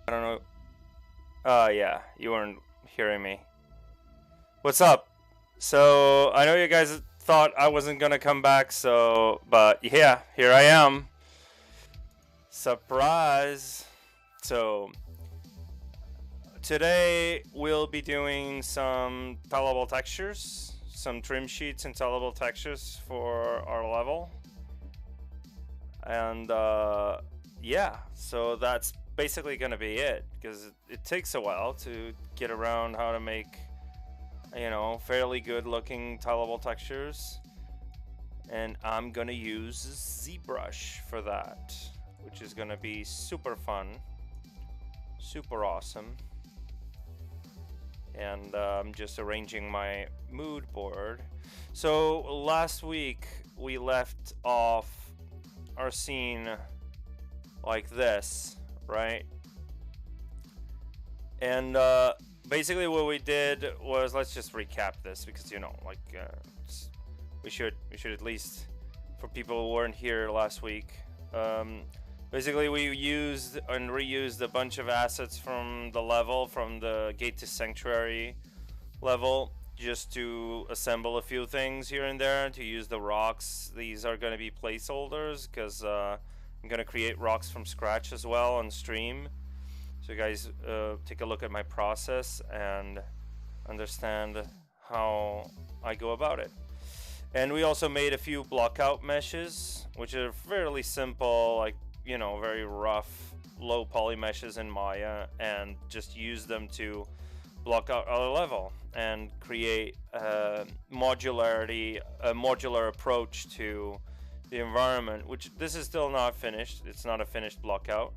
I don't know. Yeah, you weren't hearing me. What's up? So, I know you guys thought I wasn't gonna come back, but yeah, here I am. Surprise! So, today we'll be doing some tellable textures, some trim sheets and tellable textures for our level. And yeah, so that's basically gonna be it, because it takes a while to get around how to make, you know, fairly good looking tellable textures. And I'm gonna use ZBRUSH for that, which is gonna be super fun, super awesome. And I'm just arranging my mood board. So last week we left off our scene like this, right? And basically what we did was, let's just recap this, because you know, like we should at least, for people who weren't here last week, basically we used and reused a bunch of assets from the level, from the Gate to Sanctuary level, just to assemble a few things here and there, to use the rocks. These are going to be placeholders, because I'm going to create rocks from scratch as well on stream. So you guys take a look at my process and understand how I go about it. And we also made a few blockout meshes, which are fairly simple, like, you know, very rough, low poly meshes in Maya, and just use them to block out our level and create modularity, a modular approach to the environment, which this is still not finished. It's not a finished blockout,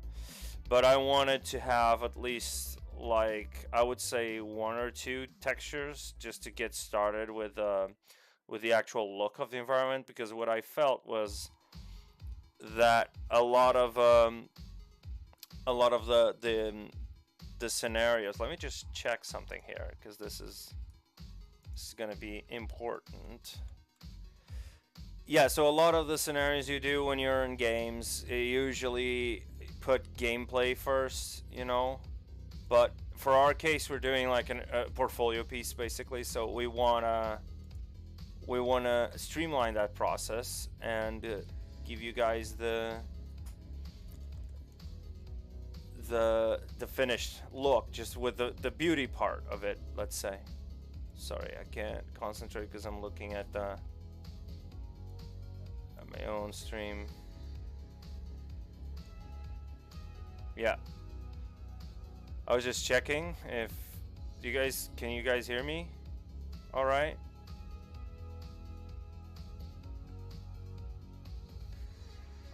but I wanted to have at least, like, I would say 1 or 2 textures just to get started with the actual look of the environment, because what I felt was that a lot of the scenarios. Let me just check something here, because this is going to be important. Yeah, so a lot of the scenarios you do when you're in games, you usually put gameplay first, you know, but for our case we're doing like a portfolio piece basically, so we want to streamline that process and give you guys the finished look, just with the beauty part of it, let's say. Sorry, I can't concentrate because I'm looking at my own stream. Yeah, I was just checking if can you guys hear me all right?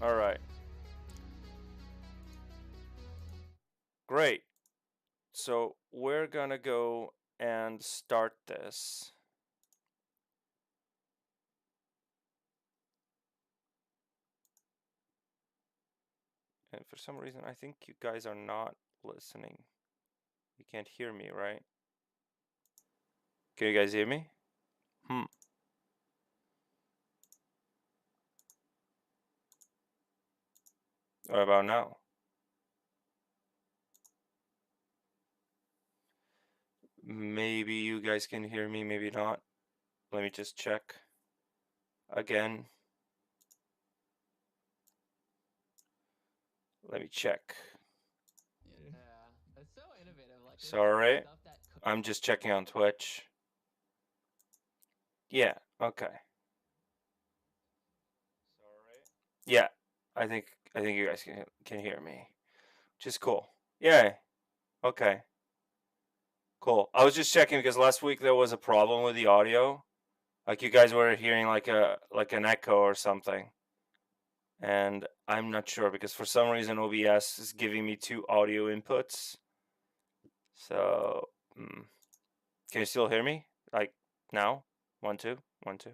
All right, great. So we're gonna go and start this. And for some reason, I think you guys are not listening. You can't hear me, right? Can you guys hear me? What about now? Maybe you guys can hear me, maybe not. Let me just check again. Let me check. Yeah, that's so innovative. Like, Sorry, stuff that I'm just checking on Twitch. Yeah, okay. Sorry. Yeah, I think you guys can hear me, which is cool. Yeah, okay, cool. I was just checking because last week there was a problem with the audio. Like you guys were hearing like an echo or something. And I'm not sure because for some reason OBS is giving me 2 audio inputs. So, can you still hear me? Like now? 1, 2, 1, 2.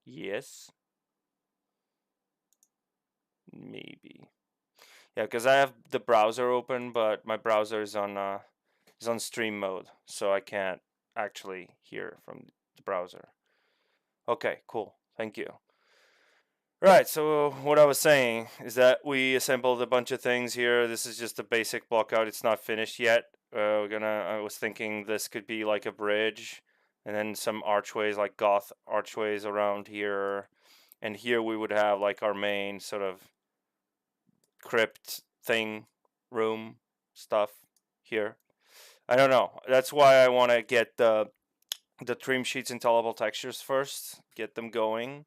Yes, maybe. Yeah, because I have the browser open, but my browser is on stream mode, so I can't actually hear from the browser. Okay, cool. Thank you. Right, so what I was saying is that we assembled a bunch of things here. This is just a basic block out. It's not finished yet. I was thinking this could be like a bridge, and then some archways, like goth archways around here. And here we would have like our main sort of crypt thing, room stuff here. I don't know. That's why I want to get the trim sheets and tolerable textures first, get them going.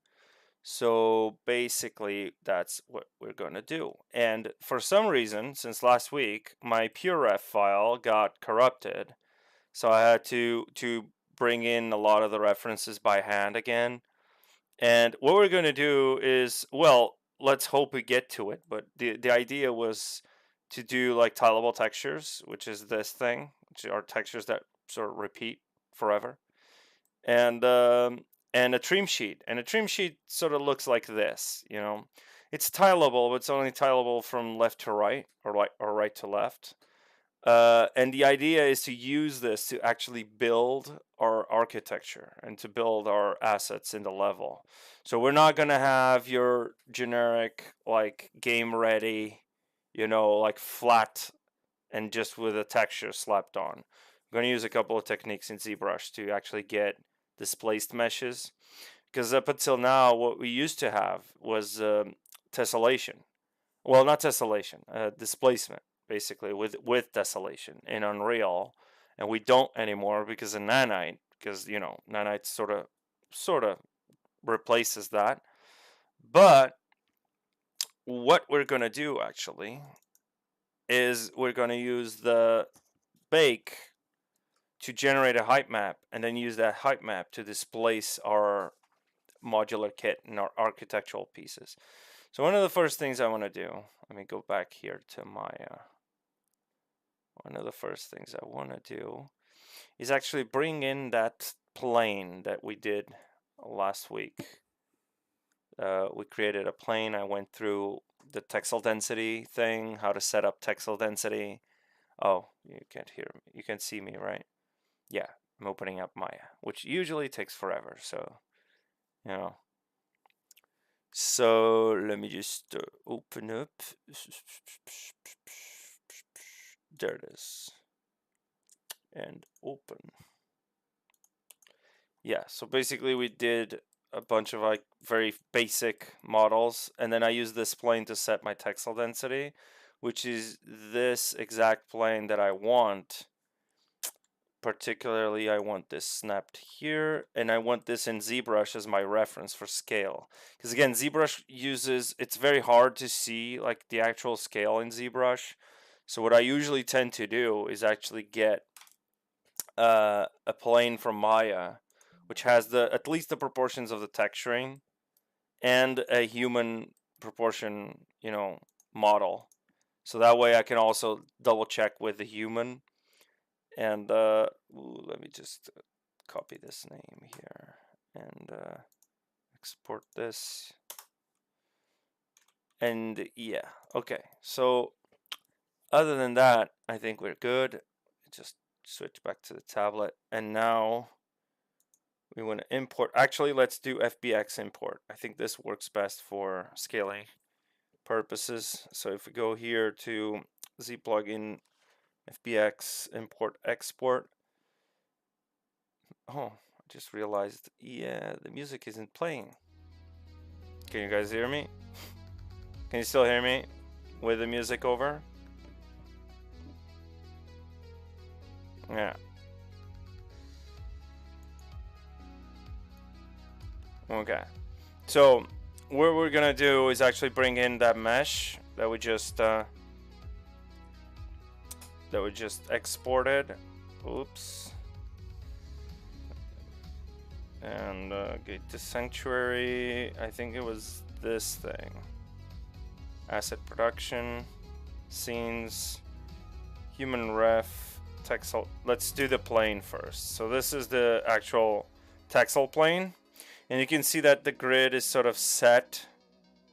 So basically, that's what we're going to do. And for some reason, since last week, my PureRef file got corrupted. So I had to bring in a lot of the references by hand again. And what we're going to do is, well, let's hope we get to it. But the idea was to do like tileable textures, which is this thing, which are textures that sort of repeat forever. And a trim sheet. And a trim sheet sort of looks like this, you know. It's tileable, but it's only tileable from left to right, or right to left. And the idea is to use this to actually build our architecture and to build our assets in the level. So we're not going to have your generic like game ready, you know, like flat and just with a texture slapped on. I'm going to use a couple of techniques in ZBRUSH to actually get displaced meshes, because up until now what we used to have was tessellation. Well, not tessellation, displacement basically with tessellation in Unreal, and we don't anymore because of Nanite, because you know Nanite sort of replaces that. But what we're gonna do actually is we're gonna use the bake to generate a height map, and then use that height map to displace our modular kit and our architectural pieces. So one of the first things I want to do, let me go back here to my one of the first things I want to do is actually bring in that plane that we did last week. We created a plane. I went through the texel density thing, how to set up texel density. Oh, you can't hear me. You can see me, right? Yeah, I'm opening up Maya, which usually takes forever. So, you know. So let me just open up. There it is. And open. Yeah, so basically we did a bunch of like very basic models, and then I used this plane to set my texel density, which is this exact plane that I want. Particularly, I want this snapped here, and I want this in ZBrush as my reference for scale. Because again, ZBrush uses, it's very hard to see like the actual scale in ZBrush. So what I usually tend to do is actually get a plane from Maya, which has at least the proportions of the texturing and a human proportion, you know, model. So that way I can also double check with the human. And let me just copy this name here and export this. And yeah, okay. So other than that, I think we're good. Just switch back to the tablet, and now we want to import. Actually, let's do FBX import. I think this works best for scaling purposes. So if we go here to Z plugin FBX import export. Oh, I just realized, yeah, the music isn't playing. Can you guys hear me? Can you still hear me with the music over? Yeah. Okay. So what we're gonna do is actually bring in that mesh that we just exported. Oops. And get to sanctuary. I think it was this thing. Asset production, scenes, human ref, texel. Let's do the plane first. So this is the actual texel plane, and you can see that the grid is sort of set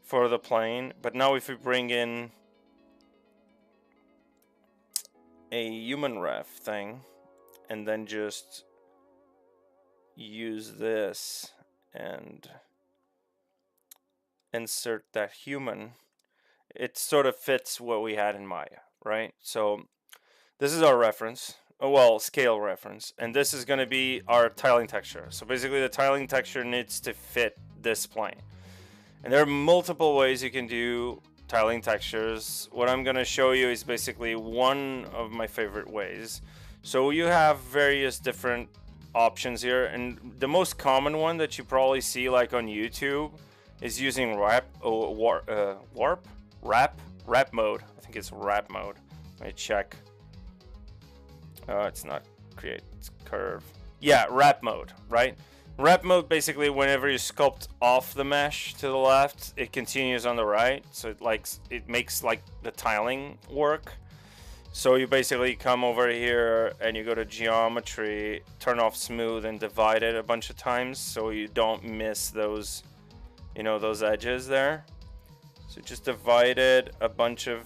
for the plane. But now if we bring in a human ref thing and then just use this and insert that human, it sort of fits what we had in Maya, right? So this is our reference, well, scale reference, and this is going to be our tiling texture. So basically the tiling texture needs to fit this plane. And there are multiple ways you can do tiling textures. What I'm going to show you is basically one of my favorite ways. So you have various different options here, and the most common one that you probably see like on YouTube is using wrap mode. I think it's wrap mode. Let me check. It's not create, it's curve. Yeah, wrap mode, right? Wrap mode, basically whenever you sculpt off the mesh to the left, it continues on the right, so it makes like the tiling work. So you basically come over here and you go to geometry, turn off smooth, and divide it a bunch of times so you don't miss those, you know, those edges there. So just divide it a bunch of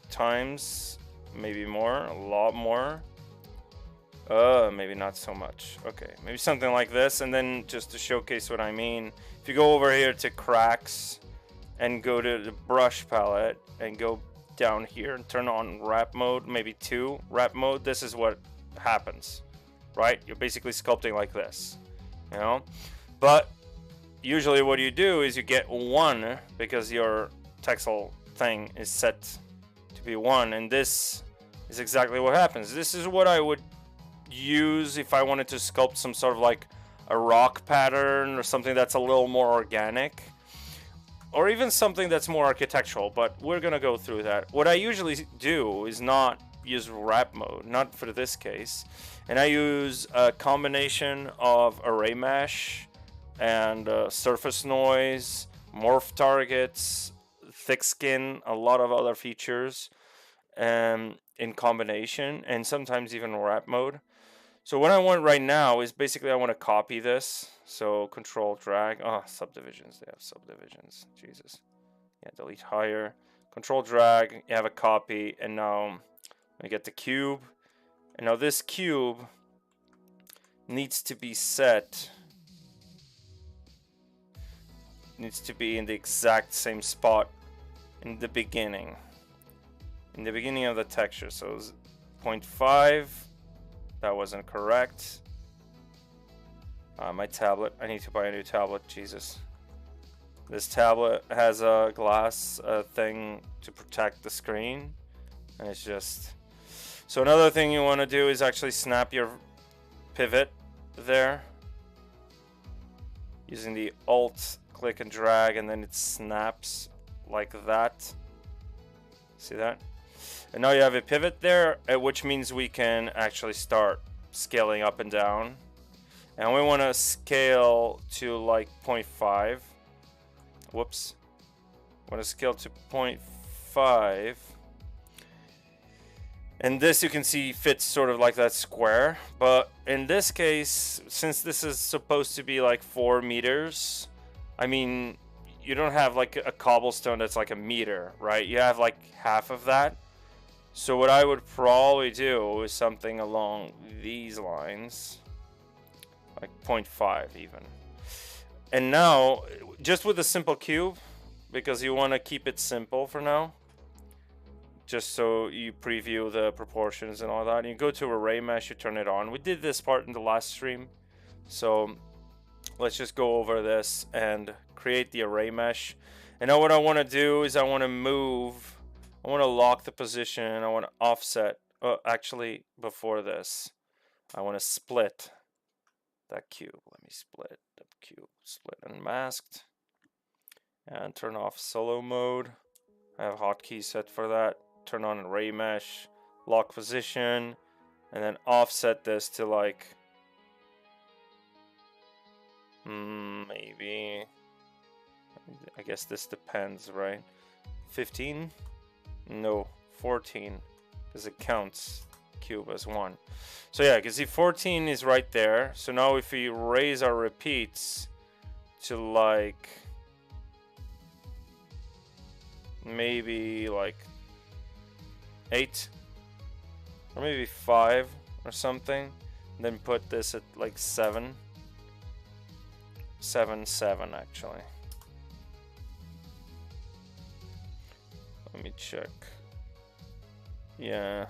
times, maybe more, a lot more. Maybe not so much. Okay, maybe something like this. And then just to showcase what I mean, if you go over here to cracks and go to the brush palette and go down here and turn on wrap mode, maybe 2 wrap mode, this is what happens, right? You're basically sculpting like this, you know? But usually what you do is you get 1 because your texel thing is set to be 1, and this is exactly what happens. This is what I would use if I wanted to sculpt some sort of like a rock pattern or something that's a little more organic, or even something that's more architectural, but we're gonna go through that. What I usually do is not use wrap mode, not for this case, and I use a combination of array mesh and surface noise, morph targets, thick skin, a lot of other features in combination, and sometimes even wrap mode. So what I want right now is basically I want to copy this. So control drag. Oh, subdivisions. They have subdivisions. Jesus. Yeah, delete higher. Control drag. You have a copy. And now I get the cube. And now this cube needs to be set. Needs to be in the exact same spot in the beginning. In the beginning of the texture. So 0.5. That wasn't correct. My tablet. I need to buy a new tablet. Jesus. This tablet has a glass thing to protect the screen. And it's just... So another thing you want to do is actually snap your pivot there. Using the Alt, click and drag, and then it snaps like that. See that? And now you have a pivot there, which means we can actually start scaling up and down. And we want to scale to like 0.5. Whoops. Want to scale to 0.5. And this, you can see, fits sort of like that square. But in this case, since this is supposed to be like 4 meters, I mean, you don't have like a cobblestone that's like a meter, right? You have like half of that. So what I would probably do is something along these lines, like 0.5 even. And now, just with a simple cube, because you want to keep it simple for now, just so you preview the proportions and all that. And you go to array mesh, you turn it on. We did this part in the last stream, so let's just go over this and create the array mesh. And now what I want to do is I want to move. I want to lock the position. I want to offset. Actually, before this, I want to split that cube. Let me split the cube. Split unmasked. And turn off solo mode. I have hotkeys set for that. Turn on array mesh. Lock position. And then offset this to like... maybe... I guess this depends, right? 15? No, 14, because it counts cube as 1. So yeah, you can see 14 is right there. So now if we raise our repeats to like maybe like 8 or maybe 5 or something, then put this at like 7 actually. Let me check. Yeah.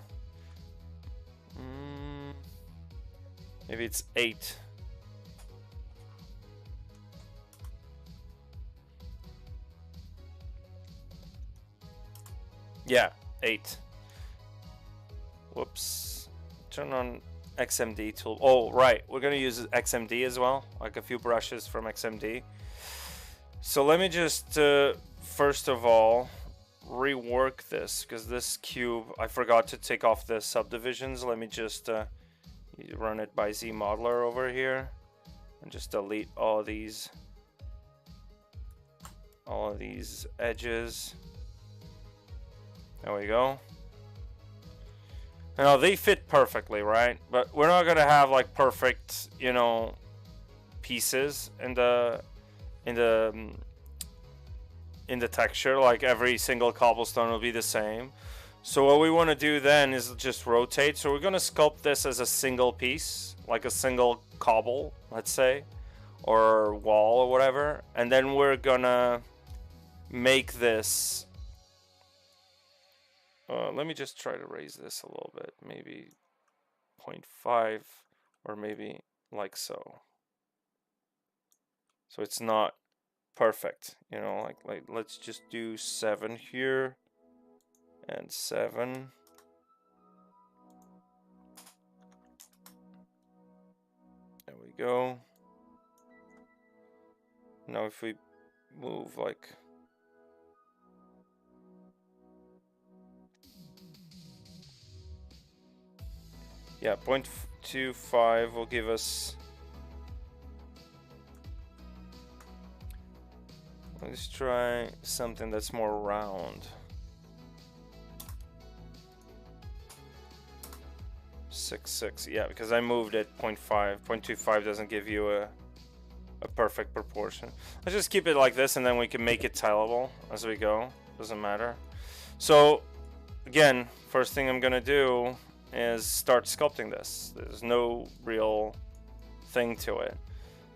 Maybe it's 8. Yeah, 8. Whoops. Turn on XMD tool. Oh, right. We're going to use XMD as well, like a few brushes from XMD. So let me just, first of all, rework this, because this cube, I forgot to take off the subdivisions. Let me just run it by ZModeler over here and just delete all of these edges. There we go. Now they fit perfectly, right? But we're not gonna have like perfect, you know, pieces in the texture. Like every single cobblestone will be the same. So what we want to do then is just rotate. So we're gonna sculpt this as a single piece, like a single cobble, let's say, or wall or whatever, and then we're gonna make this. Let me just try to raise this a little bit, maybe 0.5 or maybe like so. So it's not perfect, you know, like let's just do 7 here and 7. There we go. Now if we move like yeah, 0.25 will give us. Let's try something that's more round. 6.6, yeah, because I moved it 0.5. 0.25 doesn't give you a perfect proportion. Let's just keep it like this, and then we can make it tileable as we go. Doesn't matter. So again, first thing I'm gonna do is start sculpting this. There's no real thing to it.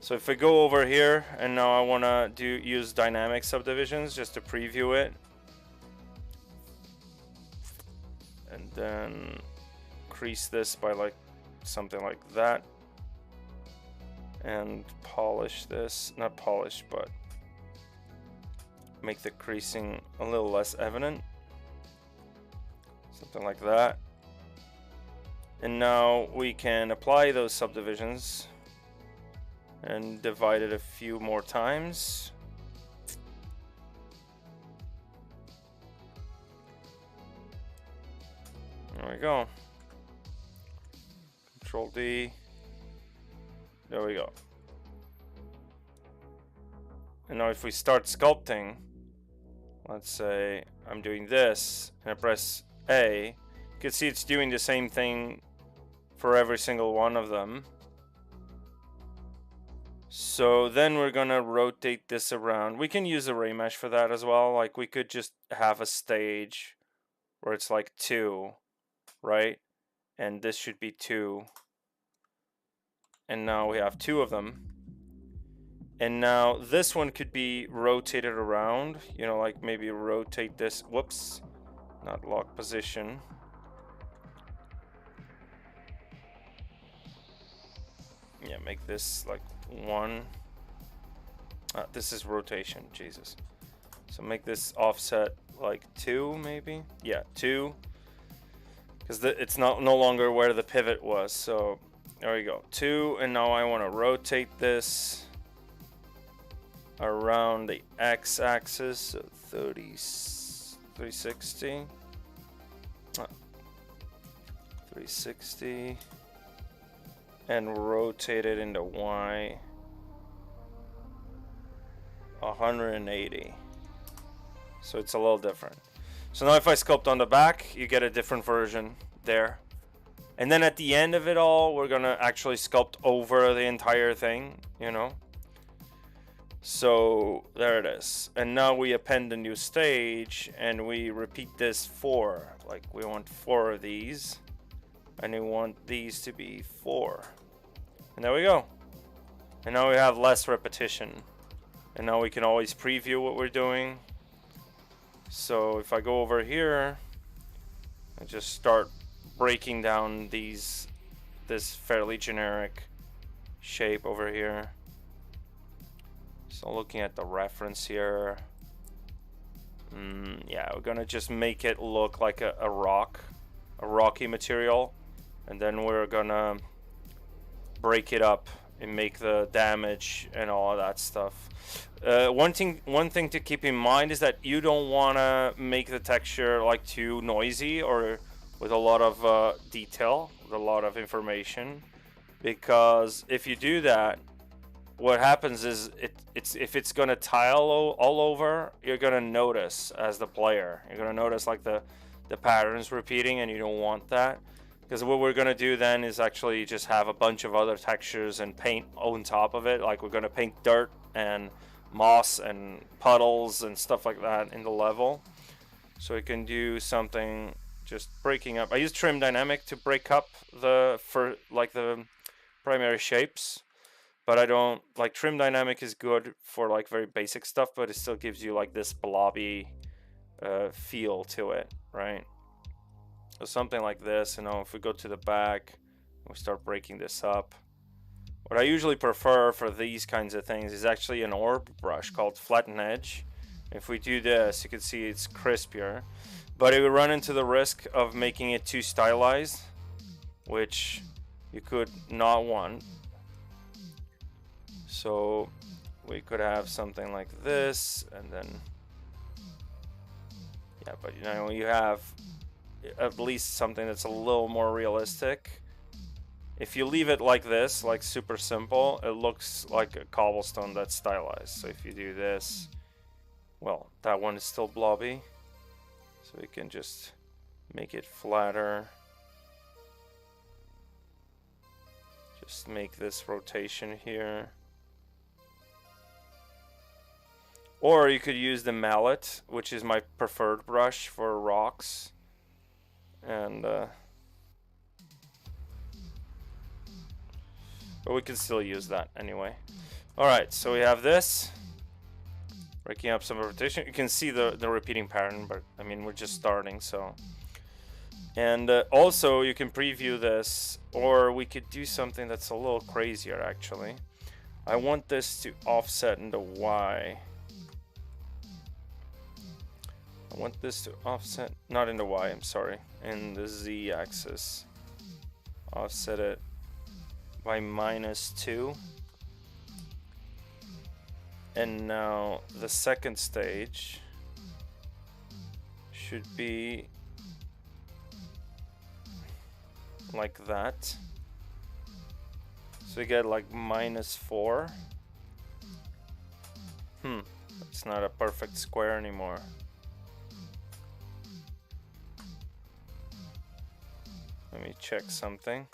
So if I go over here and now I want to use dynamic subdivisions just to preview it, and then crease this by like something like that, and polish this, not polish, but make the creasing a little less evident, something like that. And now we can apply those subdivisions and divide it a few more times. There we go. Control D. There we go. And now if we start sculpting, let's say I'm doing this and I press A, you can see it's doing the same thing for every single one of them. So then we're gonna rotate this around. We can use array mesh for that as well. Like we could just have a stage where it's like 2, right? And this should be 2. And now we have 2 of them. And now this one could be rotated around, you know, like maybe rotate this, whoops, not lock position. Yeah, make this like 1. This is rotation, Jesus. So make this offset like 2 maybe. Yeah, 2. Because it's no longer where the pivot was. So there we go, 2. And now I want to rotate this around the x-axis, so 360. 360. And rotate it into Y 180. So it's a little different. So now if I sculpt on the back, you get a different version there. And then at the end of it all, we're gonna actually sculpt over the entire thing, you know. So there it is. And now we append a new stage and we repeat this 4. Like we want 4 of these. And we want these to be 4. And there we go. And now we have less repetition. And now we can always preview what we're doing. So if I go over here and just start breaking down this fairly generic shape over here. So looking at the reference here, yeah, we're gonna just make it look like a rocky material, and then we're gonna break it up and make the damage and all of that stuff. One thing to keep in mind is that you don't want to make the texture like too noisy or with a lot of detail, with a lot of information, because if you do that, what happens is if it's gonna tile all over, you're gonna notice as the player. You're gonna notice like the patterns repeating, and you don't want that. Because what we're gonna do then is actually just have a bunch of other textures and paint on top of it. Like we're gonna paint dirt and moss and puddles and stuff like that in the level. So we can do something just breaking up. I use trim dynamic to break up the primary shapes, but I don't like trim dynamic is good for like very basic stuff, but it still gives you like this blobby feel to it, right? So something like this, you know, if we go to the back, we start breaking this up. What I usually prefer for these kinds of things is actually an orb brush called Flatten Edge. If we do this, you can see it's crispier, but it would run into the risk of making it too stylized, which you could not want. So we could have something like this, and then, yeah, but you know, you have at least something that's a little more realistic. If you leave it like this, like super simple, it looks like a cobblestone that's stylized. So if you do this, well, that one is still blobby, so we can just make it flatter. Just make this rotation here. Or you could use the mallet, which is my preferred brush for rocks. And but we can still use that anyway. Alright, so we have this. Breaking up some rotation. You can see the repeating pattern, but I mean, we're just starting, so. And also, you can preview this, or we could do something that's a little crazier, actually. I want this to offset in the Y. I want this to offset, not in the Y, I'm sorry, in the Z axis. Offset it by -2. And now the second stage should be like that. So we get like -4. It's not a perfect square anymore. Let me check something.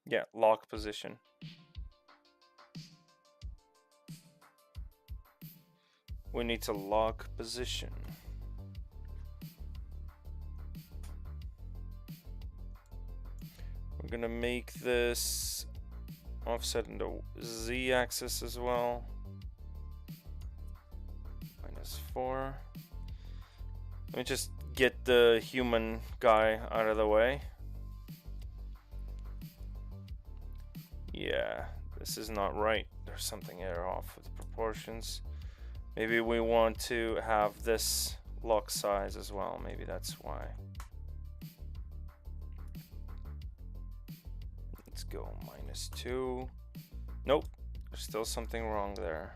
Yeah, lock position. We need to lock position. We're gonna make this offset in the Z axis as well. -4. Let me just get the human guy out of the way. Yeah, this is not right. There's something here off with the proportions. Maybe we want to have this lock size as well. Maybe that's why. Let's go -2. Nope, there's still something wrong there.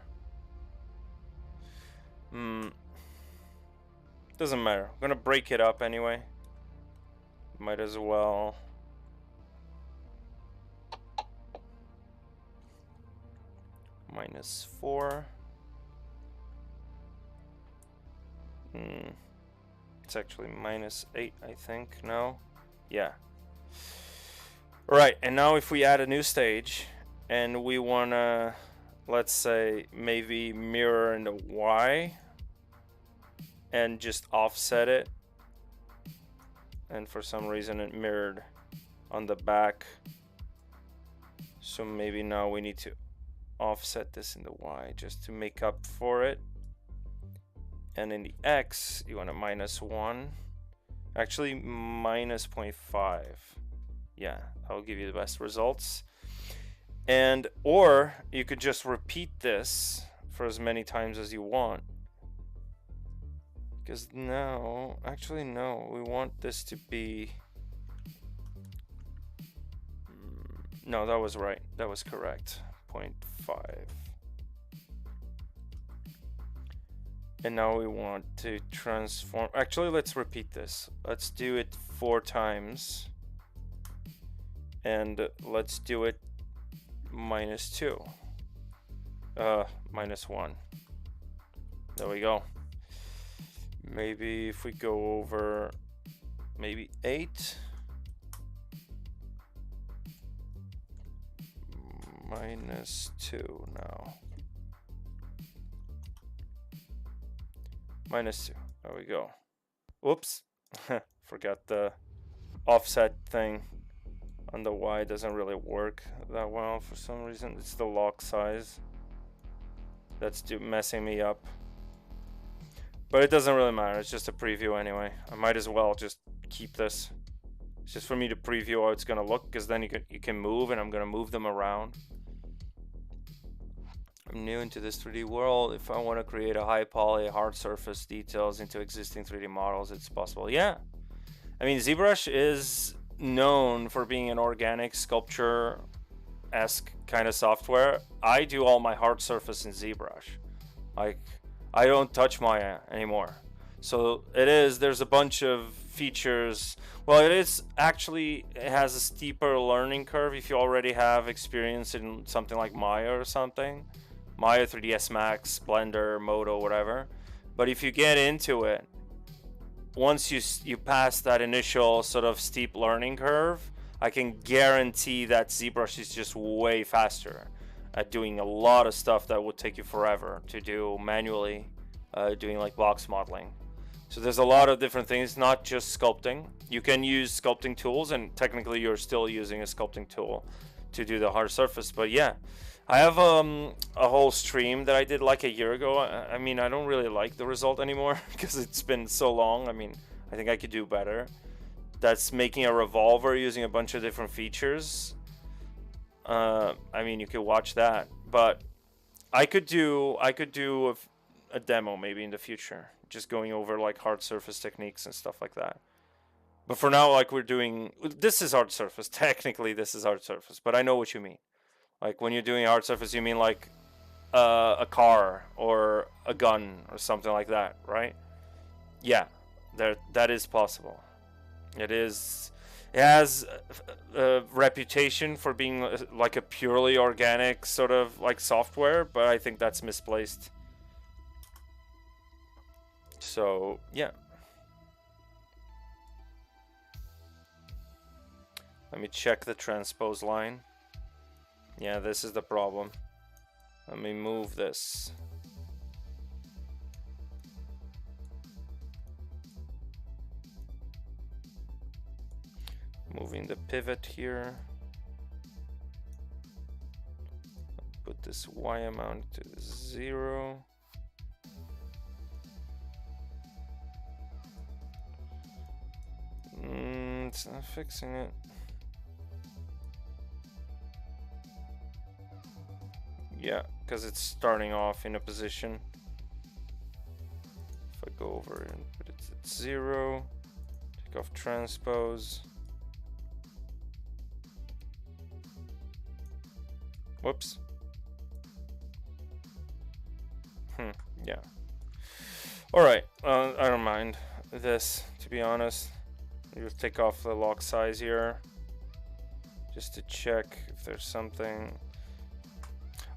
Doesn't matter. I'm gonna break it up anyway. Might as well. -4. It's actually -8, I think. No? Yeah. Right, and now if we add a new stage and we wanna, let's say, maybe mirror in the Y and just offset it, and for some reason it mirrored on the back, so maybe now we need to offset this in the Y just to make up for it. And in the X, you want a -1. Actually, minus 0.5. Yeah, that'll give you the best results. And, or you could just repeat this for as many times as you want. Because now, actually no, we want this to be, no, that was right, that was correct, 0.5. And now we want to transform, actually let's repeat this. Let's do it 4 times. And let's do it -2. -1. There we go. Maybe if we go over maybe 8. -2 now. -2. There we go. Whoops. Forgot the offset thing on the Y. Doesn't really work that well for some reason. It's the lock size that's messing me up. But it doesn't really matter. It's just a preview anyway. I might as well just keep this. It's just for me to preview how it's gonna look, because then you can move, and I'm gonna move them around. I'm new into this 3D world. If I want to create a high poly hard surface details into existing 3D models, it's possible. Yeah, I mean, ZBRUSH is known for being an organic sculpture-esque kind of software. I do all my hard surface in ZBRUSH. Like, I don't touch Maya anymore. So there's a bunch of features. Well, it has a steeper learning curve if you already have experience in something like Maya or something. Maya, 3ds Max, Blender, Modo, whatever. But if you get into it, once you pass that initial sort of steep learning curve, I can guarantee that ZBRUSH is just way faster at doing a lot of stuff that would take you forever to do manually, doing like box modeling. So there's a lot of different things, not just sculpting. You can use sculpting tools, and technically you're still using a sculpting tool to do the hard surface. But yeah, I have a whole stream that I did like a year ago. I mean, I don't really like the result anymore because it's been so long. I mean, I think I could do better. That's making a revolver using a bunch of different features. I mean, you could watch that, but I could do a demo maybe in the future, just going over like hard surface techniques and stuff like that. But for now, like this is hard surface. Technically, this is hard surface, but I know what you mean. Like when you're doing hard surface, you mean like a car or a gun or something like that, right? Yeah, that is possible. It has a reputation for being like a purely organic sort of like software, but I think that's misplaced. So yeah, let me check the transpose line. Yeah, this is the problem. Let me move this. Moving the pivot here. Put this Y amount to 0. It's not fixing it. Yeah, because it's starting off in a position. If I go over and put it at 0, take off transpose. Whoops. Yeah. Alright, I don't mind this, to be honest. Just take off the lock size here, just to check if there's something.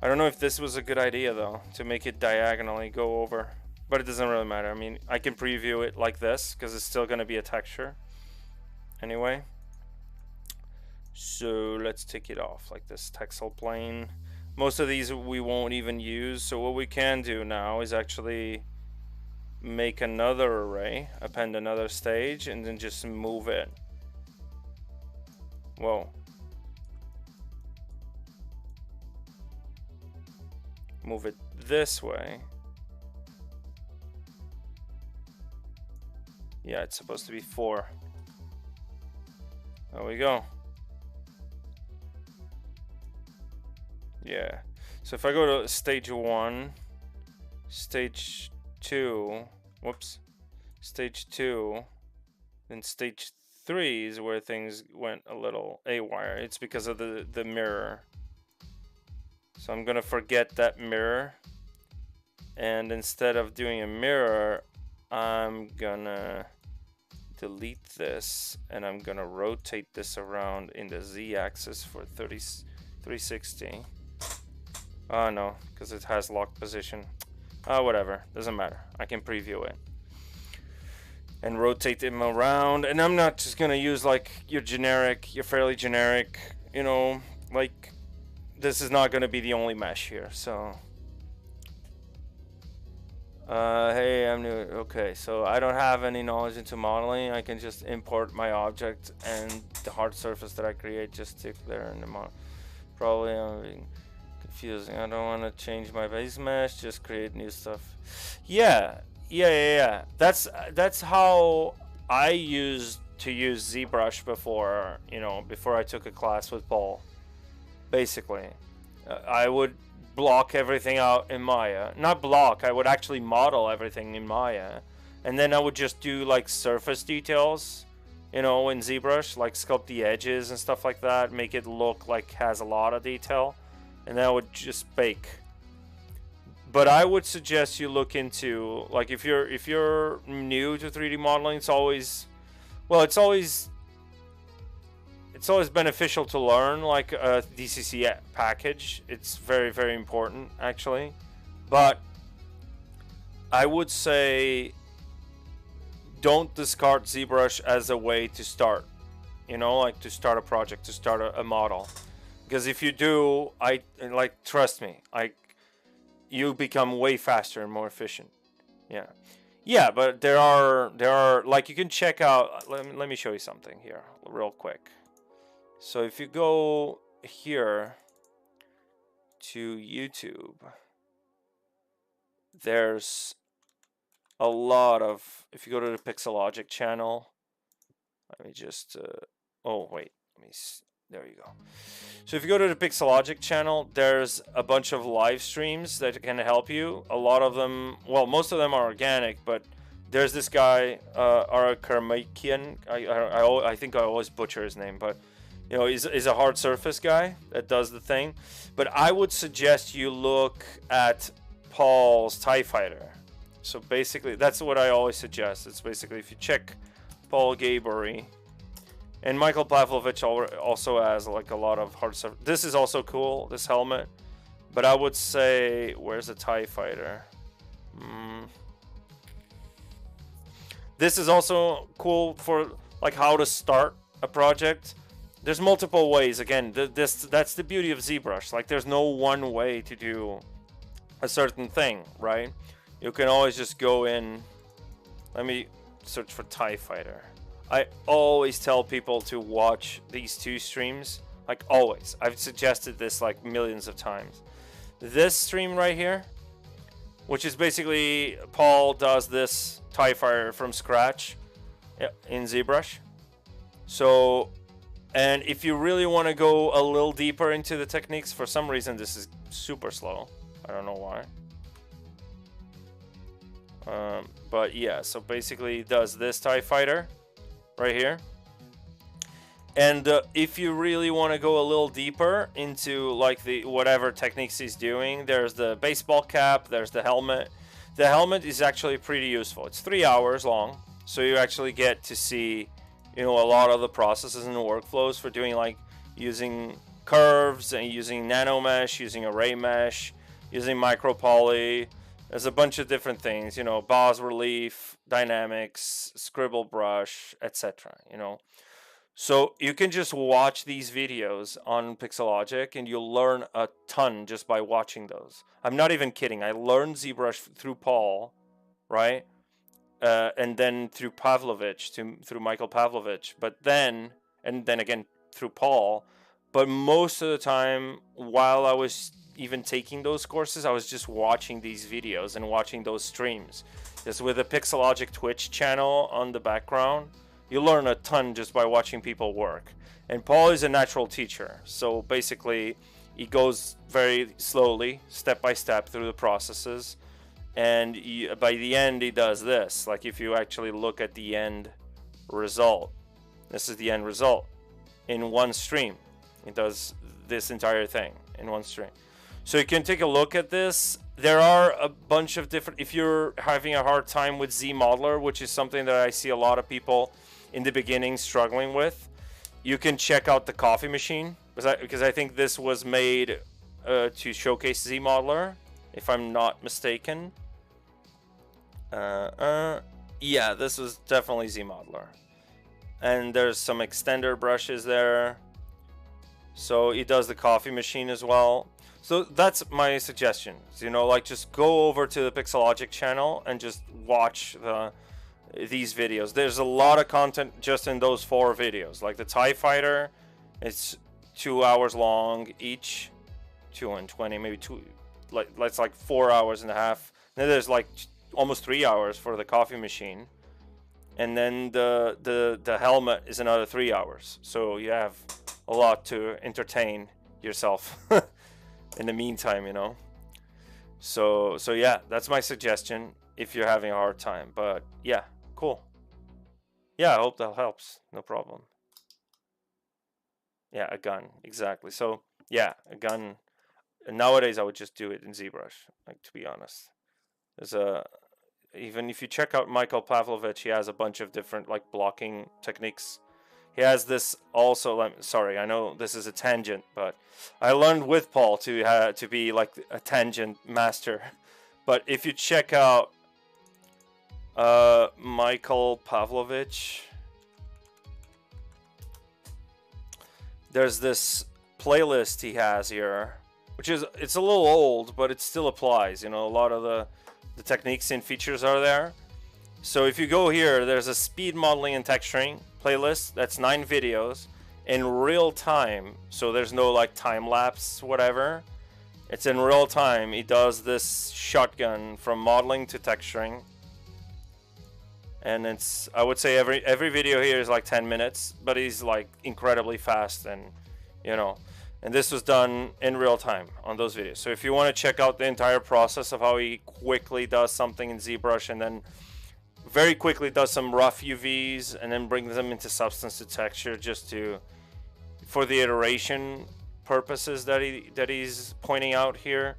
I don't know if this was a good idea though, to make it diagonally go over, but it doesn't really matter. I mean, I can preview it like this because it's still going to be a texture anyway. So let's take it off like this textile plane. Most of these we won't even use, so what we can do now is actually make another array, append another stage, and then just move it. Whoa. Move it this way. Yeah, it's supposed to be 4. There we go. Yeah. So if I go to stage 1, stage 2, whoops, stage 2, then stage 3 is where things went a little haywire. It's because of the mirror. So I'm gonna forget that mirror, and instead of doing a mirror, I'm gonna delete this, and I'm gonna rotate this around in the z-axis for 360. Oh no, because it has locked position. Whatever, doesn't matter. I can preview it and rotate them around, and I'm not just gonna use like your fairly generic, you know, like this is not gonna be the only mesh here. So hey, I'm new. Okay, so I don't have any knowledge into modeling. I can just import my object and the hard surface that I create, just stick there in the model. Probably I'm being confusing. I don't want to change my base mesh, just create new stuff. Yeah. That's how I used to use ZBRUSH before, you know, before I took a class with Paul. Basically, I would block everything out in Maya. Not block, I would actually model everything in Maya, and then I would just do like surface details, you know, in ZBRUSH, like sculpt the edges and stuff like that, make it look like has a lot of detail, and then I would just bake. But I would suggest you look into, like, if you're new to 3D modeling, it's always beneficial to learn like a DCC package. It's very, very important actually. But I would say don't discard ZBRUSH as a way to start, you know, like to start a project, to start a model. Because if you do, trust me, you become way faster and more efficient. Yeah, but there are like, you can check out, let me show you something here real quick. So if you go here to YouTube, there's a lot of, if you go to the Pixelogic channel, let me just oh wait, there you go. So if you go to the Pixelogic channel, there's a bunch of live streams that can help you. A lot of them, well, most of them are organic, but there's this guy, Karmakian. I think I always butcher his name, but you know, he's a hard surface guy that does the thing. But I would suggest you look at Paul's TIE Fighter. So basically, that's what I always suggest. It's basically, if you check Paul Gaboury, and Michael Pavlovich also has like a lot of hard surface. This is also cool, this helmet. But I would say, where's the TIE Fighter? This is also cool for like how to start a project. There's multiple ways. Again, that's the beauty of ZBRUSH. Like, there's no one way to do a certain thing, right? You can always just go in. Let me search for TIE Fighter. I always tell people to watch these two streams. Like, always. I've suggested this like millions of times. This stream right here, which is basically Paul does this TIE Fighter from scratch in ZBRUSH. So, and if you really want to go a little deeper into the techniques, for some reason this is super slow. I don't know why. But yeah, so basically it does this TIE Fighter right here. And if you really want to go a little deeper into like the whatever techniques he's doing, there's the baseball cap, there's the helmet. The helmet is actually pretty useful. It's 3 hours long, so you actually get to see, you know, a lot of the processes and the workflows for doing, like, using curves and using nano mesh, using array mesh, using micro poly. There's a bunch of different things, you know, bas relief, dynamics, scribble brush, etc. You know, so you can just watch these videos on Pixelogic and you'll learn a ton just by watching those. I'm not even kidding. I learned ZBRUSH through Paul, right? And then through Pavlovich, through Michael Pavlovich, but then again through Paul. But most of the time, while I was even taking those courses, I was just watching these videos and watching those streams. Just with the Pixelogic Twitch channel on the background, you learn a ton just by watching people work. And Paul is a natural teacher, so basically he goes very slowly, step by step through the processes, and by the end he does this. Like if you actually look at the end result, this is the end result in one stream. He does this entire thing in one stream. So you can take a look at this. There are a bunch of different, if you're having a hard time with ZModeler, which is something that I see a lot of people in the beginning struggling with, you can check out the coffee machine, because I think this was made to showcase ZModeler, if I'm not mistaken. Yeah, this was definitely ZModeler. And there's some extender brushes there. So it does the coffee machine as well. So that's my suggestion. You know, like just go over to the Pixelogic channel and just watch these videos. There's a lot of content just in those 4 videos. Like the TIE Fighter, it's 2 hours long each. 2 and 20, maybe 2. That's like 4 hours and a half. Then there's like almost 3 hours for the coffee machine. And then the helmet is another 3 hours. So you have a lot to entertain yourself in the meantime, you know. So yeah, that's my suggestion if you're having a hard time. But yeah, cool. Yeah, I hope that helps. No problem. Yeah, a gun, exactly. So yeah, a gun. And nowadays I would just do it in ZBRUSH, like, to be honest. There's even if you check out Michael Pavlovich, he has a bunch of different like blocking techniques. He has this also. Sorry, I know this is a tangent, but I learned with Paul to be like a tangent master. But if you check out Michael Pavlovich, there's this playlist he has here, which is, it's a little old, but it still applies. You know, a lot of the techniques and features are there. So if you go here, there's a speed modeling and texturing playlist. That's 9 videos in real time. So there's no like time lapse, whatever. It's in real time. He does this shotgun from modeling to texturing. And it's, I would say every video here is like 10 minutes, but he's like incredibly fast, and you know, and this was done in real time on those videos. So if you want to check out the entire process of how he quickly does something in ZBrush and then very quickly does some rough UVs and then brings them into substance to texture, just to, for the iteration purposes that he's pointing out here,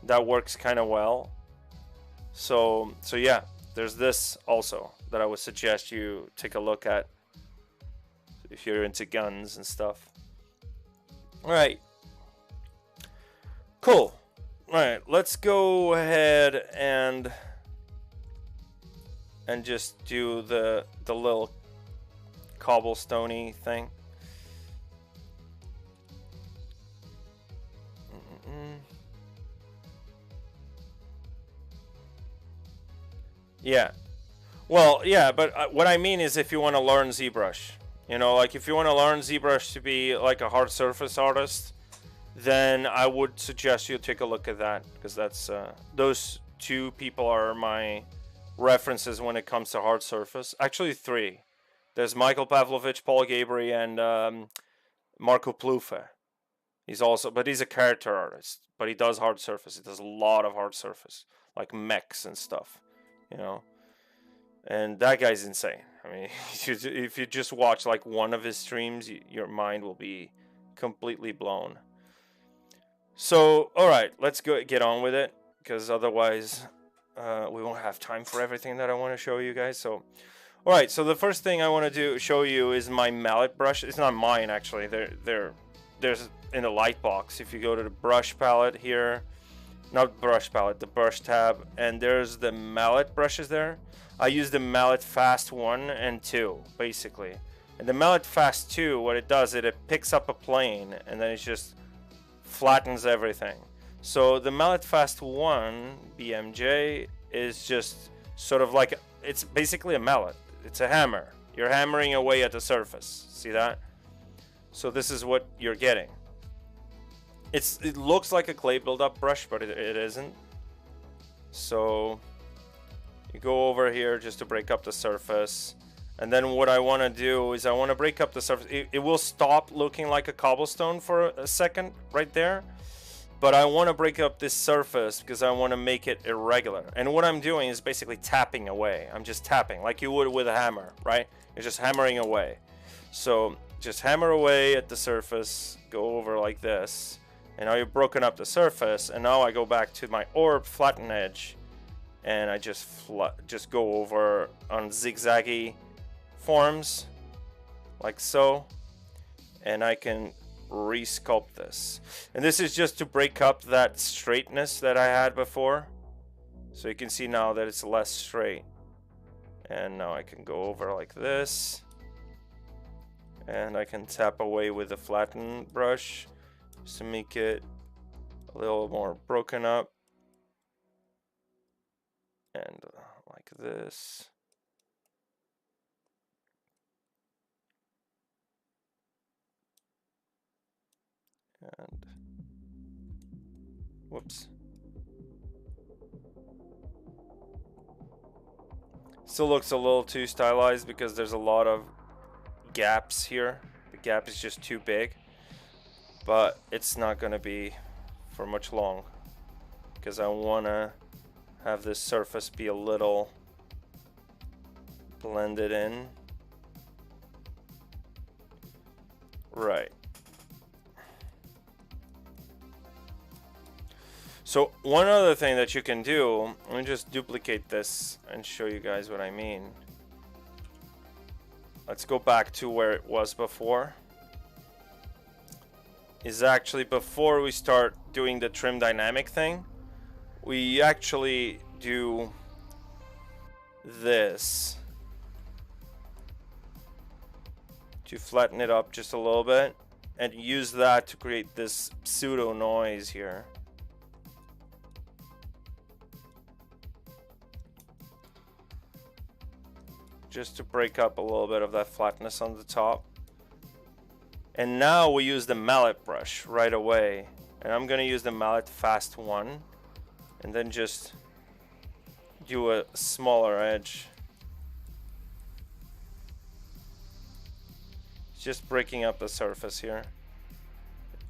that works kind of well. So yeah, there's this also that I would suggest you take a look at if you're into guns and stuff. All right, cool. All right, let's go ahead and just do the little cobblestoney thing. Yeah. Well, yeah, but what I mean is if you want to learn ZBrush, you know, like if you want to learn ZBrush to be like a hard surface artist, then I would suggest you take a look at that, because that's those 2 people are my references when it comes to hard surface. Actually 3. There's Michael Pavlovich, Paul Gabri, and Marco Plufe. He's also, but he's a character artist, but he does hard surface. He does a lot of hard surface, like mechs and stuff, you know. And that guy's insane. I mean, if you just watch like one of his streams, your mind will be completely blown. So, all right, let's get on with it, because otherwise we won't have time for everything that I want to show you guys. So, all right, so the first thing I want to show you is my mallet brush. It's not mine, actually. There's in the light box. If you go to the brush palette here, not brush palette, the brush tab, and there's the mallet brushes there. I use the mallet fast 1 and 2 basically. And the mallet fast 2, what it does, it picks up a plane and then it just flattens everything. So the mallet fast 1 BMJ is just sort of like, it's basically a mallet. It's a hammer. You're hammering away at the surface. See that? So this is what you're getting. It looks like a clay buildup brush, but it isn't. So You go over here just to break up the surface. And then what I want to do is I want to break up the surface. It will stop looking like a cobblestone for a second right there. But I want to break up this surface because I want to make it irregular. And what I'm doing is basically tapping away. I'm just tapping like you would with a hammer, right? You're just hammering away. So just hammer away at the surface, go over like this. And now you've broken up the surface. And now I go back to my orb, flatten edge. And I just go over on zigzaggy forms like so. And I can resculpt this, and this is just to break up that straightness that I had before, so you can see now that it's less straight. And now I can go over like this, and I can tap away with the flatten brush just to make it a little more broken up, and like this. And whoops. Still looks a little too stylized because there's a lot of gaps here. The gap is just too big. But it's not going to be for much long, because I want to have this surface be a little blended in. Right. So one other thing that you can do, let me just duplicate this and show you guys what I mean. Let's go back to where it was before. Is actually before we start doing the trim dynamic thing, we actually do this to flatten it up just a little bit and use that to create this pseudo noise here. Just to break up a little bit of that flatness on the top. And now we use the mallet brush right away. And I'm gonna use the mallet fast 1. And then just do a smaller edge. Just breaking up the surface here.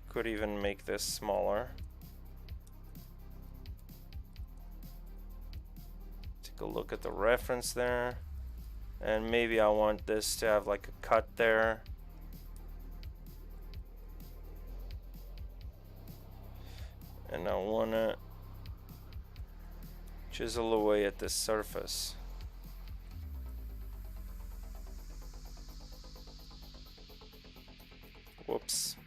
Could even make this smaller. Take a look at the reference there. And maybe I want this to have like a cut there. And I want to chisel away at this surface. Whoops.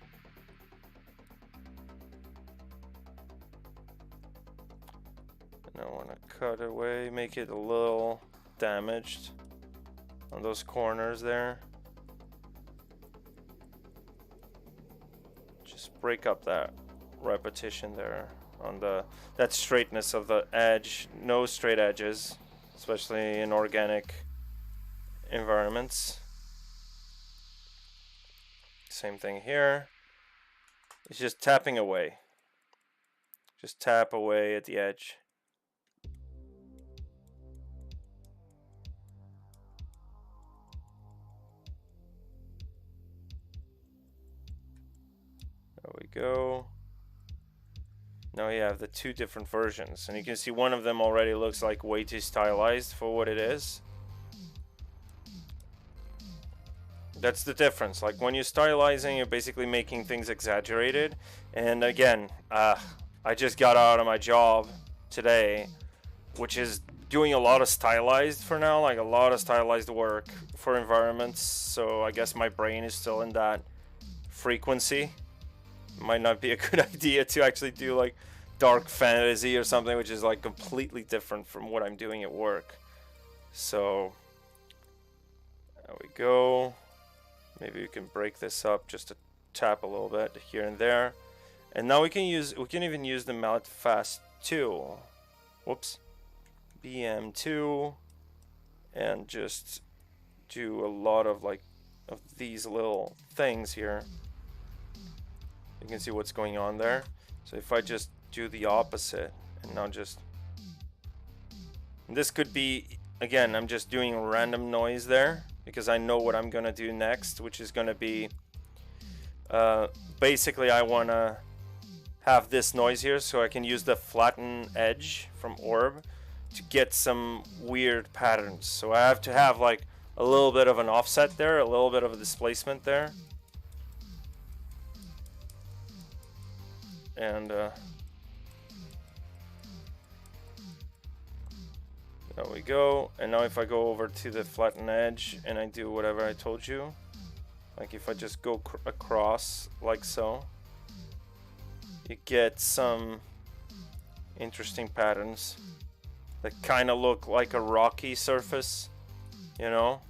And I want to cut away, make it a little damaged on those corners there. Just break up that repetition there on that straightness of the edge. No straight edges, especially in organic environments. Same thing here. It's just tapping away. Just tap away at the edge. There we go. Now you have the two different versions, and you can see one of them already looks like way too stylized for what it is. That's the difference. Like when you're stylizing, you're basically making things exaggerated. And again, I just got out of my job today, which is doing a lot of stylized for now, like a lot of stylized work for environments. So I guess my brain is still in that frequency. Might not be a good idea to actually do like dark fantasy or something, which is like completely different from what I'm doing at work. So there we go. Maybe we can break this up just to tap a little bit here and there. And now we can even use the mallet fast 2. Whoops. BM2, and just do a lot of these little things here. You can see what's going on there. So if I just do the opposite and now just And this could be, again, I'm just doing random noise there because I know what I'm gonna do next, which is gonna be basically I wanna have this noise here so I can use the flatten edge from orb to get some weird patterns. So I have to have like a little bit of an offset there, a little bit of a displacement there. And there we go. And now if I go over to the flatten edge and I do whatever I told you, like if I just go across like so, you get some interesting patterns that kind of look like a rocky surface, you know.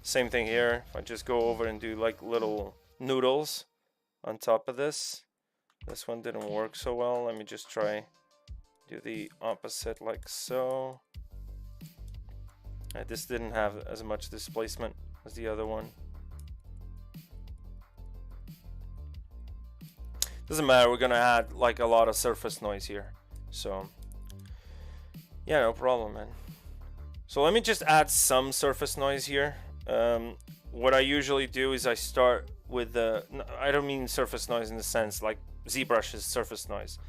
Same thing here. If I just go over and do like little noodles on top of this. This one didn't work so well. Let me just try do the opposite like so. This didn't have as much displacement as the other one. Doesn't matter, we're gonna add like a lot of surface noise here. So yeah, no problem, man. So let me just add some surface noise here. What I usually do is I start with the, I don't mean surface noise in the sense like ZBRUSH is surface noise.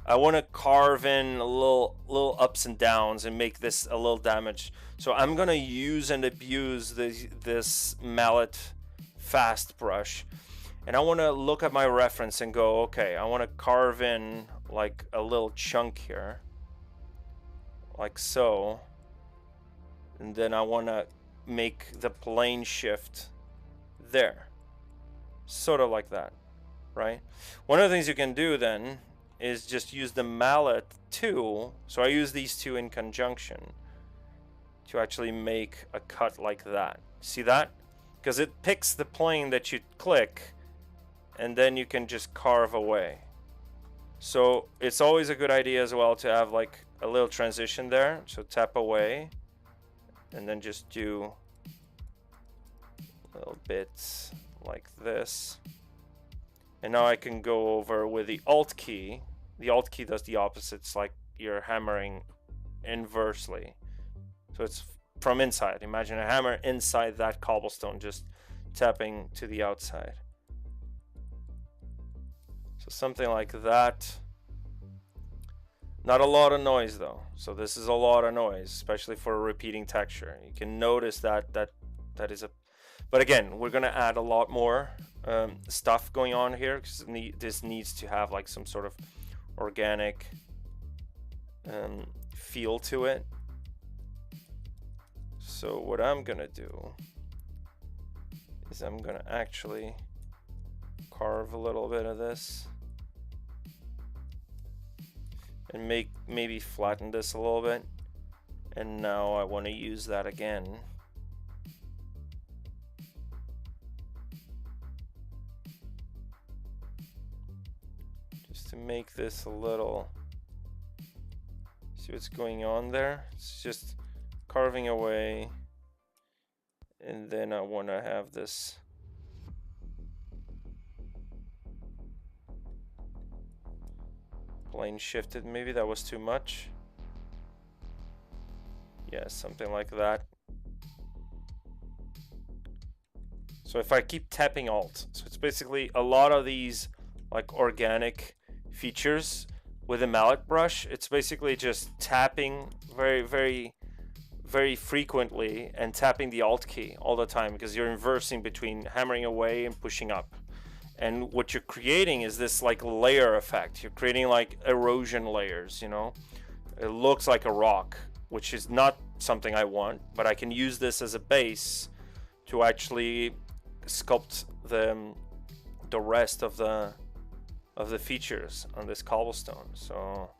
I want to carve in a little ups and downs and make this a little damage. So I'm gonna use and abuse this mallet fast brush, and I want to look at my reference and go, okay, I want to carve in like a little chunk here, like so, and then I want to make the plane shift there, sort of like that, right? One of the things you can do then is just use the mallet tool. So I use these two in conjunction to actually make a cut like that. See that? Because it picks the plane that you click, and then you can just carve away. So it's always a good idea as well to have like a little transition there. So tap away and then just do little bits like this. And now I can go over with the Alt key. The Alt key does the opposite. It's like you're hammering inversely. So it's from inside. Imagine a hammer inside that cobblestone, just tapping to the outside. So something like that. Not a lot of noise though. So this is a lot of noise, especially for a repeating texture. You can notice that is a, but again, we're gonna add a lot more stuff going on here because this needs to have like some sort of organic feel to it. So what I'm gonna do is I'm gonna actually carve a little bit of this and maybe flatten this a little bit. And now I want to use that again. Just to make this a little, see what's going on there? It's just carving away. And then I want to have this plane shifted. Maybe that was too much. Yeah, something like that. So if I keep tapping Alt, so it's basically a lot of these like organic features with a mallet brush. It's basically just tapping very frequently and tapping the Alt key all the time, because you're inversing between hammering away and pushing up. And what you're creating is this like layer effect. You're creating like erosion layers, you know? It looks like a rock, which is not something I want, but I can use this as a base to actually sculpt the rest of the features on this cobblestone. So,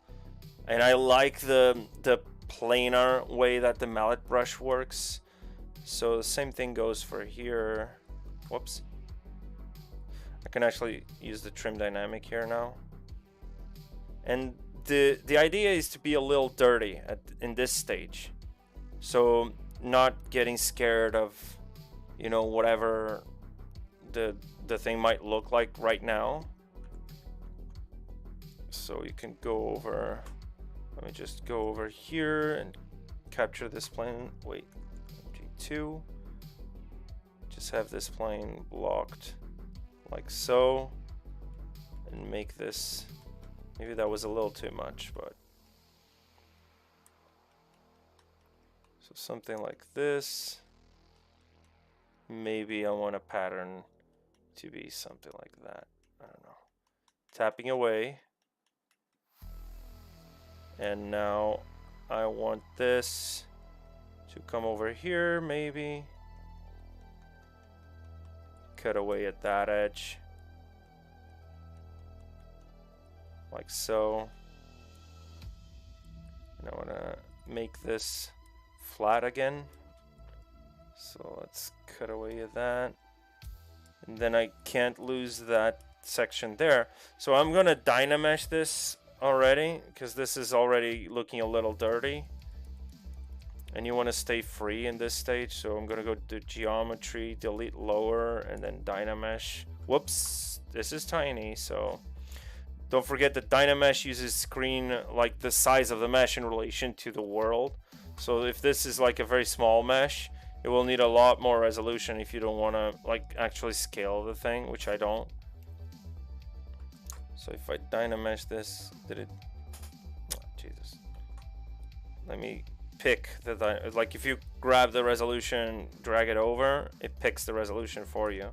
and I like the planar way that the mallet brush works. So the same thing goes for here. Whoops. I can actually use the trim dynamic here now. And the idea is to be a little dirty in this stage. So not getting scared of, you know, whatever the thing might look like right now. So you can go over, let me just go over here and capture this plane. Wait, G2. Just have this plane blocked like so, and make this, maybe that was a little too much, but so something like this. Maybe I want a pattern to be something like that. I don't know. Tapping away. And now I want this to come over here, maybe. Cut away at that edge. Like so. And I want to make this flat again. So let's cut away at that. And then I can't lose that section there. So I'm going to Dynamesh this already, because this is already looking a little dirty. And you want to stay free in this stage. So I'm going to go to geometry, delete lower, and then Dynamesh. Whoops, this is tiny. So don't forget that Dynamesh uses screen like the size of the mesh in relation to the world. So if this is like a very small mesh, it will need a lot more resolution if you don't want to like actually scale the thing, which I don't. So if I Dynamesh this, did it? Oh, Jesus. Let me pick the, like if you grab the resolution, drag it over, it picks the resolution for you.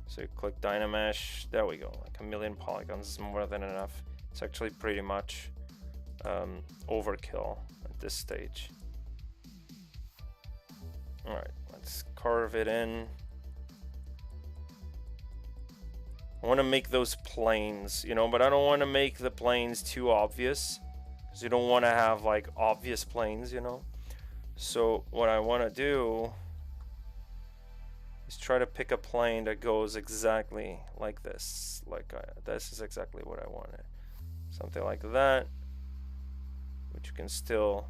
So you click Dynamesh, there we go, like 1,000,000 polygons is more than enough. It's actually pretty much overkill at this stage. All right, let's carve it in. I want to make those planes, you know, but I don't want to make the planes too obvious, because you don't want to have like obvious planes, you know. So what I want to do is try to pick a plane that goes exactly like this. Like this is exactly what I wanted. Something like that, which you can still,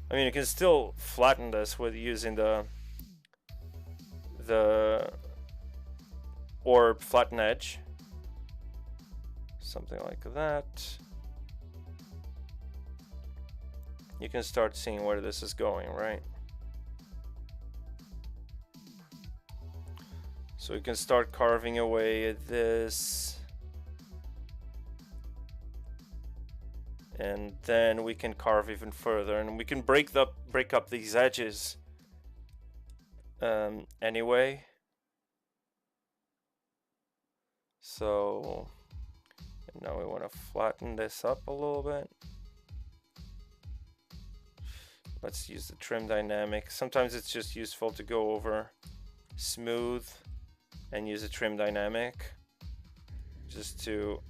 I mean, you can still flatten this with using the orb flatten edge. Something like that. You can start seeing where this is going, right? So you can start carving away at this. And then we can carve even further, and we can break up these edges anyway. So now we want to flatten this up a little bit. Let's use the trim dynamic. Sometimes it's just useful to go over smooth and use a trim dynamic just to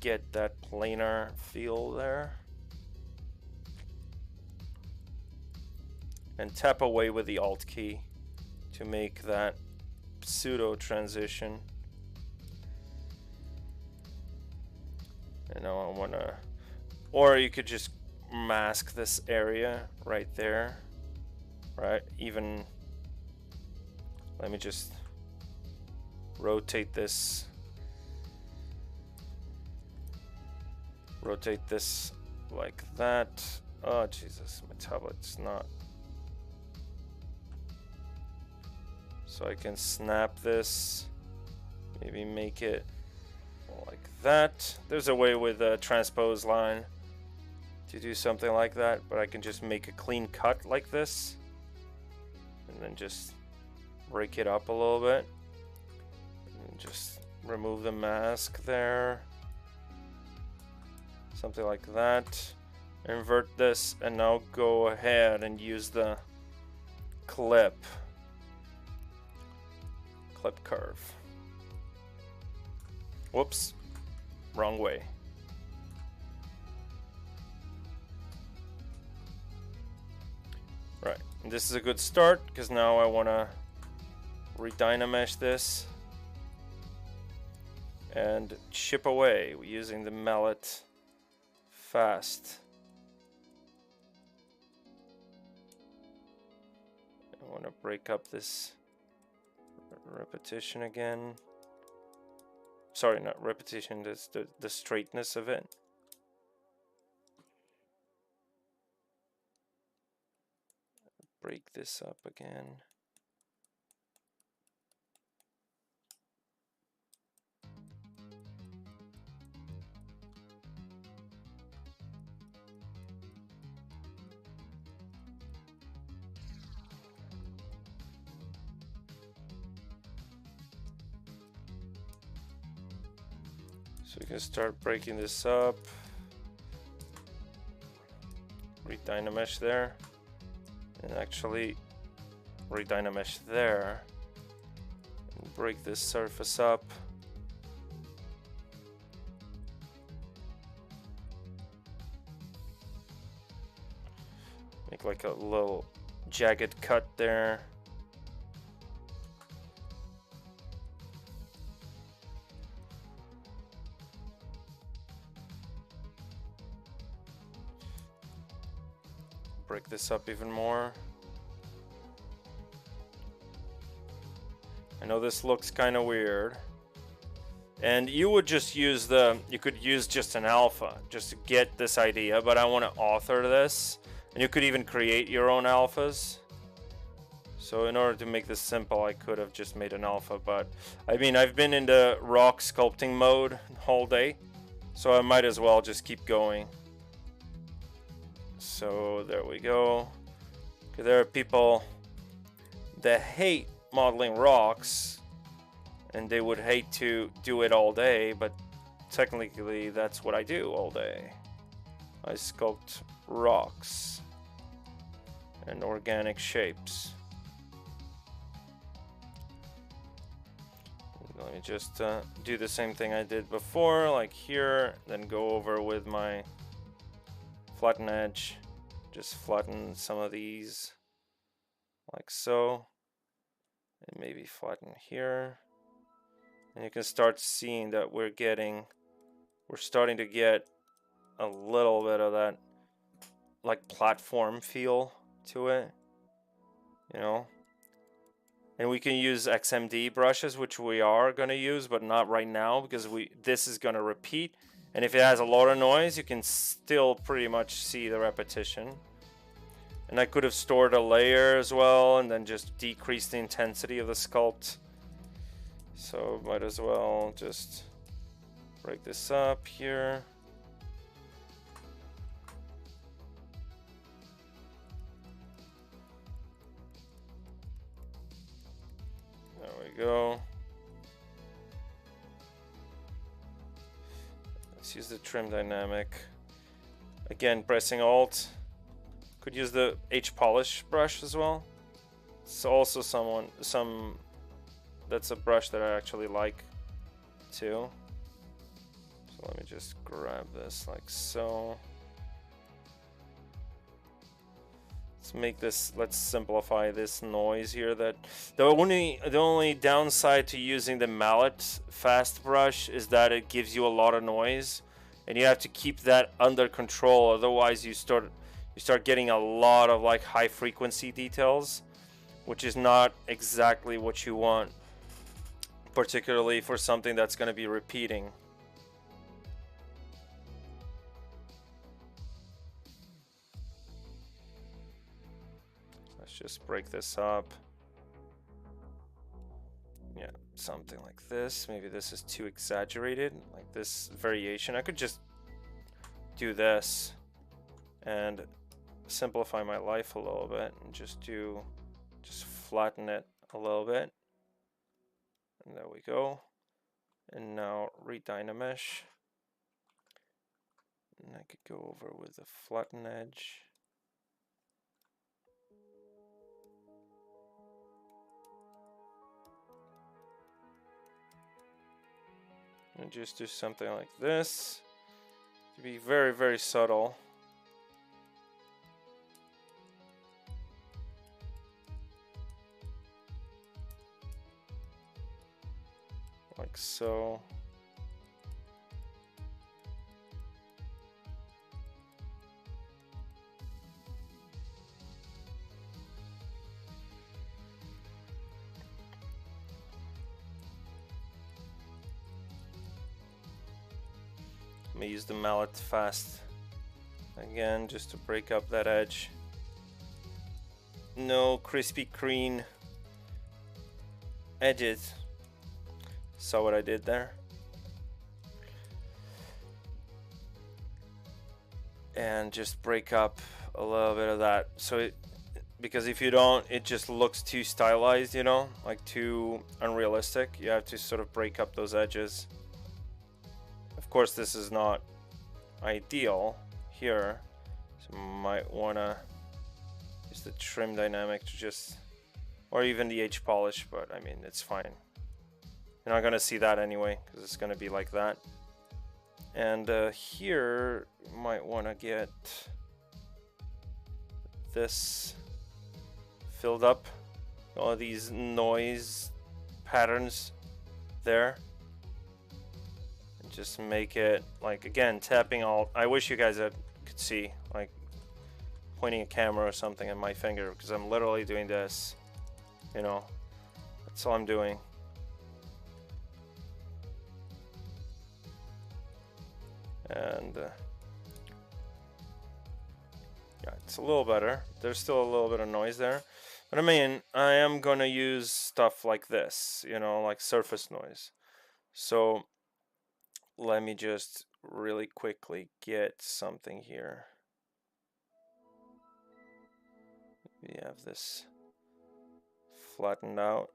get that planar feel there. And tap away with the Alt key to make that pseudo transition. And now I want to, or you could just mask this area right there, right? Even, let me just rotate this like that. Oh Jesus, my tablet's not. So I can snap this, maybe make it like that. There's a way with a transpose line to do something like that, but I can just make a clean cut like this and then just break it up a little bit and just remove the mask there, something like that. Invert this and now go ahead and use the clip curve. Whoops, wrong way. Right, and this is a good start because now I want to redynamesh this and chip away using the mallet fast. I want to break up this repetition again. Sorry, not repetition, that's the straightness of it. break this up again. So we can start breaking this up. Redynamesh there. And actually redynamesh there. And break this surface up. Make like a little jagged cut there. Break this up even more. I know this looks kind of weird. And you would just use you could use just an alpha just to get this idea, but I want to author this. And you could even create your own alphas. So in order to make this simple, I could have just made an alpha, but I mean, I've been in the rock sculpting mode all day, so I might as well just keep going. So there we go. Okay, there are people that hate modeling rocks and they would hate to do it all day, but technically that's what I do all day. I sculpt rocks and organic shapes. Let me just do the same thing I did before, like here, then go over with my flatten edge, just flatten some of these like so, and maybe flatten here. And you can start seeing that we're starting to get a little bit of that like platform feel to it, you know. And we can use XMD brushes, which we are going to use, but not right now because this is going to repeat. And if it has a lot of noise, you can still pretty much see the repetition. And I could have stored a layer as well and then just decrease the intensity of the sculpt. So might as well just break this up here. There we go. Let's use the trim dynamic. Again, pressing Alt. Could use the H polish brush as well. It's also that's a brush that I actually like too. So let me just grab this like so. Let's simplify this noise here. That the only downside to using the mallet fast brush is that it gives you a lot of noise, and you have to keep that under control. Otherwise, you start getting a lot of like high frequency details, which is not exactly what you want, particularly for something that's going to be repeating. Let's just break this up. Yeah, something like this. Maybe this is too exaggerated, like this variation. I could just do this and simplify my life a little bit and just flatten it a little bit. And there we go. And now redynamesh. And I could go over with the flatten edge. And just do something like this to be very, very subtle. Like so. Let me use the mallet fast again just to break up that edge. no crispy green edges. Saw what I did there? And just break up a little bit of that. So it, because if you don't, it just looks too stylized, you know, like too unrealistic. You have to sort of break up those edges. Of course, this is not ideal here, so you might want to use the trim dynamic to just, or even the H polish, but I mean, it's fine. You're not going to see that anyway, because it's going to be like that. And here, you might want to get this filled up, all these noise patterns there. Just make it like, again, tapping all. I wish you guys could see, like pointing a camera or something at my finger, because I'm literally doing this, you know, that's all I'm doing. And yeah, it's a little better. There's still a little bit of noise there, but I mean, I am gonna use stuff like this, you know, like surface noise. So let me just really quickly get something here. We have this flattened out.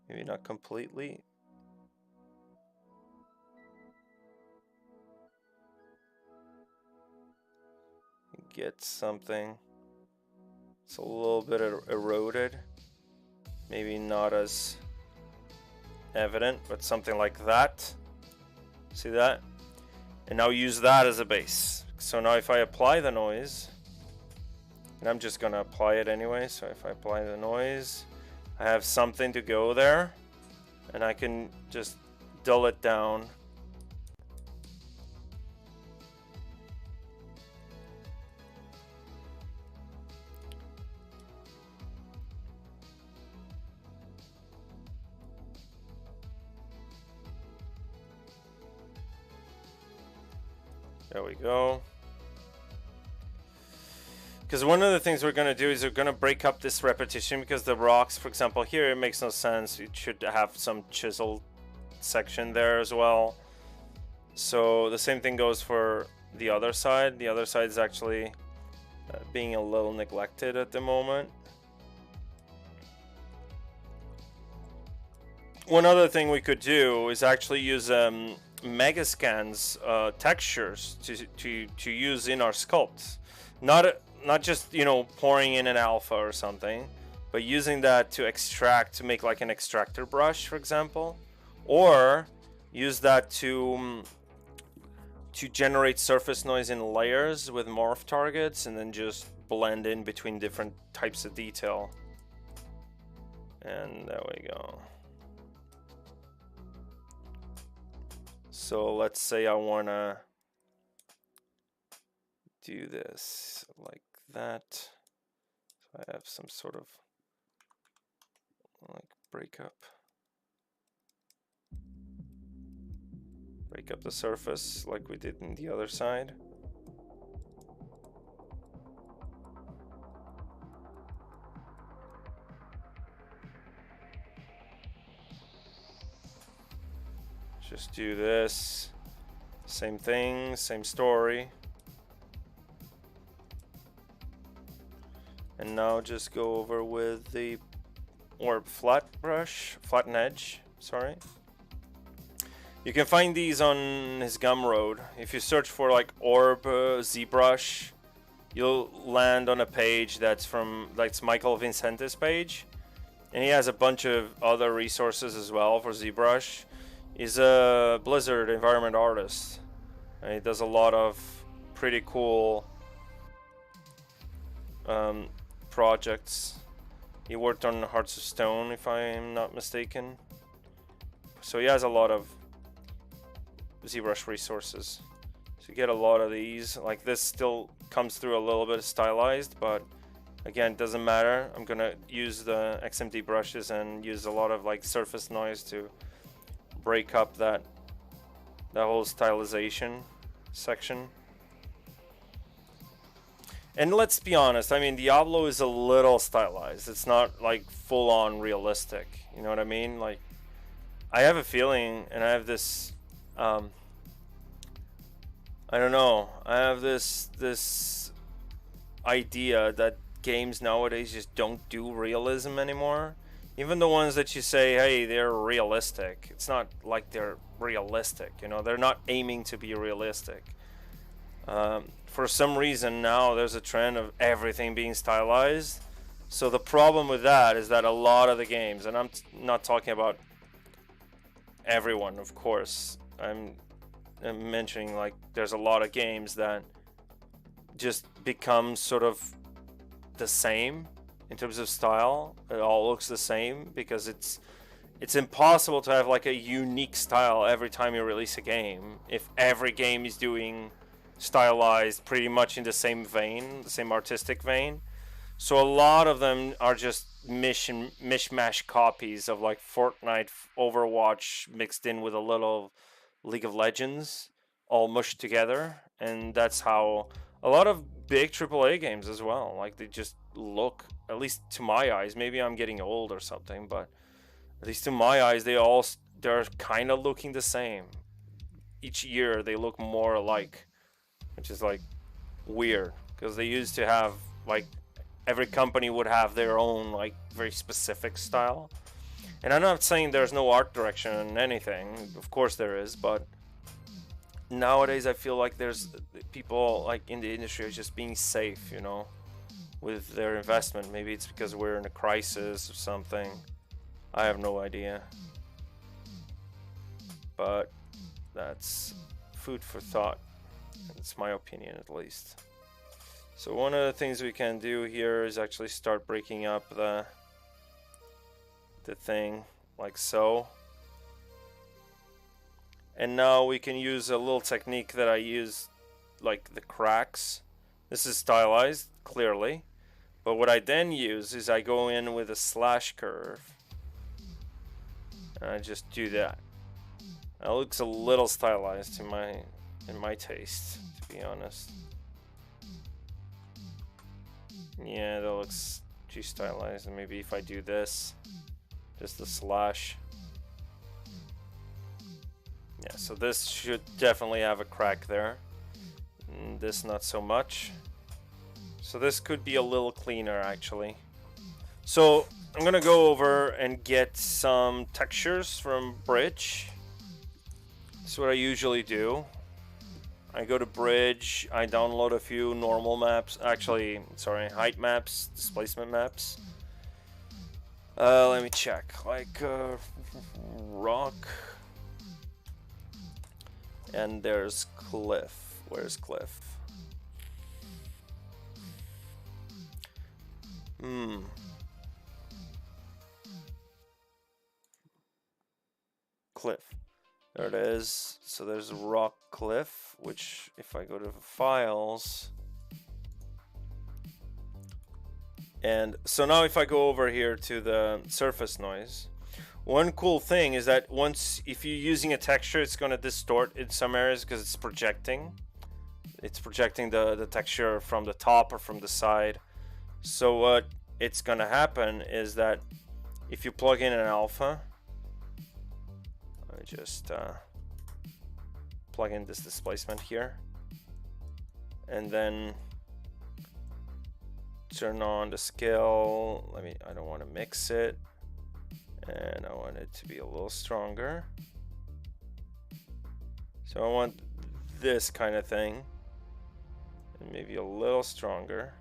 Maybe not completely. Get something. It's a little bit eroded. Maybe not as evident, but something like that. See that? And now use that as a base. So now if I apply the noise, and I'm just gonna apply it anyway, so if I apply the noise, I have something to go there, and I can just dull it down. There we go. Because one of the things we're going to do is we're going to break up this repetition, because the rocks, for example, here, it makes no sense. It should have some chiseled section there as well. So the same thing goes for the other side. The other side is actually being a little neglected at the moment. One other thing we could do is actually use Megascan's textures to use in our sculpts. Not just, you know, pouring in an alpha or something, but using that to extract, to make like an extractor brush, for example, or use that to generate surface noise in layers with morph targets, and then just blend in between different types of detail. And there we go. So let's say I want to do this like that. So I have some sort of like break up the surface like we did in the other side. Just do this, same thing, same story. And now just go over with the orb flatten edge, sorry. You can find these on his Gumroad. If you search for like orb ZBRUSH, you'll land on a page that's Michael Vincente's page. And he has a bunch of other resources as well for ZBRUSH. He's a Blizzard environment artist, and he does a lot of pretty cool projects. He worked on Hearts of Stone, if I'm not mistaken. So he has a lot of ZBRUSH resources. So you get a lot of these. Like this still comes through a little bit stylized, but again, it doesn't matter. I'm gonna use the XMD brushes and use a lot of like surface noise to break up that whole stylization section. And let's be honest, I mean, Diablo is a little stylized. It's not like full on realistic. You know what I mean? Like, I have a feeling, and I have this, I don't know. I have this idea that games nowadays just don't do realism anymore. Even the ones that you say, hey, they're realistic. It's not like they're realistic. You know, they're not aiming to be realistic. For some reason now there's a trend of everything being stylized. So the problem with that is that a lot of the games, and I'm not talking about everyone, of course. I'm mentioning like there's a lot of games that just become sort of the same in terms of style. It all looks the same because it's impossible to have like a unique style every time you release a game if every game is doing stylized pretty much in the same vein, the same artistic vein. So a lot of them are just mishmash copies of like Fortnite, Overwatch mixed in with a little League of Legends, all mushed together. And that's how a lot of big AAA games as well, like they just look, at least to my eyes, maybe I'm getting old or something, but at least to my eyes, they're kind of looking the same. Each year they look more alike, which is like weird because they used to have like every company would have their own like very specific style. And I'm not saying there's no art direction in anything, of course there is, but nowadays I feel like there's people like in the industry are just being safe, you know, with their investment. Maybe it's because we're in a crisis or something, I have no idea, but that's food for thought. It's my opinion, at least. So one of the things we can do here is actually start breaking up the thing like so. And now we can use a little technique that I use, like the cracks. This is stylized, clearly. But what I then use is I go in with a slash curve. And I just do that. That looks a little stylized in my taste, to be honest. Yeah, that looks too stylized. And maybe if I do this, just the slash. Yeah, so this should definitely have a crack there. And this not so much. So this could be a little cleaner, actually. So I'm gonna go over and get some textures from Bridge. That's what I usually do. I go to Bridge, I download a few normal maps, actually, sorry, height maps, displacement maps. Let me check, like rock, and there's cliff. Where's cliff? Cliff. There it is. So there's rock cliff, which if I go to files, and so now if I go over here to the surface noise, one cool thing is that if you're using a texture, it's going to distort in some areas because it's projecting. It's projecting the texture from the top or from the side. So what it's going to happen is that if you plug in an alpha, I just plug in this displacement here and then turn on the scale. I don't want to mix it, and I want it to be a little stronger. So I want this kind of thing, and maybe a little stronger,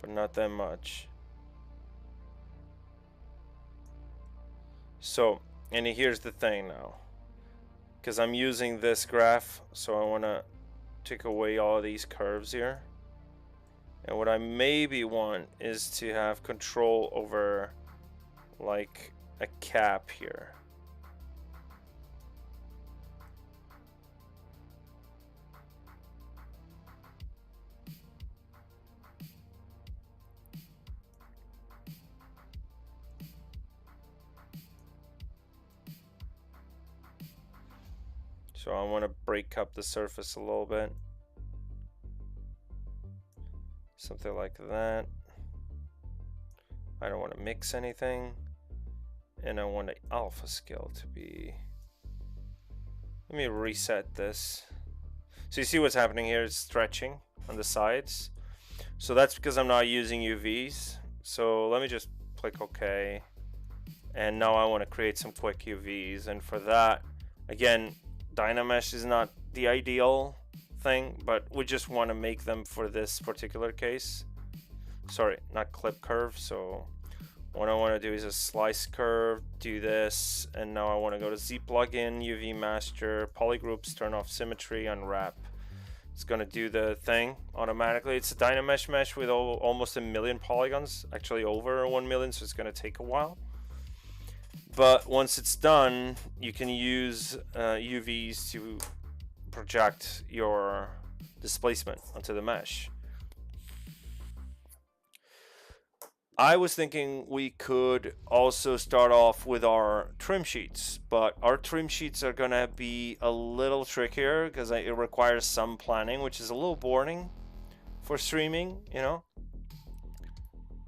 but not that much. So, and here's the thing now, because I'm using this graph, so I want to take away all of these curves here. And what I maybe want is to have control over like a cap here. So I want to break up the surface a little bit. something like that. I don't want to mix anything, and I want the alpha scale to be, let me reset this. So you see what's happening here, it's stretching on the sides. So that's because I'm not using UVs. So let me just click OK. And now I want to create some quick UVs. And for that, again, Dynamesh is not the ideal thing, but we just want to make them for this particular case. Sorry, not clip curve. So what I want to do is a slice curve, do this, and now I want to go to Z plugin, UV master, polygroups, turn off symmetry, unwrap. It's going to do the thing automatically. It's a Dynamesh mesh with almost 1 million polygons, actually over 1 million, so it's going to take a while. But once it's done, you can use UVs to project your displacement onto the mesh. I was thinking we could also start off with our trim sheets, but our trim sheets are gonna be a little trickier because it requires some planning, which is a little boring for streaming, you know?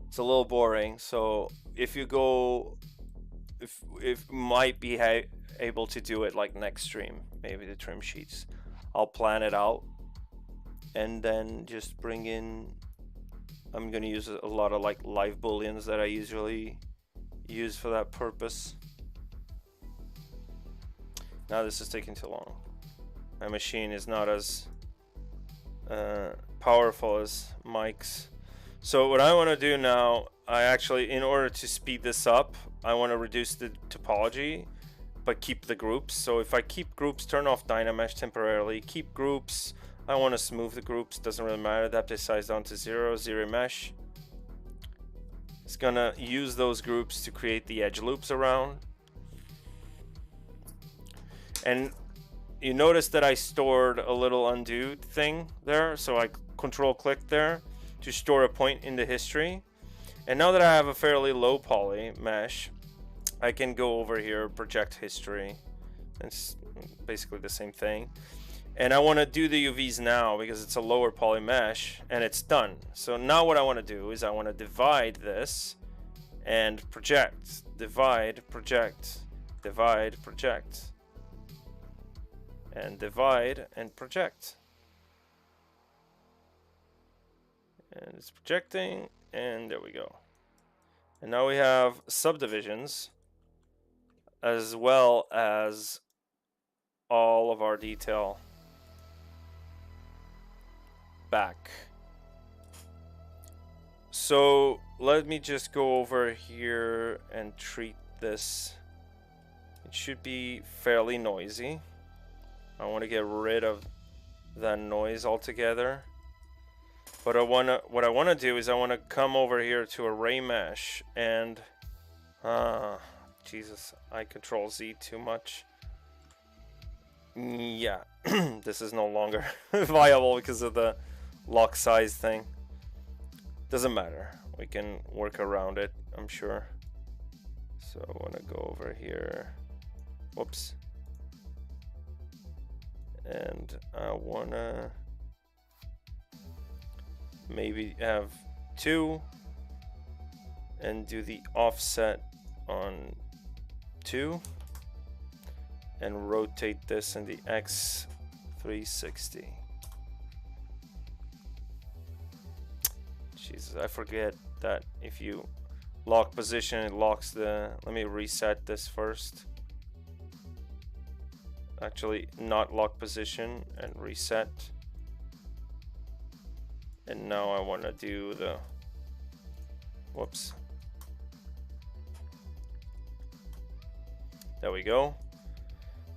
It's a little boring. So if you go, if might be able to do it like next stream, maybe the trim sheets. I'll plan it out and then just bring in, I'm going to use a lot of like live booleans that I usually use for that purpose. Now this is taking too long. My machine is not as powerful as Mike's. So what I want to do now, I actually, in order to speed this up, I want to reduce the topology, but keep the groups. So if I keep groups, turn off Dynamesh temporarily, keep groups, I want to smooth the groups, doesn't really matter, adaptive size down to 0, zero mesh. It's gonna use those groups to create the edge loops around. And you notice that I stored a little undo thing there, so I control click there to store a point in the history. And now that I have a fairly low poly mesh, I can go over here, project history. It's basically the same thing. And I want to do the UVs now because it's a lower poly mesh and it's done. So now what I want to do is I want to divide this and project, divide, project, divide, project, and divide and project. And it's projecting, and there we go. And now we have subdivisions as well as all of our detail back. So let me just go over here and treat this. It should be fairly noisy. I want to get rid of that noise altogether. But what I want to do is I want to come over here to array mesh and Jesus, I control Z too much. Yeah, this is no longer viable because of the lock size thing. Doesn't matter, we can work around it, I'm sure. So I want to go over here, whoops, and I want to maybe have 2 and do the offset on 2 and rotate this in the X 360. Jesus, I forget that if you lock position, it locks the, let me reset this first. Actually, not lock position and reset. And now I want to do the, whoops. There we go.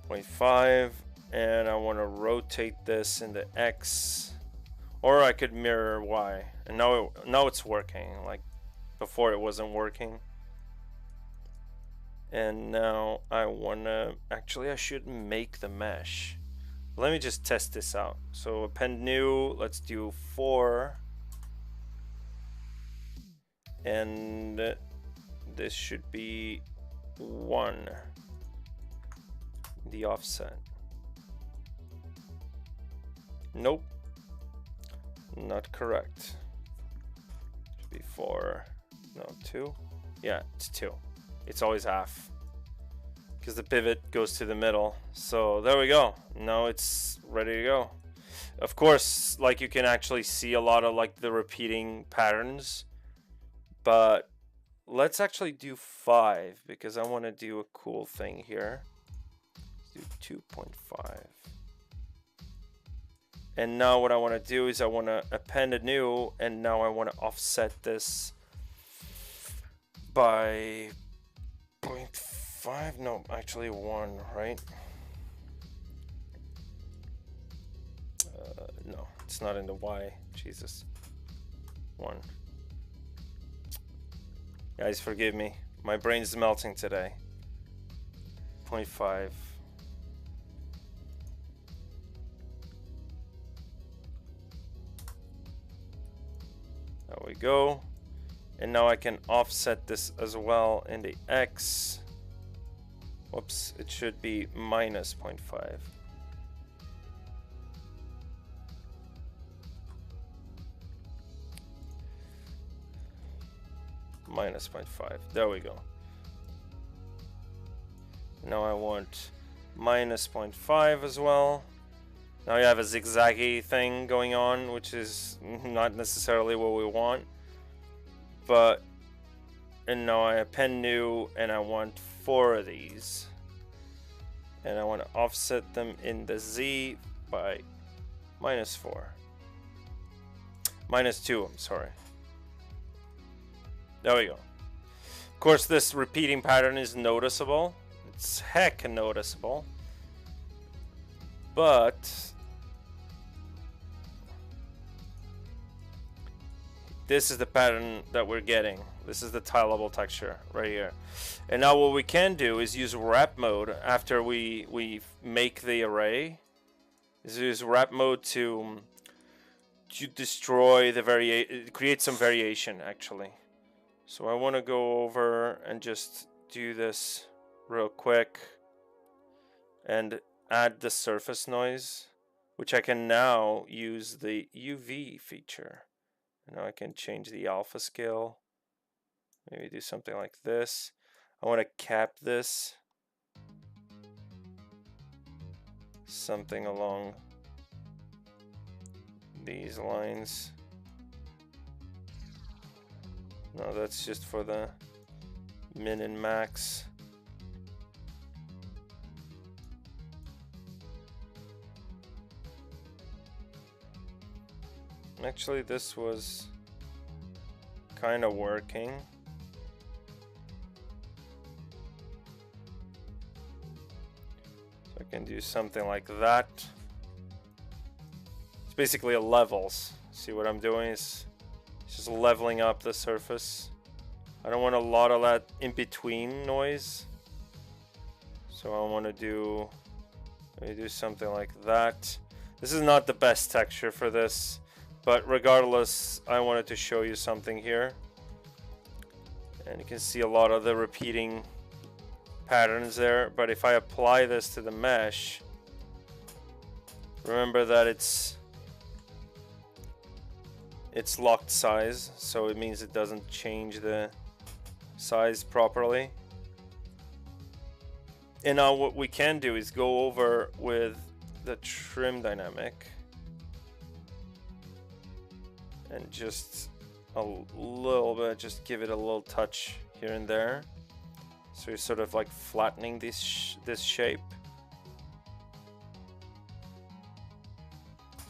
0.5, and I want to rotate this in the X, or I could mirror Y. And now it's working. Like before, it wasn't working. And now I want to, actually I should make the mesh. Let me just test this out. So append new, let's do 4. And this should be 1. The offset. Nope. Not correct. be 4. No, 2. Yeah, it's 2. It's always half because the pivot goes to the middle. So there we go. Now it's ready to go. Of course, like you can actually see a lot of like the repeating patterns, but let's actually do 5 because I want to do a cool thing here. Let's do 2.5. And now what I want to do is I want to append a new, and now I want to offset this by 0.5. No, actually 1, right? No, it's not in the Y. Jesus. 1. Guys, forgive me. My brain's melting today. 0.5. There we go. And now I can offset this as well in the X. Whoops, it should be minus 0.5. Minus 0.5. There we go. Now I want minus 0.5 as well. Now you have a zigzaggy thing going on, which is not necessarily what we want. But, and now I append new, and I want 4 of these. And I want to offset them in the Z by minus 4. Minus 2, I'm sorry. There we go. Of course, this repeating pattern is noticeable. It's heck noticeable. But this is the pattern that we're getting. This is the tileable texture right here. And now what we can do is use wrap mode after we make the array. Is use wrap mode to destroy the create some variation actually. So I want to go over and just do this real quick and add the surface noise, which I can now use the UV feature. Now I can change the alpha scale. Maybe do something like this. I want to cap this. Something along these lines. No, that's just for the min and max. Actually, this was kind of working. So I can do something like that. It's basically a levels. See what I'm doing is just leveling up the surface. I don't want a lot of that in between noise. So I want to do, maybe do something like that. This is not the best texture for this, but regardless, I wanted to show you something here. And you can see a lot of the repeating patterns there. But if I apply this to the mesh, remember that it's locked size, so it means it doesn't change the size properly. And now what we can do is go over with the trim dynamic and just a little bit, just give it a little touch here and there. So you're sort of like flattening this shape.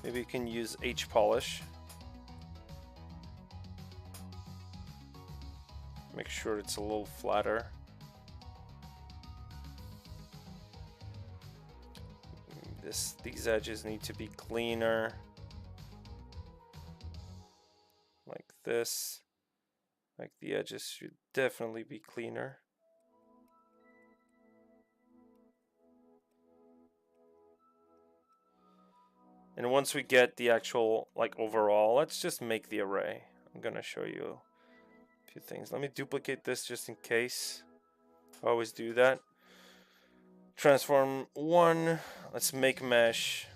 Maybe you can use H polish. Make sure it's a little flatter. These edges need to be cleaner. Like this. Like the edges should definitely be cleaner. And once we get the actual like overall, let's just make the array. I'm gonna show you a few things. Let me duplicate this just in case. I always do that. Transform 1. Let's make mesh.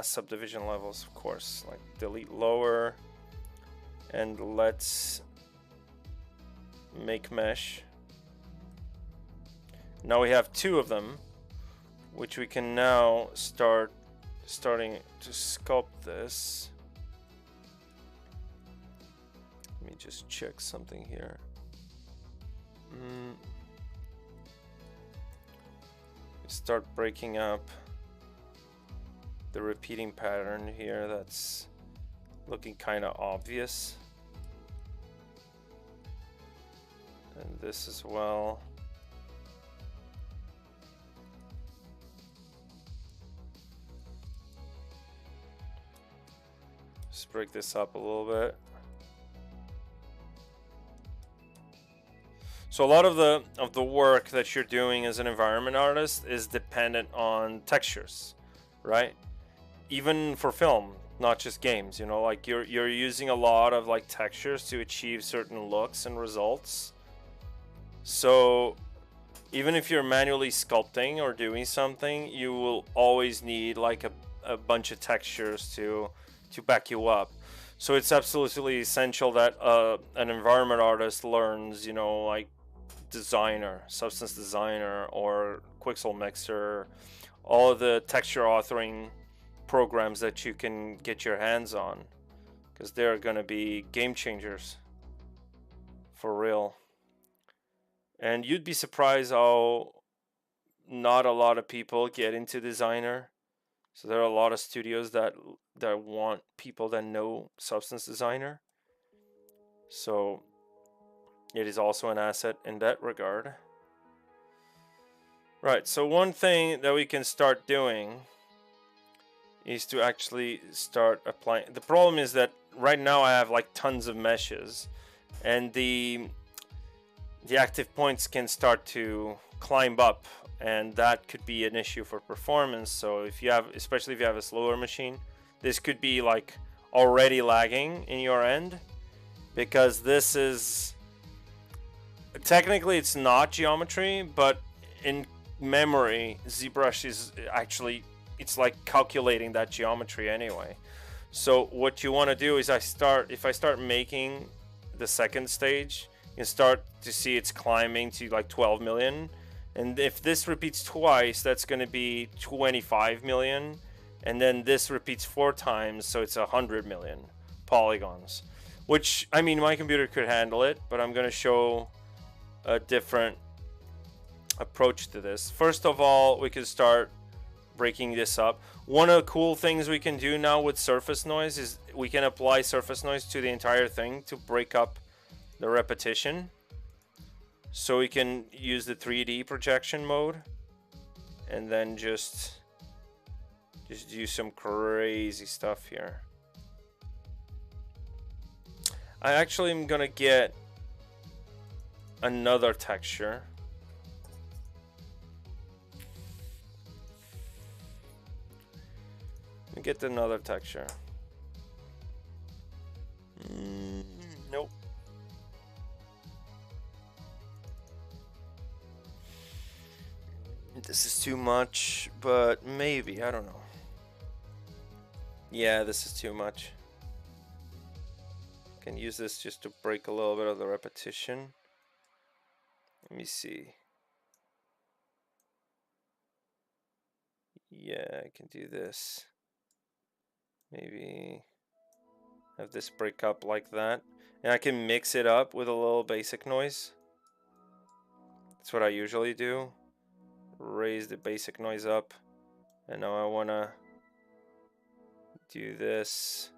Subdivision levels, of course. Like delete lower. And let's make mesh. Now we have 2 of them, which we can now starting to sculpt this. Let me just check something here. Start breaking up the repeating pattern here. That's looking kind of obvious. And this as well. Just break this up a little bit. So a lot of the work that you're doing as an environment artist is dependent on textures, right? Even for film, not just games, you know, like you're using a lot of like textures to achieve certain looks and results. So even if you're manually sculpting or doing something, you will always need like a bunch of textures to back you up. So it's absolutely essential that an environment artist learns, you know, like designer, substance designer, or Quixel Mixer, all of the texture authoring programs that you can get your hands on, because they're going to be game changers for real. And you'd be surprised how not a lot of people get into designer. So there are a lot of studios that want people that know substance designer. So it is also an asset in that regard. Right, so one thing that we can start doing is to actually start applying. The problem is that right now I have like tons of meshes, and the active points can start to climb up, and that could be an issue for performance. So if you have, especially if you have a slower machine, this could be like already lagging in your end, because this is technically it's not geometry, but in memory ZBRUSH is actually, it's like calculating that geometry anyway. So what you want to do is if I start making the second stage, you can start to see it's climbing to like 12 million, and if this repeats twice, that's going to be 25 million, and then this repeats 4 times, so it's 100 million polygons, which, I mean, my computer could handle it, but I'm going to show a different approach to this. First of all, we can start breaking this up. One of the cool things we can do now with surface noise is we can apply surface noise to the entire thing to break up the repetition. So we can use the 3D projection mode and then just do some crazy stuff here. I actually am gonna get another texture. Let me get another texture. Nope. This is too much, but maybe, I don't know. Yeah, this is too much. Can use this just to break a little bit of the repetition. Let me see. Yeah, I can do this. Maybe have this break up like that. And I can mix it up with a little basic noise. That's what I usually do. Raise the basic noise up. And now I want to do this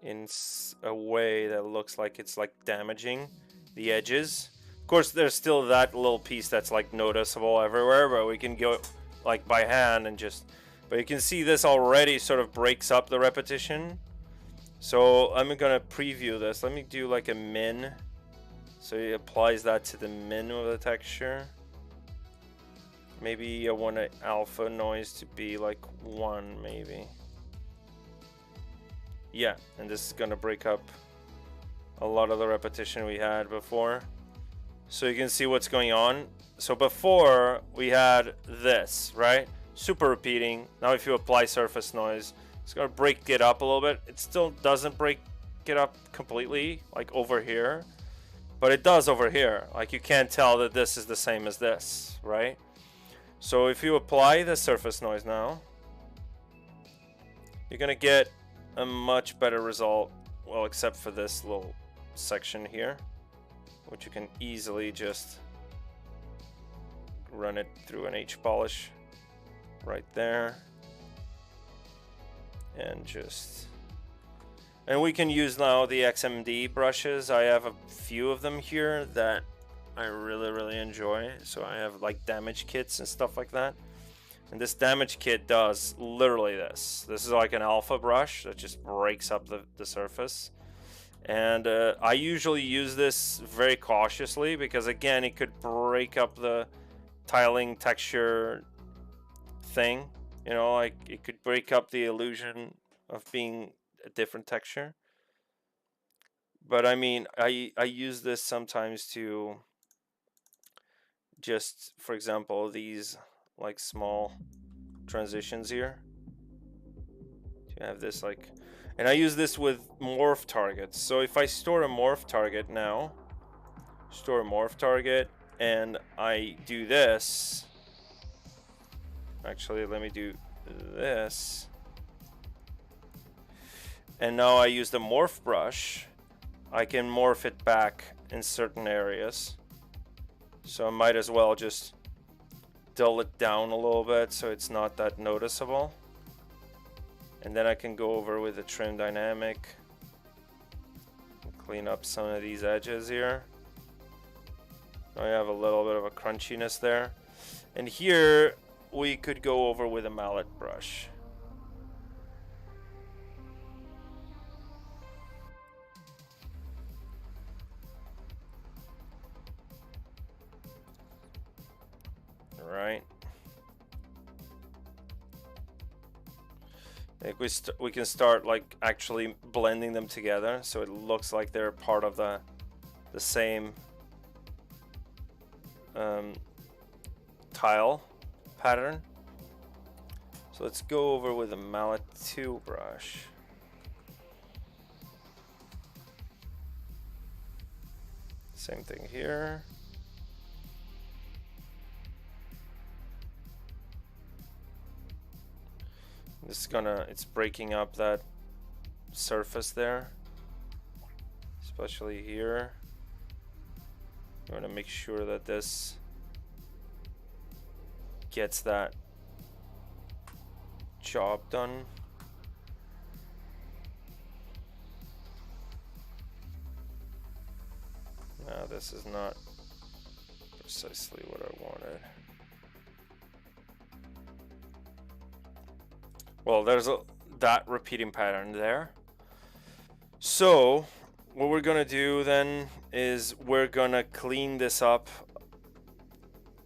in a way that looks like it's like damaging the edges. Of course, there's still that little piece that's like noticeable everywhere, but we can go like by hand and just, but you can see this already sort of breaks up the repetition. So I'm gonna preview this. Let me do like a min. So it applies that to the min of the texture. Maybe I want an alpha noise to be like 1, maybe. Yeah, and this is gonna break up a lot of the repetition we had before. So you can see what's going on. So before we had this, right? Super repeating. Now if you apply surface noise, it's gonna break it up a little bit. It still doesn't break it up completely, like over here. but it does over here. Like, you can't tell that this is the same as this, right? So if you apply the surface noise now, you're gonna get a much better result, well, except for this little section here, which you can easily just run it through an H-polish right there, and we can use now the XMD brushes. I have a few of them here that I really enjoy. So I have like damage kits and stuff like that. And this damage kit does literally this. This is like an alpha brush that just breaks up the surface. And I usually use this very cautiously because, again, it could break up the tiling texture thing. You know, like it could break up the illusion of being a different texture. But I mean, I use this sometimes to just, for example, these like small transitions here. You have this like, and I use this with morph targets. So if I store a morph target now, and I do this, actually let me do this, and now I use the morph brush, I can morph it back in certain areas. So I might as well just dull it down a little bit so it's not that noticeable. And then I can go over with the trim dynamic and clean up some of these edges here. I have a little bit of a crunchiness there. And here we could go over with a mallet brush. Right. I think we can start like actually blending them together so it looks like they're part of the same tile pattern. So let's go over with a mallet 2 brush. Same thing here. It's breaking up that surface there, especially here. You want to make sure that this gets that job done. Now this is not precisely what I wanted. Well, there's that repeating pattern there. So what we're gonna do then is we're gonna clean this up.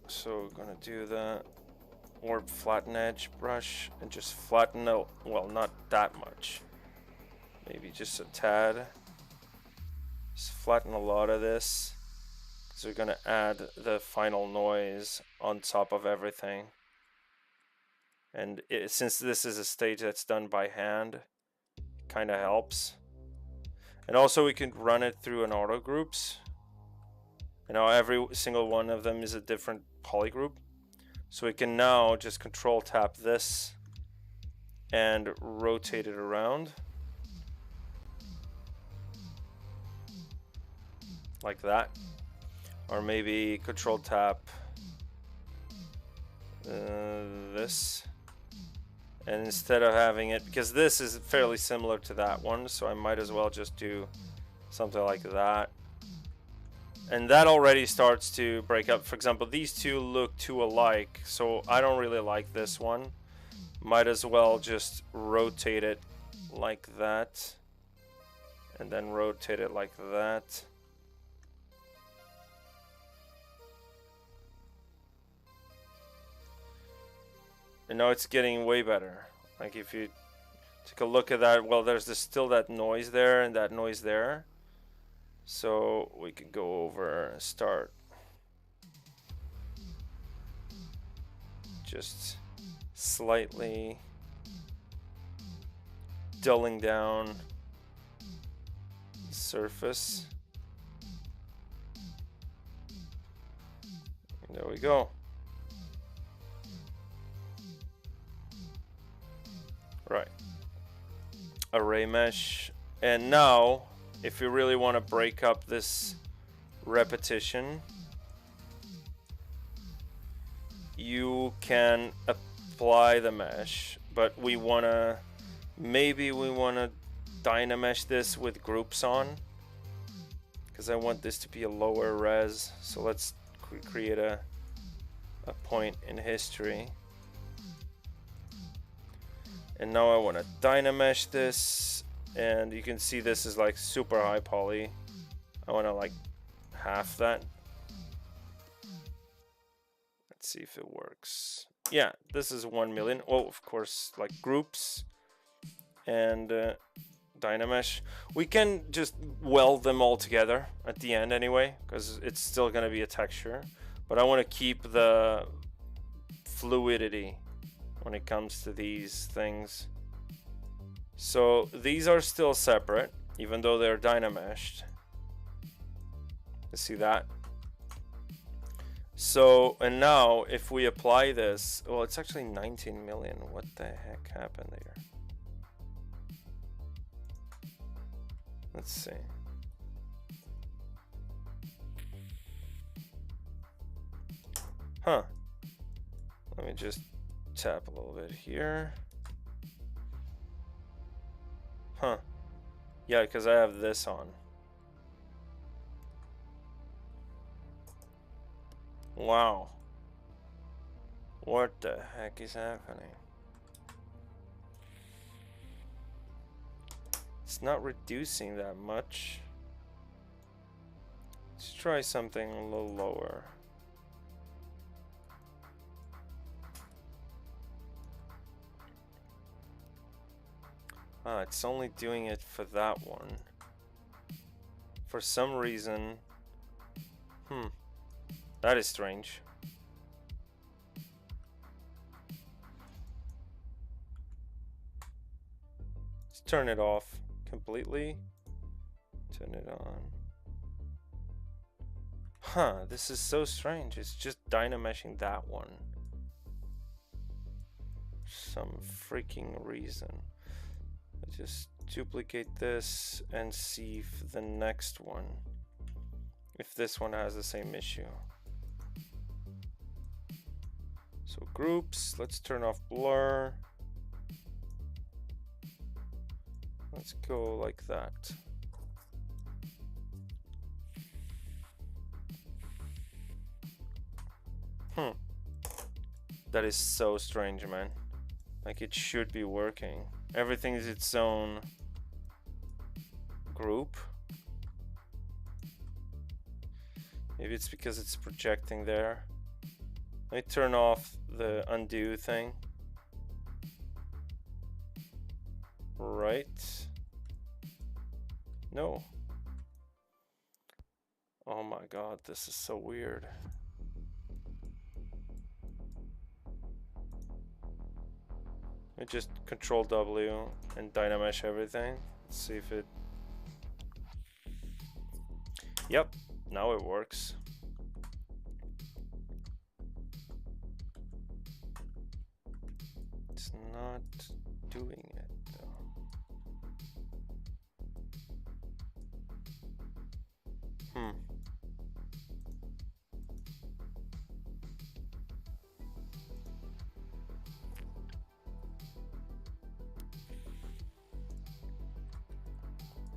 So we're gonna do the warp flatten edge brush and just flatten out, well, not that much, maybe just a tad. Just flatten a lot of this, so we're gonna add the final noise on top of everything. And since this is a stage that's done by hand, it kind of helps. And also we can run it through an auto groups. And now every single one of them is a different polygroup. So we can now just control tap this and rotate it around. Like that. Or maybe control tap this. And instead of having it, because this is fairly similar to that one, so I might as well just do something like that. And that already starts to break up. For example, these two look too alike, so I don't really like this one. Might as well just rotate it like that. And then rotate it like that. And now it's getting way better. Like if you take a look at that, well, there's still that noise there and that noise there. So we can go over and start just slightly dulling down the surface. There we go. Right. Array mesh. And now, if we really want to break up this repetition, you can apply the mesh, but we want to, maybe we want to dynamesh this with groups on, because I want this to be a lower res. So let's create a point in history. And now I want to dynamesh this, and you can see this is like super high poly. I want to like half that. Let's see if it works. Yeah, this is 1 million. Oh, of course, like groups and dynamesh. We can just weld them all together at the end anyway, because it's still going to be a texture. But I want to keep the fluidity when it comes to these things. So these are still separate, even though they're dynameshed. You see that? So, and now if we apply this, well, it's actually 19 million. What the heck happened there? Let's see. Huh. Let me just tap a little bit here. Huh. Yeah, because I have this on. Wow. What the heck is happening? It's not reducing that much. Let's try something a little lower. Ah, it's only doing it for that one. For some reason. That is strange. Let's turn it off completely. Turn it on. Huh, this is so strange. It's just dynameshing that one. Some freaking reason. Let's just duplicate this and see if the next one, if this one has the same issue. So groups, let's turn off blur. Let's go like that. That is so strange, man. Like, it should be working. Everything is its own group. Maybe it's because it's projecting there. Let me turn off the undo thing. Right. No. Oh my god, this is so weird. Let me just Control W and dynamesh everything. Let's see if it... Yep, now it works. It's not doing it though.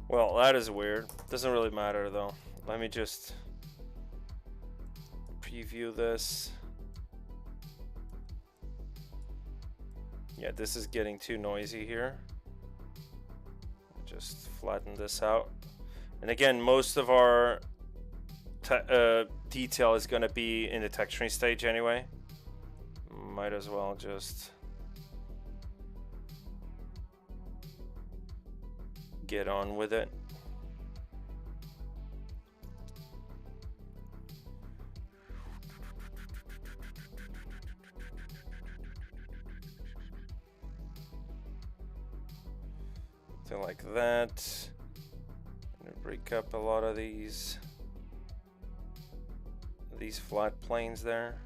Well, that is weird. Doesn't really matter though. Let me just preview this. Yeah, this is getting too noisy here. Just flatten this out. And again, most of our detail is going to be in the texturing stage anyway. Might as well just get on with it. Something like that. I'm gonna break up a lot of these. these flat planes there.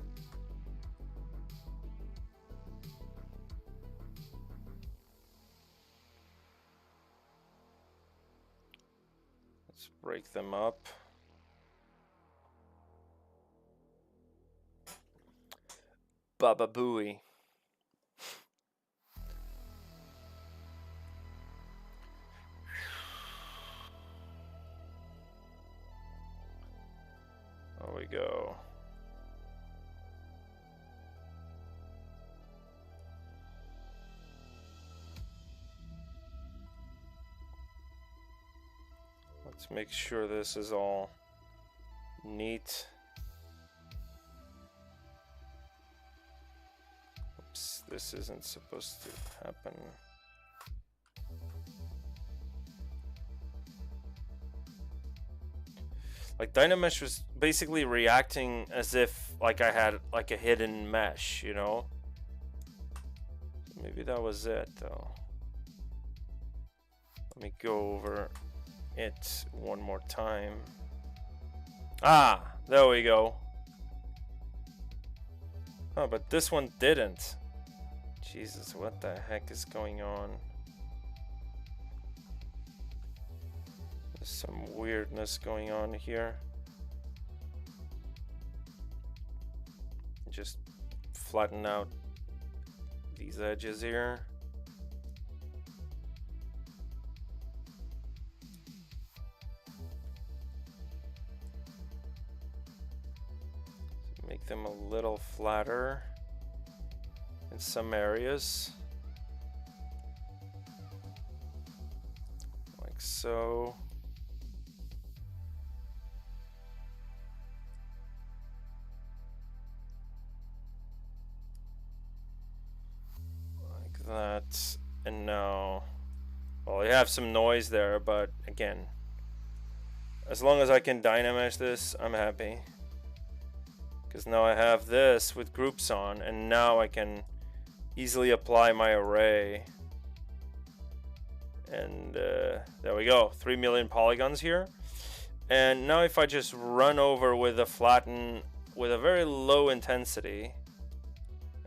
Let's break them up. Baba Booey. There we go. Let's make sure this is all neat. Oops, this isn't supposed to happen. Like Dynamesh was basically reacting as if like I had like a hidden mesh, you know? Maybe that was it though. Let me go over it one more time. Ah, there we go. Oh, but this one didn't. Jesus, what the heck is going on? There's some weirdness going on here. Just flatten out these edges here. Make them a little flatter in some areas. Like so. Like that. And now, well, you have some noise there, but again, as long as I can Dynamesh this, I'm happy. Because now I have this with groups on, and now I can easily apply my array. And there we go, 3 million polygons here. And now if I just run over with a flatten with a very low intensity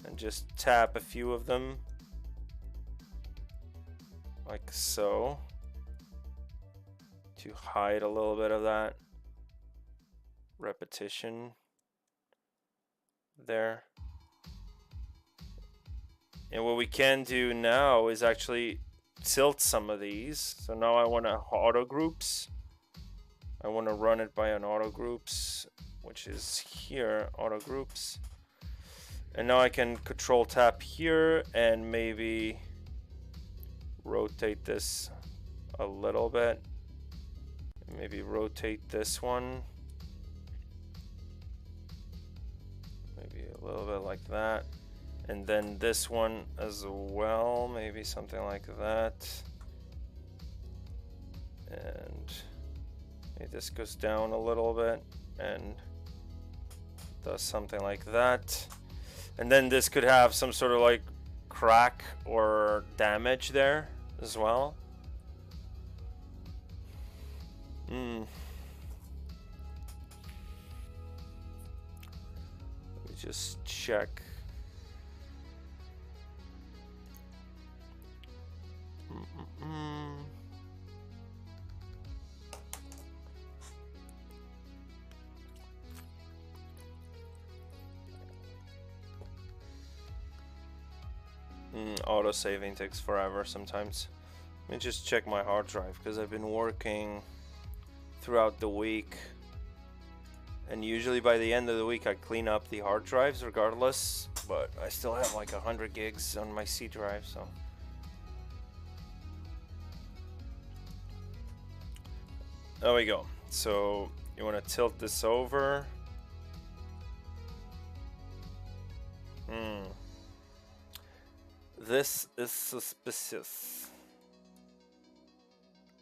and just tap a few of them like so to hide a little bit of that repetition there. And what we can do now is actually tilt some of these. So now I want to auto groups. I want to run it by an auto groups, which is here, auto groups. And now I can control tap here and maybe rotate this a little bit. Maybe rotate this one. Maybe a little bit like that. And then this one as well, maybe something like that. And maybe this goes down a little bit and does something like that. And then this could have some sort of like crack or damage there as well. Let me just check. Auto saving takes forever sometimes. Let me just check my hard drive because I've been working throughout the week, and usually by the end of the week I clean up the hard drives regardless, but I still have like 100 gigs on my C drive, so there we go. So you want to tilt this over. This is suspicious.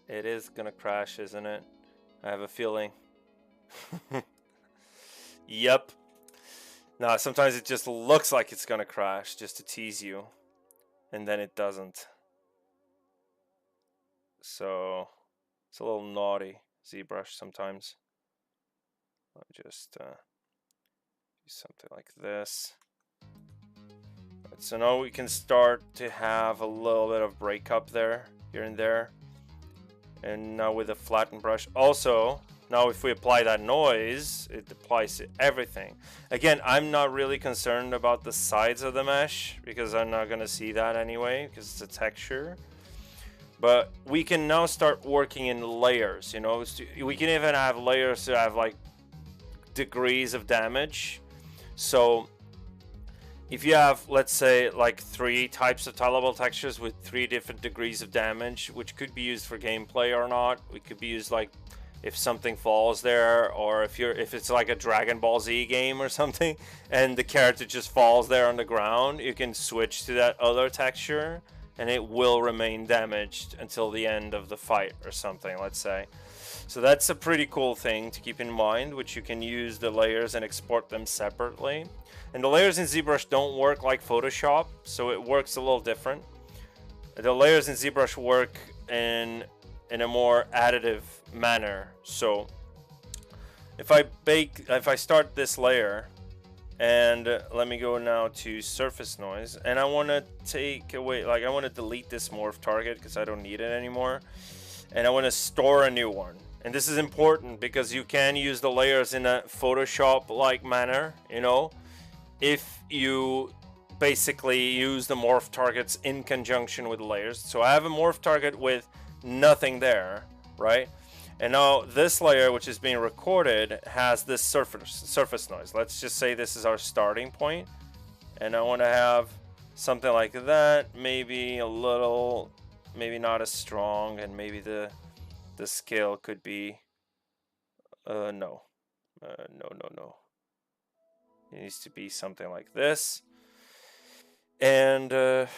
It is gonna crash, isn't it? I have a feeling. Yep. Now sometimes it just looks like it's gonna crash just to tease you, and then it doesn't. So it's a little naughty, ZBRUSH sometimes. I'll just something like this. So now we can start to have a little bit of breakup there, here and there. And now with a flattened brush. Also, now if we apply that noise, it applies to everything. Again, I'm not really concerned about the sides of the mesh because I'm not gonna see that anyway because it's a texture. But we can now start working in layers, you know. We can even have layers to have like degrees of damage. So if you have, let's say, like 3 types of tileable textures with 3 different degrees of damage, which could be used for gameplay or not. It could be used like if something falls there, or if it's like a Dragon Ball Z game or something, and the character just falls there on the ground, you can switch to that other texture, and it will remain damaged until the end of the fight or something, let's say. So that's a pretty cool thing to keep in mind, which you can use the layers and export them separately. And the layers in ZBrush don't work like Photoshop, so it works a little different. The layers in ZBrush work in a more additive manner. So if I start this layer, and let me go now to surface noise, and I want to take away, like I want to delete this morph target because I don't need it anymore, and I want to store a new one. And this is important because you can use the layers in a Photoshop-like manner, you know, if you basically use the morph targets in conjunction with layers. So I have a morph target with nothing there, right? And now this layer, which is being recorded, has this surface noise. Let's just say this is our starting point, and I want to have something like that, maybe a little, maybe not as strong, and maybe the scale could be no. It needs to be something like this, and it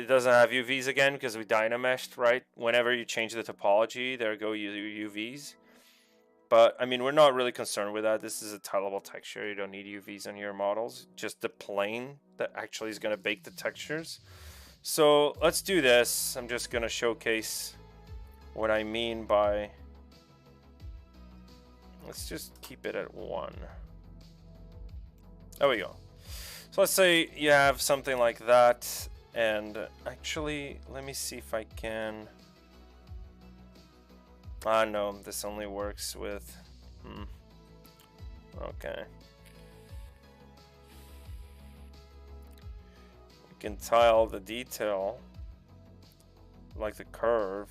doesn't have UVs again because we dynameshed, right? Whenever you change the topology, there go your UVs. But I mean, we're not really concerned with that. This is a tileable texture. You don't need UVs on your models. Just the plane that actually is going to bake the textures. So let's do this. I'm just going to showcase what I mean by, let's just keep it at 1. There we go. So let's say you have something like that, and actually let me see if I can, no, this only works with okay, we can tile the detail like the curve.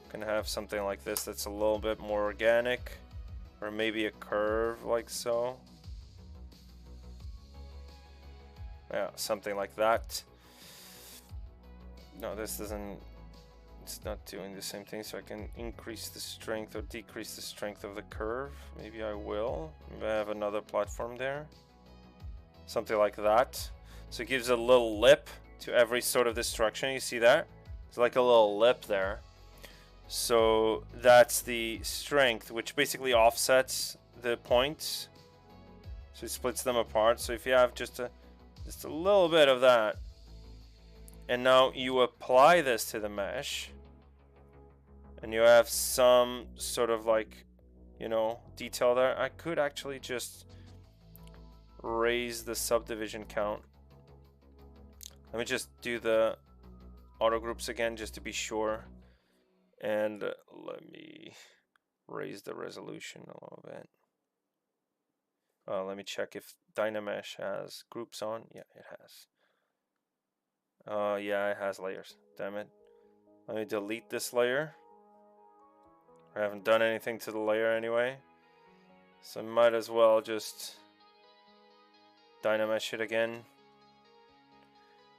Can have something like this that's a little bit more organic, or maybe a curve like so. Yeah, something like that. No, this doesn't, it's not doing the same thing, so I can increase the strength or decrease the strength of the curve. Maybe I will. Maybe I have another platform there. Something like that. So it gives a little lip to every sort of destruction. You see that? It's like a little lip there. So that's the strength, which basically offsets the points. So it splits them apart. So if you have just a little bit of that, and now you apply this to the mesh, and you have some sort of like, you know, detail there. I could actually just raise the subdivision count. Let me just do the auto groups again just to be sure. And let me raise the resolution a little bit. Let me check if Dynamesh has groups on. Yeah, it has. Yeah, it has layers. Damn it. Let me delete this layer. I haven't done anything to the layer anyway, so I might as well just Dynamesh it again.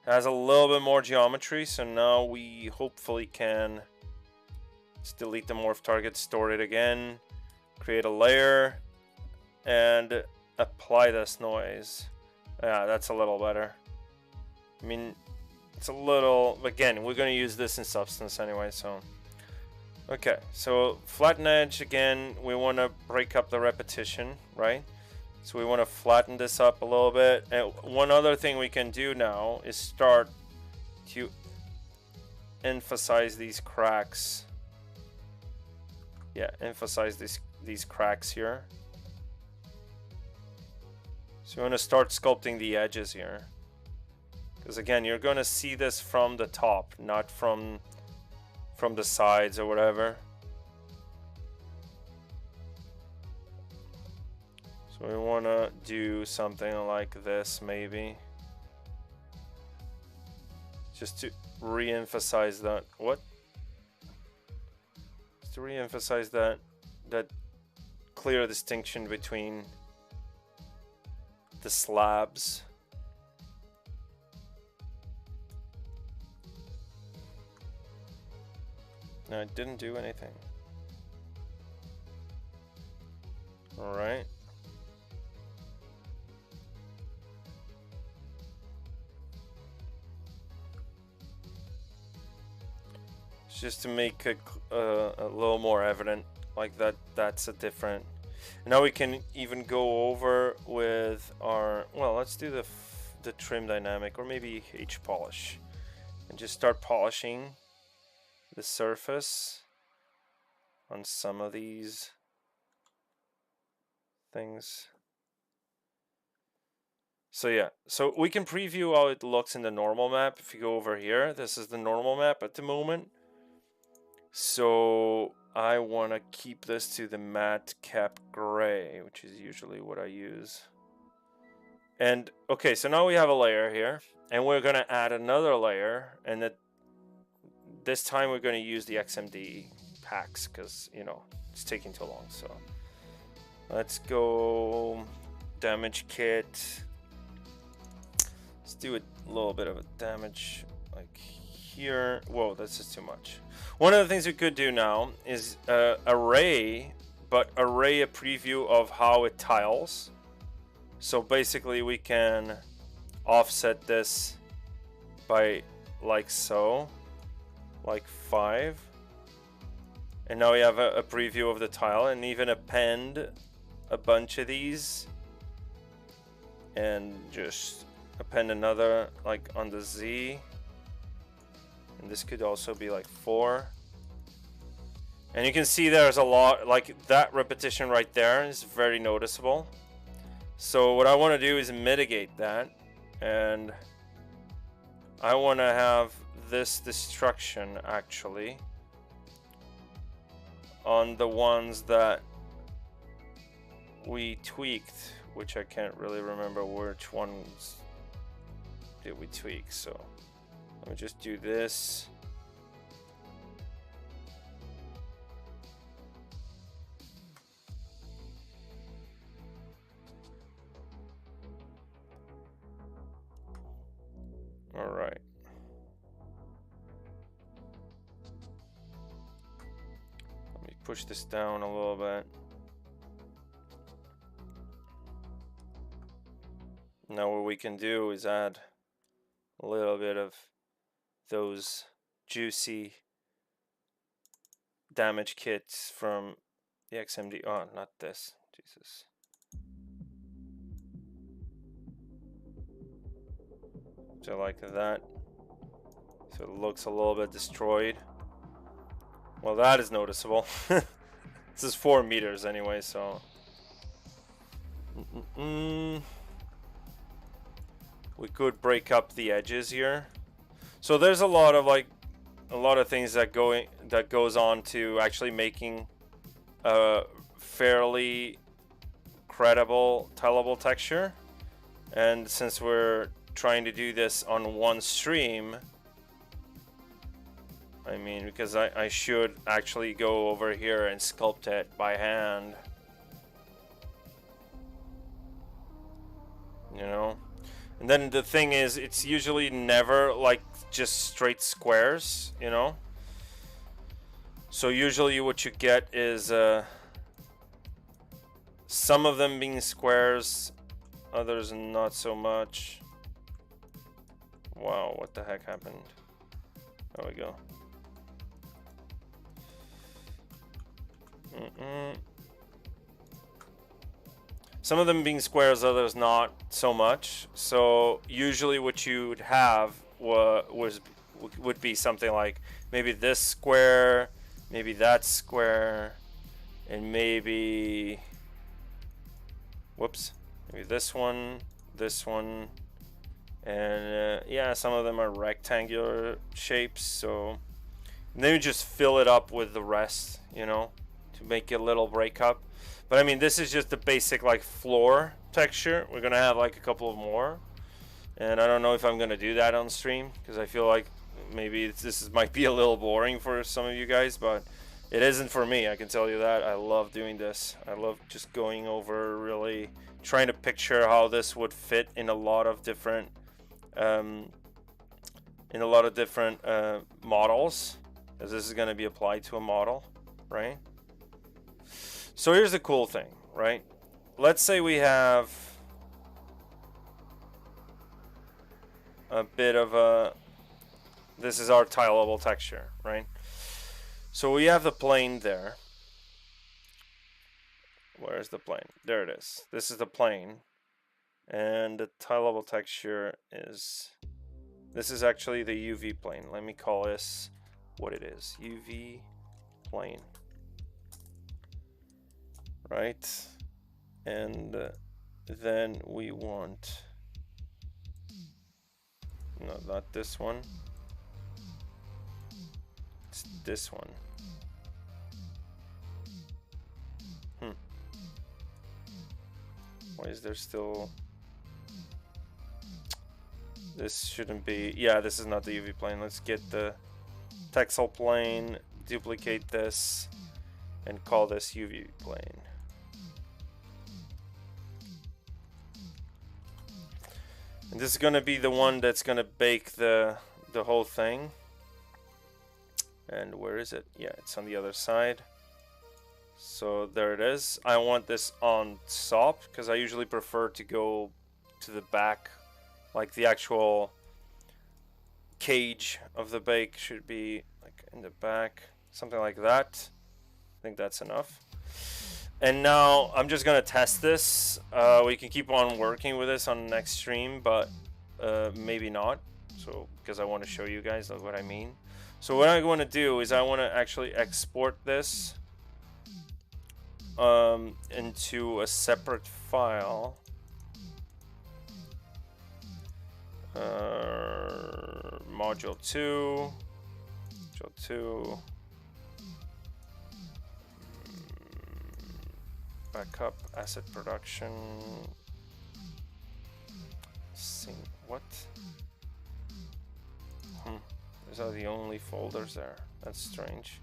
It has a little bit more geometry, so now we hopefully can just delete the morph target, store it again, create a layer, and apply this noise. Yeah, that's a little better. I mean, it's a little, again, we're going to use this in Substance anyway, so. Okay, so flatten edge, again, we want to break up the repetition, right? So we want to flatten this up a little bit. And one other thing we can do now is start to emphasize these cracks. yeah, emphasize these cracks here. So you want to start sculpting the edges here, because again, you're going to see this from the top, not from the sides or whatever. So we want to do something like this, maybe, just to re-emphasize that. What? Just to re-emphasize that clear distinction between the slabs. No, it didn't do anything. All right. Just to make it a little more evident, like that's a different. Now we can even go over with our, well, let's do the trim dynamic, or maybe H polish, and just start polishing the surface on some of these things. So yeah, so we can preview how it looks in the normal map. If you go over here, this is the normal map at the moment. So I want to keep this to the matte cap gray, which is usually what I use. And okay, so now we have a layer here, and we're going to add another layer, and this time we're going to use the XMD packs, because, you know, it's taking too long. So let's go damage kit. Let's do a little bit of a damage like here. Whoa, that's just too much. One of the things we could do now is array, but array a preview of how it tiles. So basically we can offset this by like so, like 5. And now we have a preview of the tile, and even append a bunch of these, and just append another like on the Z. And this could also be like 4. And you can see there's a lot, like that repetition right there is very noticeable. So what I want to do is mitigate that, and I want to have this destruction actually on the ones that we tweaked, which I can't really remember which ones did we tweak. So let me just do this. All right. Let me push this down a little bit. Now what we can do is add a little bit of those juicy damage kits from the XMD. Oh, not this. Jesus. So like that. So it looks a little bit destroyed. Well, that is noticeable. This is 4 meters anyway, so. We could break up the edges here. So there's a lot of things that goes on to actually making a fairly credible tileable texture. And since we're trying to do this on one stream, I mean, because I should actually go over here and sculpt it by hand, you know. And then the thing is, it's usually never like just straight squares, you know. So usually what you get is some of them being squares, others not so much. Wow, what the heck happened? There we go. Some of them being squares, others not so much. So usually what you would have would be something like maybe this square, maybe that square, and maybe, whoops, maybe this one, and yeah, some of them are rectangular shapes, so then you just fill it up with the rest, you know, to make a little breakup. But I mean, this is just the basic like floor texture. We're gonna have like a couple of more, and I don't know if I'm gonna do that on stream because I feel like maybe this might be a little boring for some of you guys, but it isn't for me, I can tell you that. I love doing this. I love just going over, really trying to picture how this would fit in a lot of different models, as this is going to be applied to a model, right? So here's the cool thing, right? Let's say we have a bit of a, this is our tile level texture, right? So we have the plane there. Where's the plane? There it is. This is the plane. And the tile level texture is, this is actually the UV plane. Let me call this what it is. UV plane. Right? And then we want, no, not this one. It's this one. Why is there still, this shouldn't be, yeah, this is not the UV plane. Let's get the textile plane, duplicate this, and call this UV plane. And this is gonna be the one that's gonna bake the whole thing. And where is it? Yeah, it's on the other side. So there it is. I want this on top because I usually prefer to go to the back, like the actual cage of the bake should be like in the back, something like that. I think that's enough. And now I'm just gonna test this. We can keep on working with this on the next stream, but maybe not. So because I want to show you guys what I mean. So what I want to do is I want to actually export this into a separate file. Module 2, backup, asset production, sync, what? These are the only folders there. That's strange.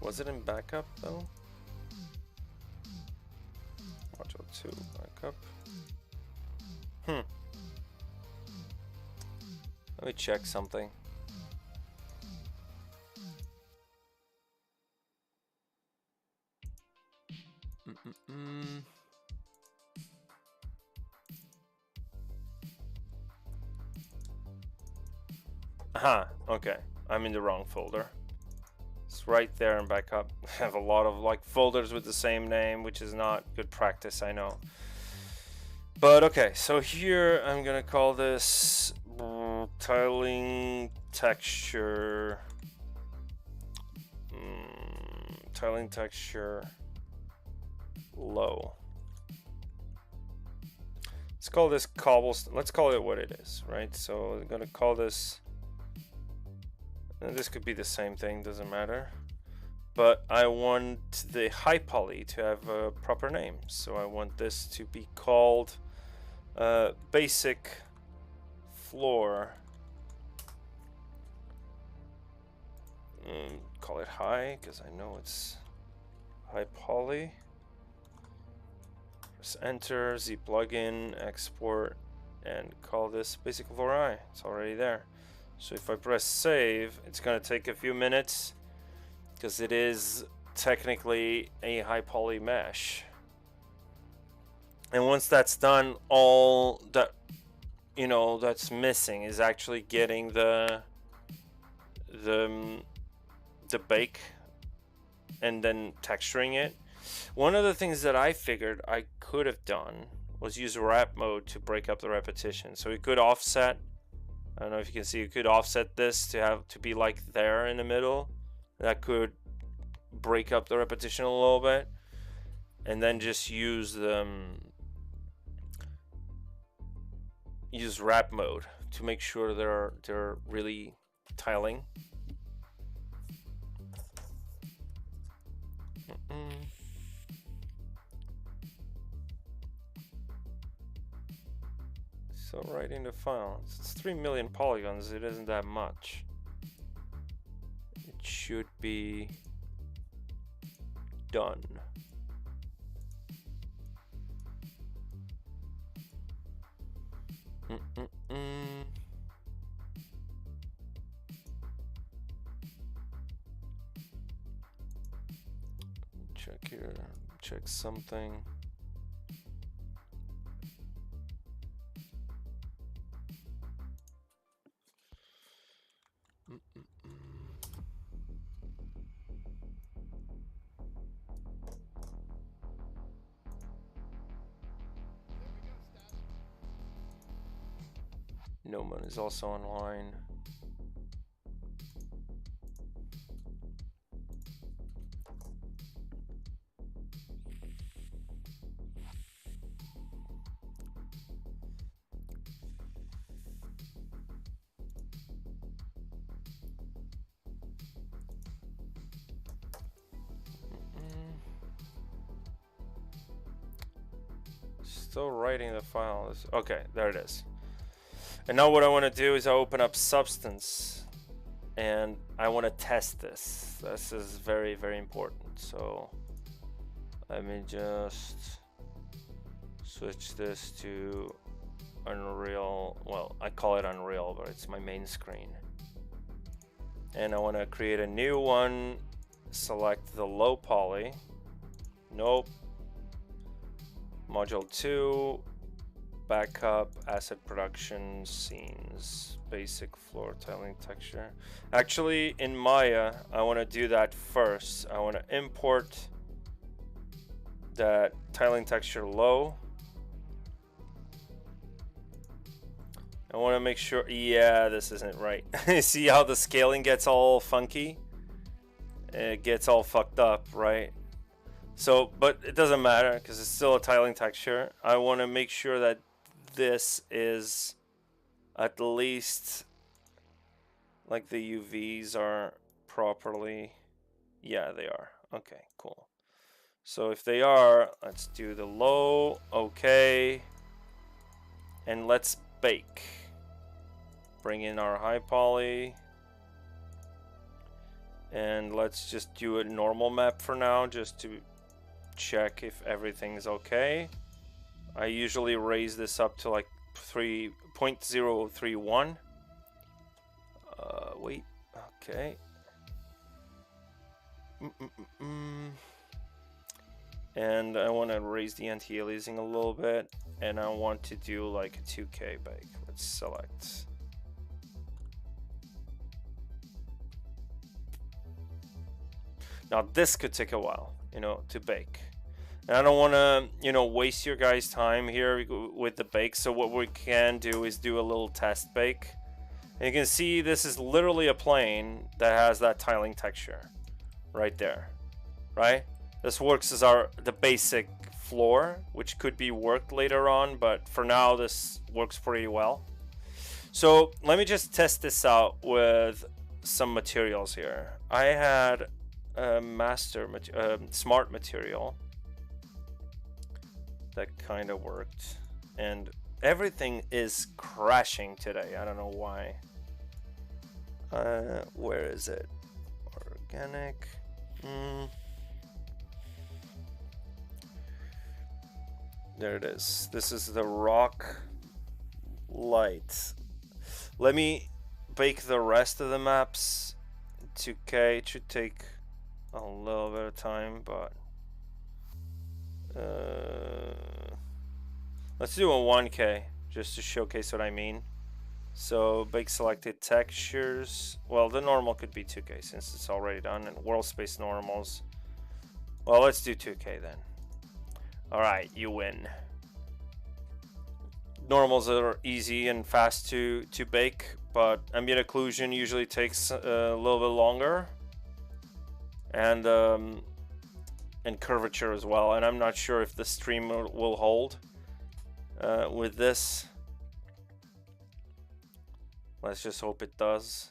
Was it in backup though? Module 2 backup. Let me check something. Aha, okay. I'm in the wrong folder. It's right there in backup. I have a lot of like folders with the same name, which is not good practice, I know. But okay, so here I'm gonna call this tiling texture. Tiling texture low. Let's call this cobblestone. Let's call it what it is, right? So I'm gonna call this. And this could be the same thing, doesn't matter. But I want the high poly to have a proper name. So I want this to be called basic floor. Call it high because I know it's high poly. Press enter, Z plugin, export, and call this basic floor high. It's already there. So if I press save, it's gonna take a few minutes because it is technically a high poly mesh. And once that's done, all that that's missing is actually getting the bake and then texturing it. One of the things that I figured I could have done was use wrap mode to break up the repetition. So we could offset. I don't know if you can see, you could offset this to be like there in the middle, That could break up the repetition a little bit, and then just use use wrap mode to make sure they're really tiling. So writing the file, it's 3 million polygons. It isn't that much. It should be done. Check here, check something. Noman is also online. Still writing the file. Okay, there it is. And now what I want to do is I open up Substance and I want to test this. This is very, very important. So let me just switch this to Unreal. Well, I call it Unreal, but it's my main screen. And I want to create a new one. Select the low poly. Nope. Module 2. Backup, asset production, scenes, basic floor tiling texture. Actually, in Maya, I want to do that first. I want to import that tiling texture low. I want to make sure, yeah, this isn't right. See how the scaling gets all funky? It gets all fucked up, right? So, but it doesn't matter because it's still a tiling texture. I want to make sure that this is at least like the UVs are properly. Yeah, they are. Okay, cool. So if they are, let's do the low. Okay. And let's bake. Bring in our high poly. And let's just do a normal map for now just to check if everything's okay. I usually raise this up to like 3.031. Wait, okay. And I want to raise the anti-aliasing a little bit, and I want to do like a 2K bake. Let's select. Now this could take a while, you know, to bake. And I don't want to, you know, waste your guys' time here with the bake. So what we can do is do a little test bake. And you can see this is literally a plane that has that tiling texture right there, right? This works as the basic floor, which could be worked later on, but for now this works pretty well. So let me just test this out with some materials here. I had a smart material that kind of worked, and everything is crashing today. I don't know why. Where is it? Organic. There it is. This is the rock light. Let me bake the rest of the maps. 2K. It should take a little bit of time, but let's do a 1K just to showcase what I mean. So bake selected textures. Well, the normal could be 2K since it's already done, and world space normals. Well, let's do 2K then. All right, you win. Normals are easy and fast to bake, but ambient occlusion usually takes a little bit longer. and curvature as well. And I'm not sure if the stream will hold with this. Let's just hope it does.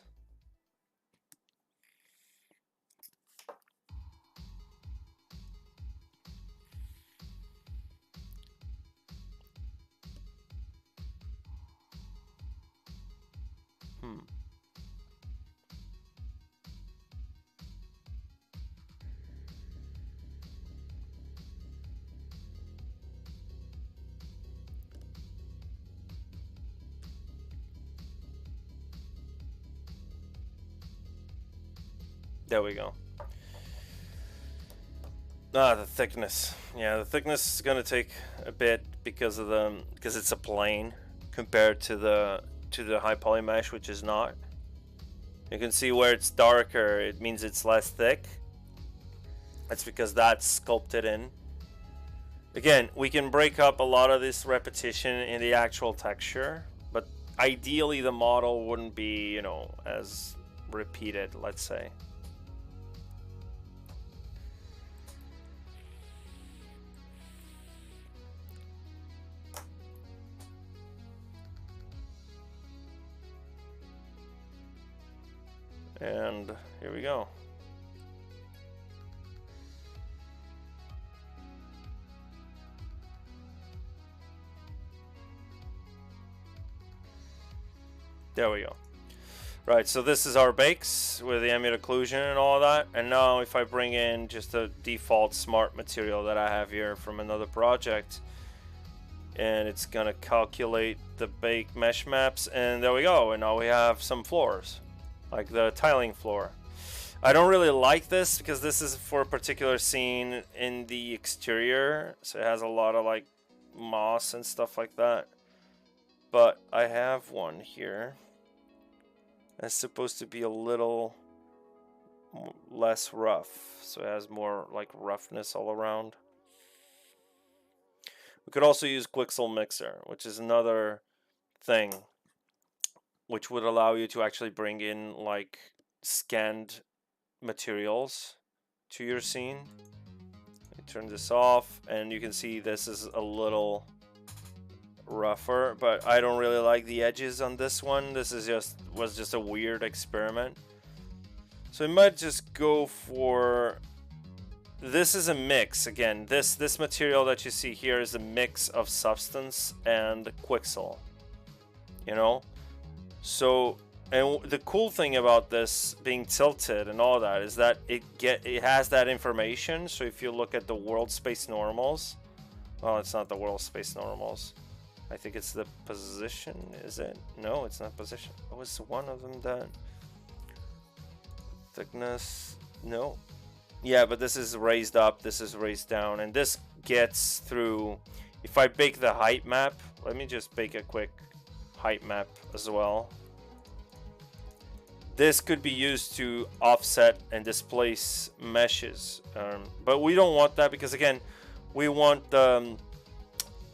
There we go. Ah, the thickness. Yeah, the thickness is gonna take a bit because it's a plane compared to the high poly mesh, which is not. You can see where it's darker, it means it's less thick. That's because that's sculpted in. Again, we can break up a lot of this repetition in the actual texture, but ideally the model wouldn't be, you know, as repeated, let's say. And here we go. There we go. Right, so this is our bakes with the ambient occlusion and all that. And now if I bring in just a default smart material that I have here from another project, and it's gonna calculate the bake mesh maps, and there we go. And now we have some floors, like the tiling floor. I don't really like this because this is for a particular scene in the exterior, so it has a lot of like moss and stuff like that. But I have one here that's supposed to be a little less rough, so it has more like roughness all around. We could also use Quixel Mixer, which is another thing which would allow you to actually bring in like scanned materials to your scene. Turn this off and you can see this is a little rougher, but I don't really like the edges on this one. This is was just a weird experiment, so we might just go for this. Is a mix. Again, this material that you see here is a mix of substance and Quixel, you know. So, and the cool thing about this being tilted and all that is that it has that information. So if you look at the world space normals, well, it's not the world space normals, I think it's the position, is it? No, it's not position. Oh, it's one of them that thickness, no. Yeah, but this is raised up, this is raised down, and this gets through. If I bake the height map, let me just bake a quick height map as well. This could be used to offset and displace meshes, but we don't want that because again, we want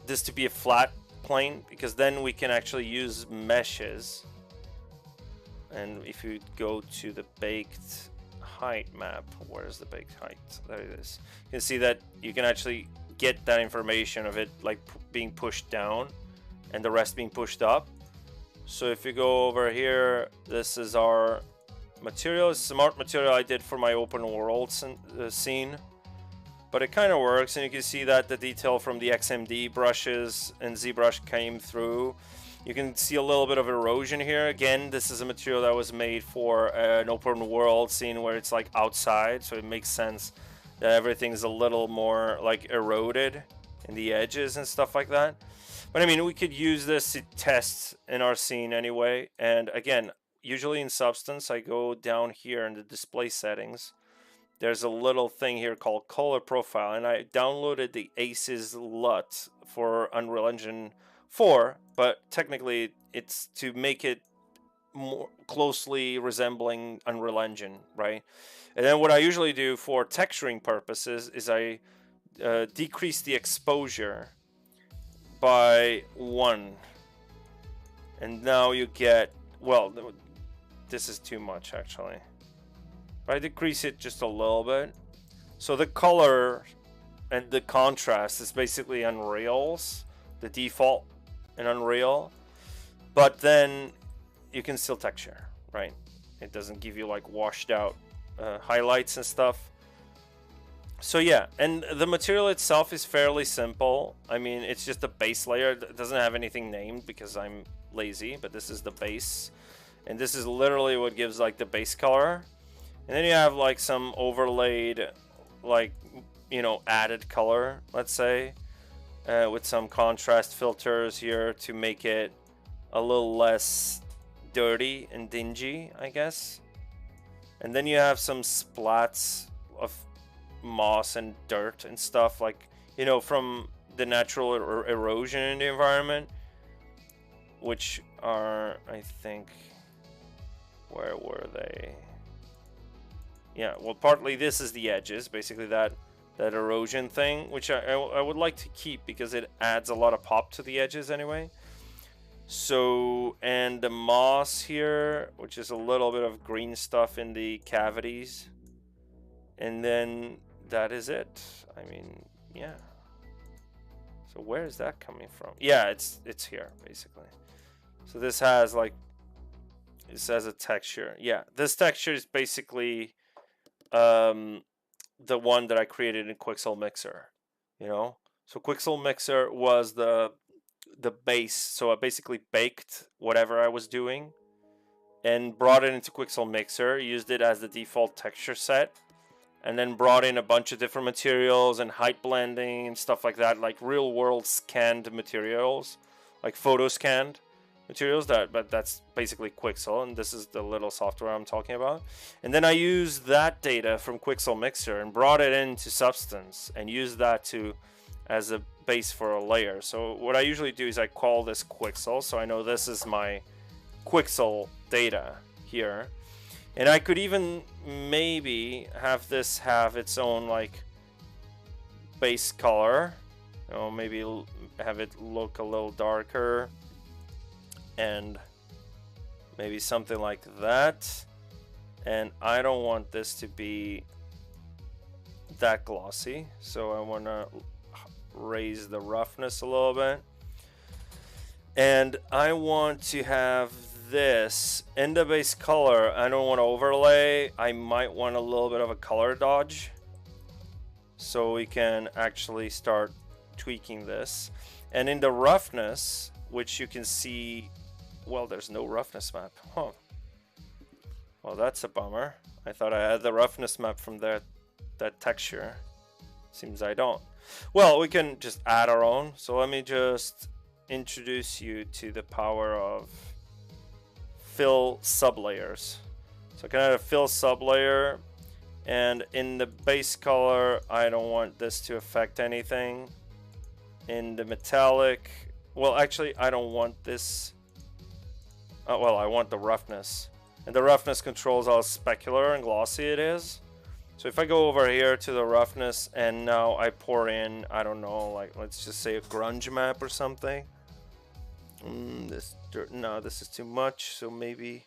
this to be a flat plane, because then we can actually use meshes. And if you go to the baked height map, where's the baked height? There it is. You can see that you can actually get that information of it like being pushed down and the rest being pushed up. So if you go over here, this is our material. It's smart material I did for my open world scene. But it kind of works, and you can see that the detail from the XMD brushes and ZBrush came through. You can see a little bit of erosion here. Again, this is a material that was made for an open world scene where it's like outside, so it makes sense that everything's a little more like eroded in the edges and stuff like that. But I mean, we could use this to test in our scene anyway. And again, usually in Substance, I go down here in the display settings. There's a little thing here called color profile, and I downloaded the ACES LUT for Unreal Engine 4, but technically it's to make it more closely resembling Unreal Engine, right? And then what I usually do for texturing purposes is I decrease the exposure by 1, and now you get, well, this is too much actually. But I decrease it just a little bit. So the color and the contrast is basically Unreal's, the default in Unreal. But then you can still texture, right? It doesn't give you like washed out highlights and stuff. So yeah, and the material itself is fairly simple. I mean, it's just a base layer. It doesn't have anything named because I'm lazy, but this is the base. And this is literally what gives like the base color. And then you have like some overlaid, like, you know, added color, let's say, with some contrast filters here to make it a little less dirty and dingy, I guess. And then you have some splats of moss and dirt and stuff, like, you know, from the natural erosion in the environment, which are, I think, where were they? Yeah, well, partly this is the edges, basically that erosion thing, which I would like to keep because it adds a lot of pop to the edges anyway. So, and the moss here, which is a little bit of green stuff in the cavities. And then that is it. I mean, yeah. So where is that coming from? Yeah, it's here, basically. So this has like, it says a texture. Yeah, this texture is basically the one that I created in Quixel Mixer, you know. So Quixel Mixer was the base. So I basically baked whatever I was doing and brought it into Quixel Mixer, used it as the default texture set, and then brought in a bunch of different materials and height blending and stuff like that, like real world scanned materials, like photo scanned materials, but that's basically Quixel, and this is the little software I'm talking about. And then I used that data from Quixel Mixer and brought it into Substance and used that to as a base for a layer. So what I usually do is I call this Quixel, so I know this is my Quixel data here. And I could even maybe have this have its own like base color, you know, maybe have it look a little darker, and maybe something like that. And I don't want this to be that glossy, so I want to raise the roughness a little bit. And I want to have this in the base color. I don't want to overlay. I might want a little bit of a color dodge so we can actually start tweaking this. And in the roughness, which you can see, well, there's no roughness map. Huh. Well, that's a bummer. I thought I had the roughness map from that texture. Seems I don't. Well, we can just add our own. So let me just introduce you to the power of fill sublayers. So I can add a fill sublayer, and in the base color, I don't want this to affect anything. In the metallic, well, actually, I don't want this. Well, I want the roughness, and the roughness controls how specular and glossy it is. So if I go over here to the roughness and now I pour in, I don't know, like let's just say a grunge map or something. This dirt, no, this is too much. So maybe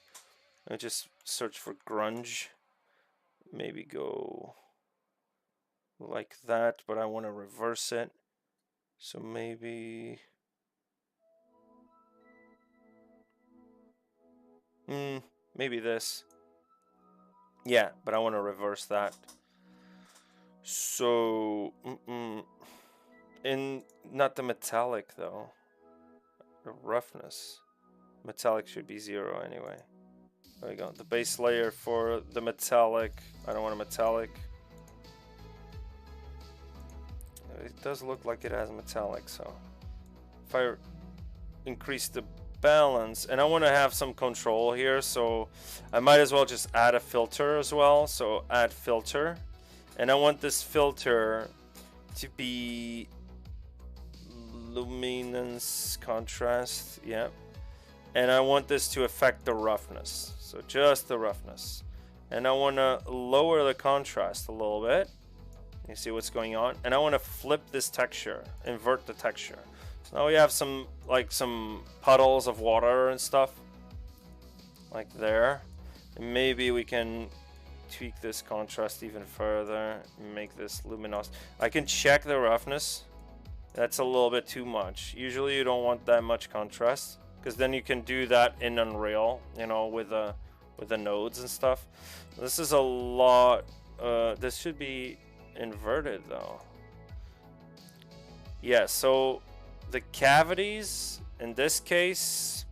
I just search for grunge. Maybe go like that, but I want to reverse it. So maybe maybe this. Yeah, but I want to reverse that. So in not the metallic though. The roughness. Metallic should be 0 anyway. There we go. The base layer for the metallic. I don't want a metallic. It does look like it has metallic, so if I increase the balance, and I want to have some control here, so I might as well just add a filter as well. So add filter, and I want this filter to be luminance contrast, yeah, and I want this to affect the roughness, so just the roughness, and I want to lower the contrast a little bit. You see what's going on, and I want to flip this texture, invert the texture. So now we have some puddles of water and stuff like there, and maybe we can tweak this contrast even further, make this luminous. I can check the roughness. That's a little bit too much. Usually you don't want that much contrast, because then you can do that in Unreal, you know, with the nodes and stuff. This is a lot. This should be inverted though. Yeah, so the cavities in this case,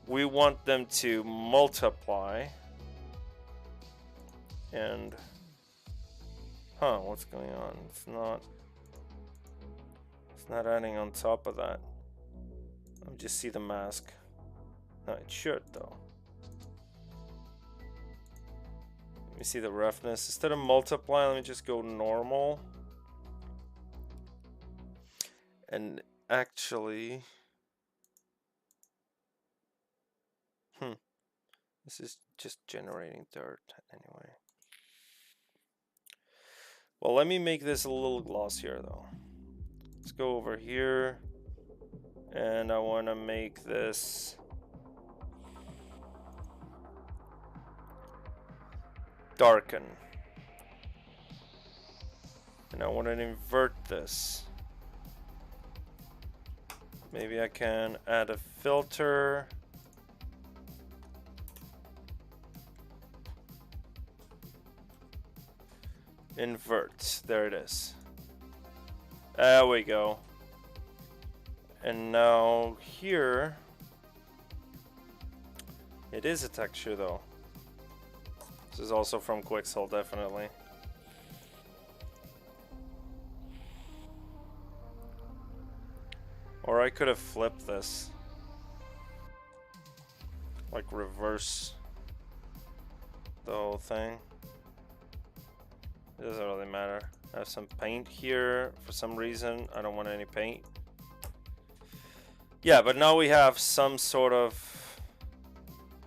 we want them to multiply. And what's going on? It's not adding on top of that. Let me just see the mask. No, it should though. Let me see the roughness. Instead of multiply, let me just go normal. And actually, this is just generating dirt anyway. Well, let me make this a little glossier though. Let's go over here, and I want to make this darken, and I want to invert this. Maybe I can add a filter. Invert. There it is. There we go. And now here, it is a texture though. This is also from Quixel, definitely. Or I could have flipped this. Like reverse the whole thing. It doesn't really matter. I have some paint here. For some reason, I don't want any paint. Yeah, but now we have some sort of...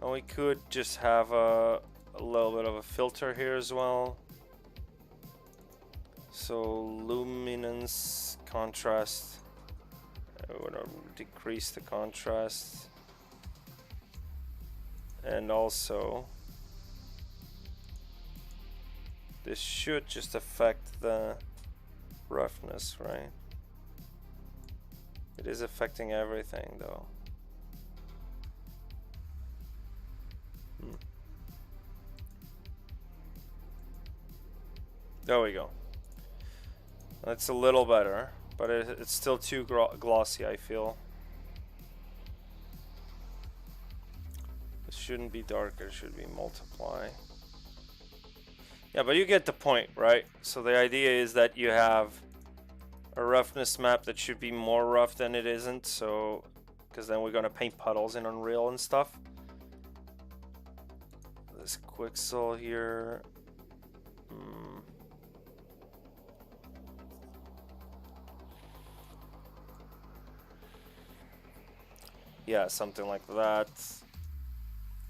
And we could just have a little bit of a filter here as well. So luminance, contrast. I want to decrease the contrast. And also, this should just affect the roughness, right? It is affecting everything though. There we go. That's a little better, but it's still too glossy, I feel. It shouldn't be darker, it should be multiply. Yeah, but you get the point, right? So the idea is that you have a roughness map that should be more rough than it isn't, so because then we're gonna paint puddles in Unreal and stuff. This Quixel here. Yeah, something like that.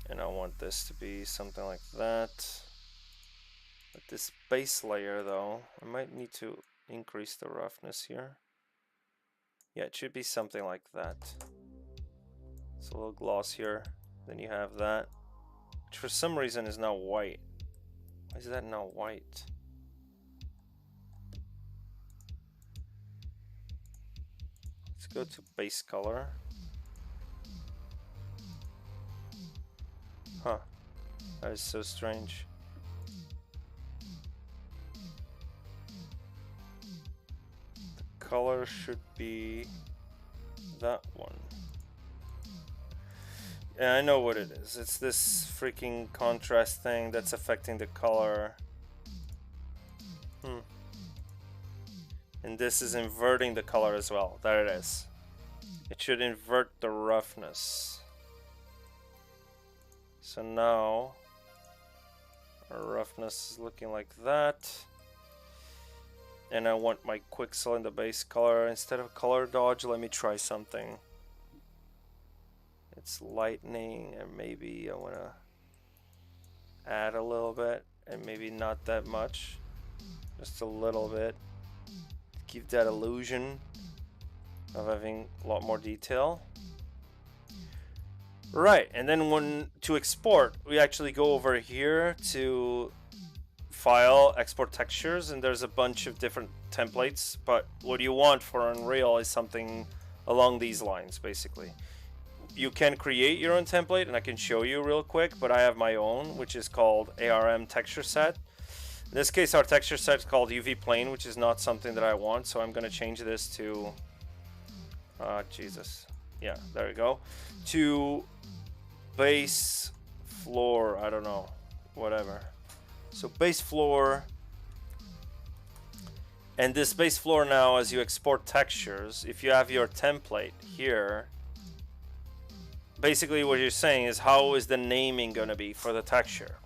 And I want this to be something like that. But this base layer though, I might need to increase the roughness here. Yeah, it should be something like that. It's a little glossier. Then you have that, which for some reason is now white. Why is that now white? Let's go to base color. Huh, that is so strange. The color should be that one. Yeah, I know what it is. It's this freaking contrast thing that's affecting the color. And this is inverting the color as well. There it is. It should invert the roughness. So now our roughness is looking like that. And I want my Quixel in the base color. Instead of color dodge, let me try something. It's lightning, and maybe I want to add a little bit, and maybe not that much, just a little bit. Give that illusion of having a lot more detail. Right, and then when to export, we actually go over here to file, export textures, and there's a bunch of different templates, but what you want for Unreal is something along these lines, basically. You can create your own template, and I can show you real quick, but I have my own, which is called ARM texture set. In this case, our texture set is called UV plane, which is not something that I want, so I'm going to change this to, Jesus, yeah, there we go, to base floor, I don't know, whatever. So base floor, and this base floor now, as you export textures, if you have your template here, basically what you're saying is how is the naming going to be for the texture.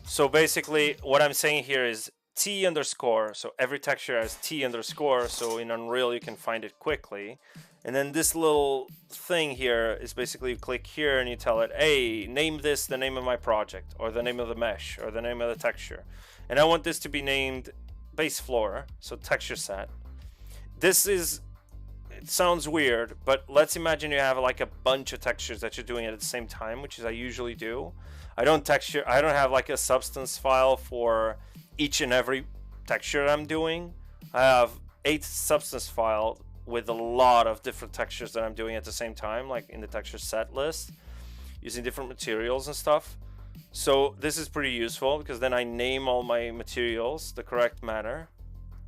So basically what I'm saying here is T underscore, so every texture has T underscore, so in Unreal you can find it quickly. And then this little thing here is basically you click here and you tell it, hey, name this the name of my project, or the name of the mesh, or the name of the texture. And I want this to be named base floor, so texture set. This is, it sounds weird, but let's imagine you have like a bunch of textures that you're doing at the same time, which is I usually do. I don't have like a substance file for each and every texture I'm doing. I have 8 substance files with a lot of different textures that I'm doing at the same time, like in the texture set list, using different materials and stuff. So this is pretty useful because then I name all my materials the correct manner,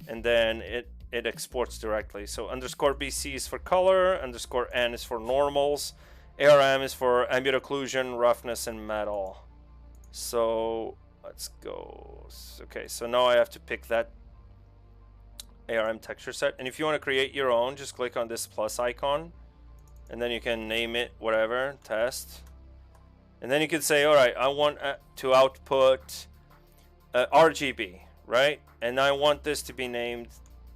and then it exports directly. So underscore BC is for color, underscore N is for normals, ARM is for ambient occlusion, roughness, and metal. So let's go. Okay, so now I have to pick that ARM texture set, and if you want to create your own, just click on this plus icon, and then you can name it whatever, test, and then you can say, all right, I want to output RGB, right? And I want this to be named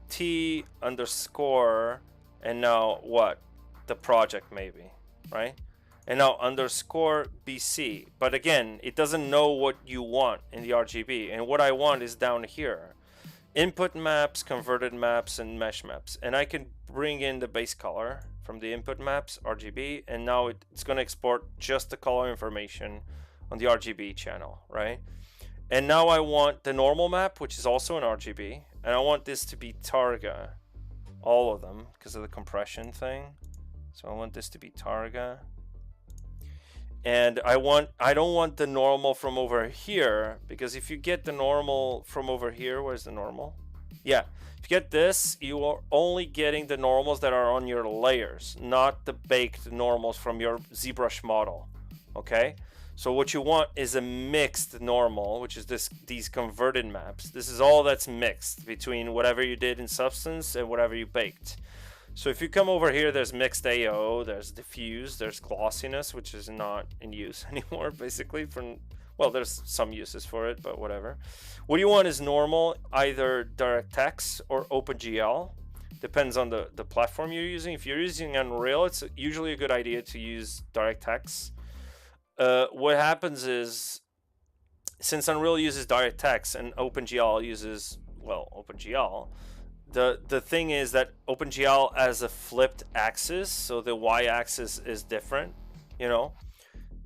T underscore, and now what? The project maybe, right? And now underscore BC, but again, it doesn't know what you want in the RGB, and what I want is down here. Input maps, converted maps, and mesh maps. And I can bring in the base color from the input maps, RGB, and now it's going to export just the color information on the RGB channel, right? And now I want the normal map, which is also an RGB, and I want this to be Targa, all of them, because of the compression thing. So I want this to be Targa. And I don't want the normal from over here, because if you get the normal from over here, where's the normal? Yeah, if you get this, you are only getting the normals that are on your layers, not the baked normals from your ZBRUSH model, okay? So what you want is a mixed normal, which is these converted maps. This is all that's mixed between whatever you did in Substance and whatever you baked. So if you come over here, there's mixed AO, there's diffuse, there's glossiness, which is not in use anymore, basically. Well, there's some uses for it, but whatever. What you want is normal, either DirectX or OpenGL. Depends on the platform you're using. If you're using Unreal, it's usually a good idea to use DirectX. What happens is, since Unreal uses DirectX and OpenGL uses, well, OpenGL, the thing is that OpenGL has a flipped axis, so the y-axis is different, you know.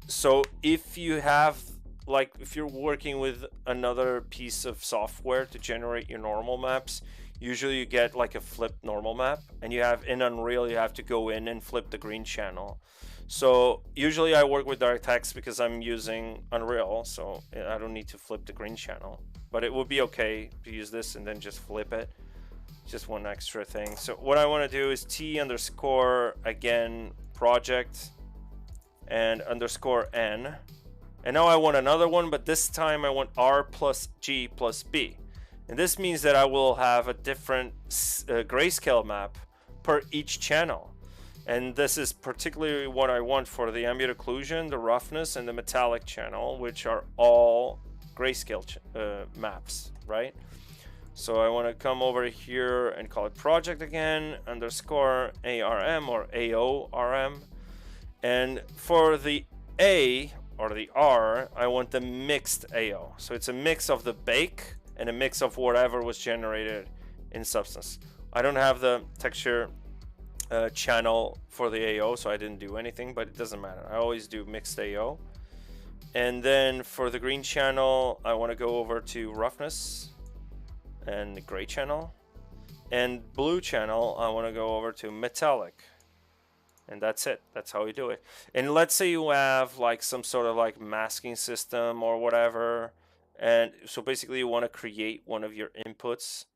So if you have, like, if you're working with another piece of software to generate your normal maps, usually you get like a flipped normal map, and you have in Unreal you have to go in and flip the green channel. So usually I work with DirectX because I'm using Unreal, so I don't need to flip the green channel, but it would be okay to use this and then just flip it. Just one extra thing. So what I want to do is T underscore, again, project, and underscore N. And now I want another one, but this time I want R plus G plus B. And this means that I will have a different grayscale map per each channel. And this is particularly what I want for the ambient occlusion, the roughness, and the metallic channel, which are all grayscale maps, right? So I want to come over here and call it project again, underscore ARM or AORM. And for the A or the R, I want the mixed AO. So it's a mix of the bake and a mix of whatever was generated in Substance. I don't have the texture channel for the AO, so I didn't do anything, but it doesn't matter. I always do mixed AO. And then for the green channel, I want to go over to roughness and the gray channel. And blue channel, I want to go over to metallic. And that's it. That's how you do it. And let's say you have like some sort of like masking system or whatever. And so basically you want to create one of your inputs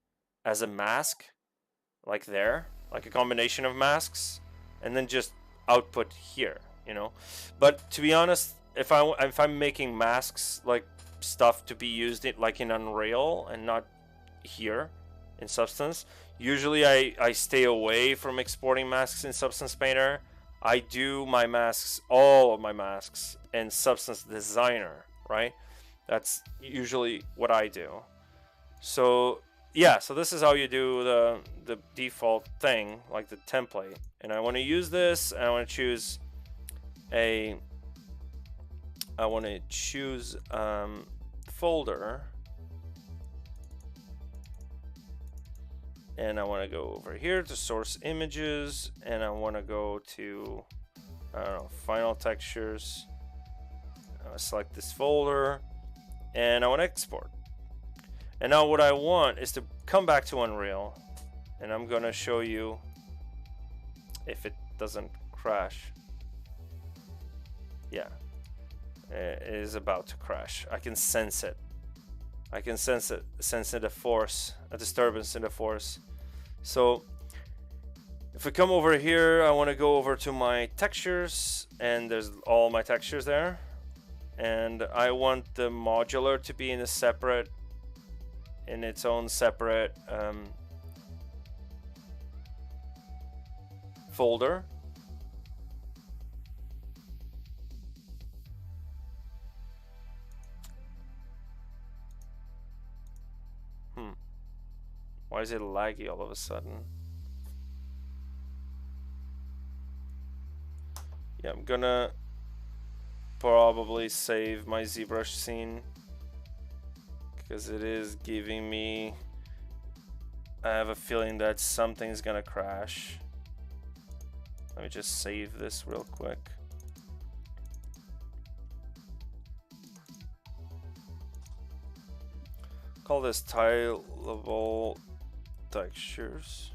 as a mask, like there, like a combination of masks, and then just output here, you know. But to be honest, if I'm making masks, like stuff to be used like in Unreal and not here in Substance, usually I stay away from exporting masks in Substance Painter. I do my masks, all of my masks, in Substance Designer, right? That's usually what I do. So yeah, so this is how you do the default thing, like the template. And I want to use this, and I want to choose folder, and I want to go over here to source images, and I want to go to, I don't know, final textures. Select this folder, and I want to export. And now what I want is to come back to Unreal, and I'm going to show you if it doesn't crash. Yeah, it is about to crash. I can sense it. I can sense it, a force, a disturbance in the force. So if we come over here, I want to go over to my textures, and there's all my textures there. And I want the modular to be in its own separate folder. Why is it laggy all of a sudden? Yeah, I'm gonna probably save my ZBRUSH scene because it is giving me, I have a feeling that something's gonna crash. Let me just save this real quick. Call this tileable textures.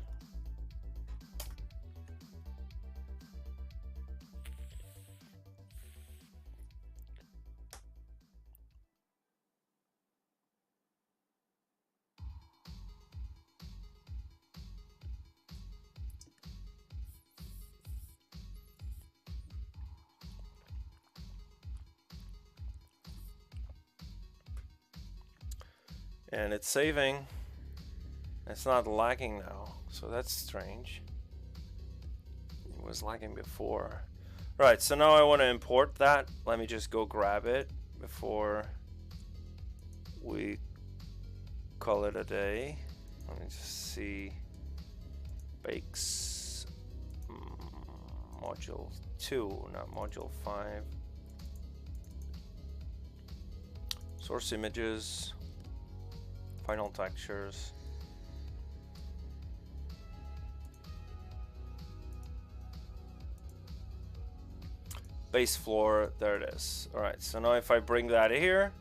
And it's saving. It's not lagging now, so that's strange. It was lagging before. Right, so now I want to import that. Let me just go grab it before we call it a day. Let me just see. Bakes. Module 2, not module 5. Source images. Final textures. Base floor, there it is. All right, so now if I bring that here,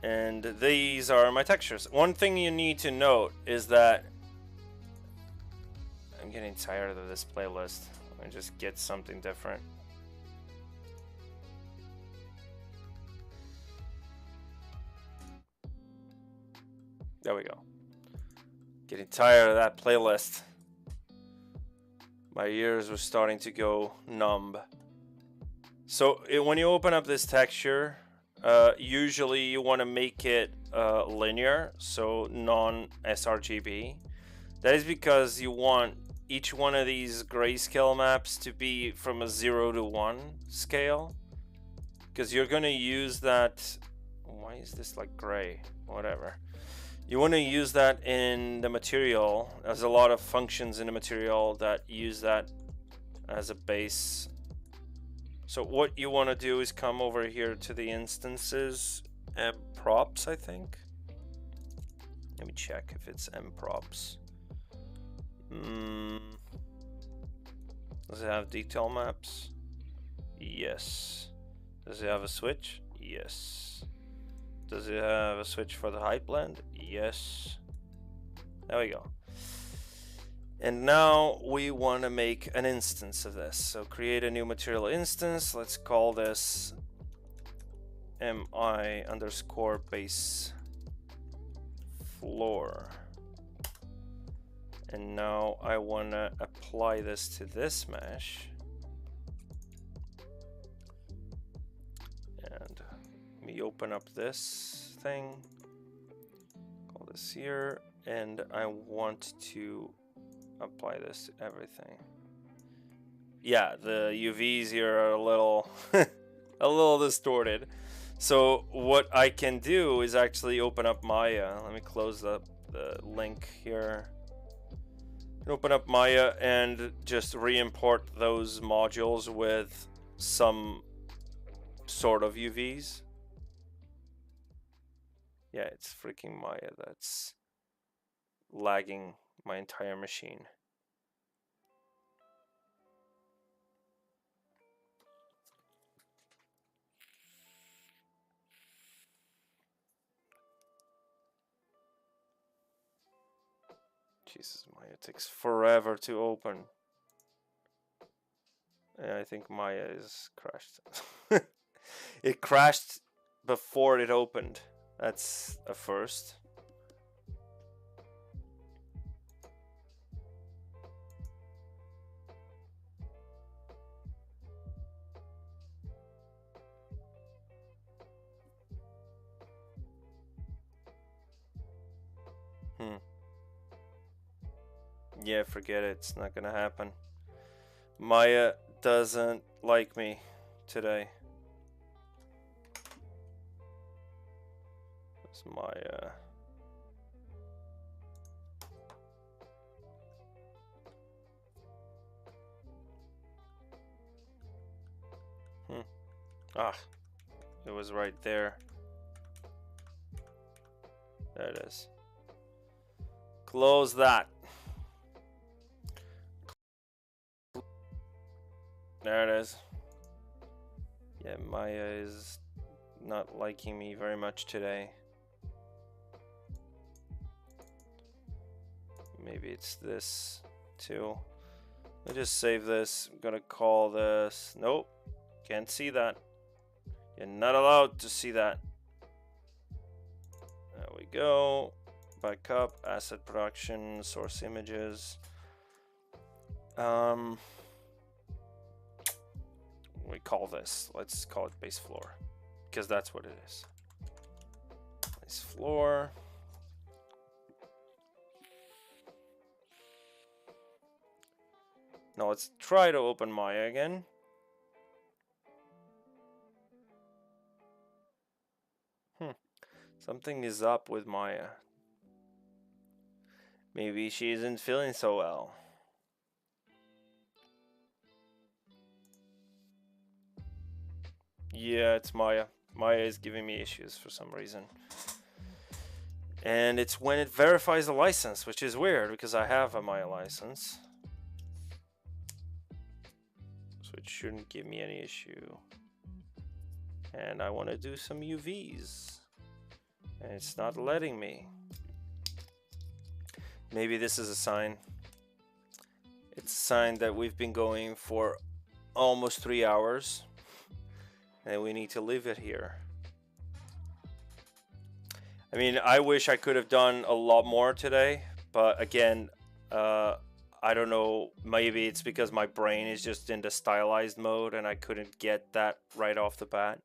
and these are my textures. One thing you need to note is that I'm getting tired of this playlist. Let me just get something different. There we go. Getting tired of that playlist. My ears were starting to go numb. So when you open up this texture, usually you want to make it linear, so non-sRGB. That is because you want each one of these grayscale maps to be from a 0 to 1 scale, because you're going to use that. Why is this like gray? Whatever. You want to use that in the material. There's a lot of functions in the material that use that as a base. So what you want to do is come over here to the instances and props, I think. Let me check if it's M props. Does it have detail maps? Yes. Does it have a switch? Yes. Does it have a switch for the height blend? Yes. There we go. And now we want to make an instance of this. So create a new material instance. Let's call this mi underscore base floor. And now I want to apply this to this mesh. And let me open up this thing. Call this here. And I want to apply this to everything. Yeah, the UVs here are a little a little distorted. So what I can do is actually open up Maya. Let me close up the link here. Open up Maya and just re-import those modules with some sort of UVs. Yeah, it's freaking Maya that's lagging my entire machine. Jesus, Maya takes forever to open. Yeah, I think Maya is crashed. It crashed before it opened. That's a first. Yeah, forget it. It's not gonna happen. Maya doesn't like me today. It's Maya. Ah, it was right there. There it is. Close that. There it is. Yeah, Maya is not liking me very much today. Maybe it's this too. Let me just save this. I'm gonna call this. Nope, can't see that. You're not allowed to see that. There we go. Backup, asset production, source images. We call this, let's call it base floor, because that's what it is. Base floor. Now let's try to open Maya again. Something is up with Maya. Maybe she isn't feeling so well. Yeah, it's Maya. Maya is giving me issues for some reason. And it's when it verifies the license, which is weird because I have a Maya license. So it shouldn't give me any issue. And I want to do some UVs. And it's not letting me. Maybe this is a sign. It's a sign that we've been going for almost 3 hours. And we need to leave it here. I mean, I wish I could have done a lot more today. But again, I don't know. Maybe it's because my brain is just in the stylized mode and I couldn't get that right off the bat.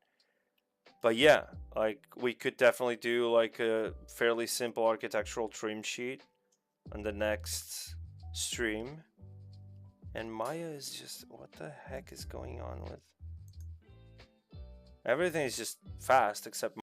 But yeah, like we could definitely do like a fairly simple architectural trim sheet on the next stream. And Maya is just, what the heck is going on with? Everything is just fast except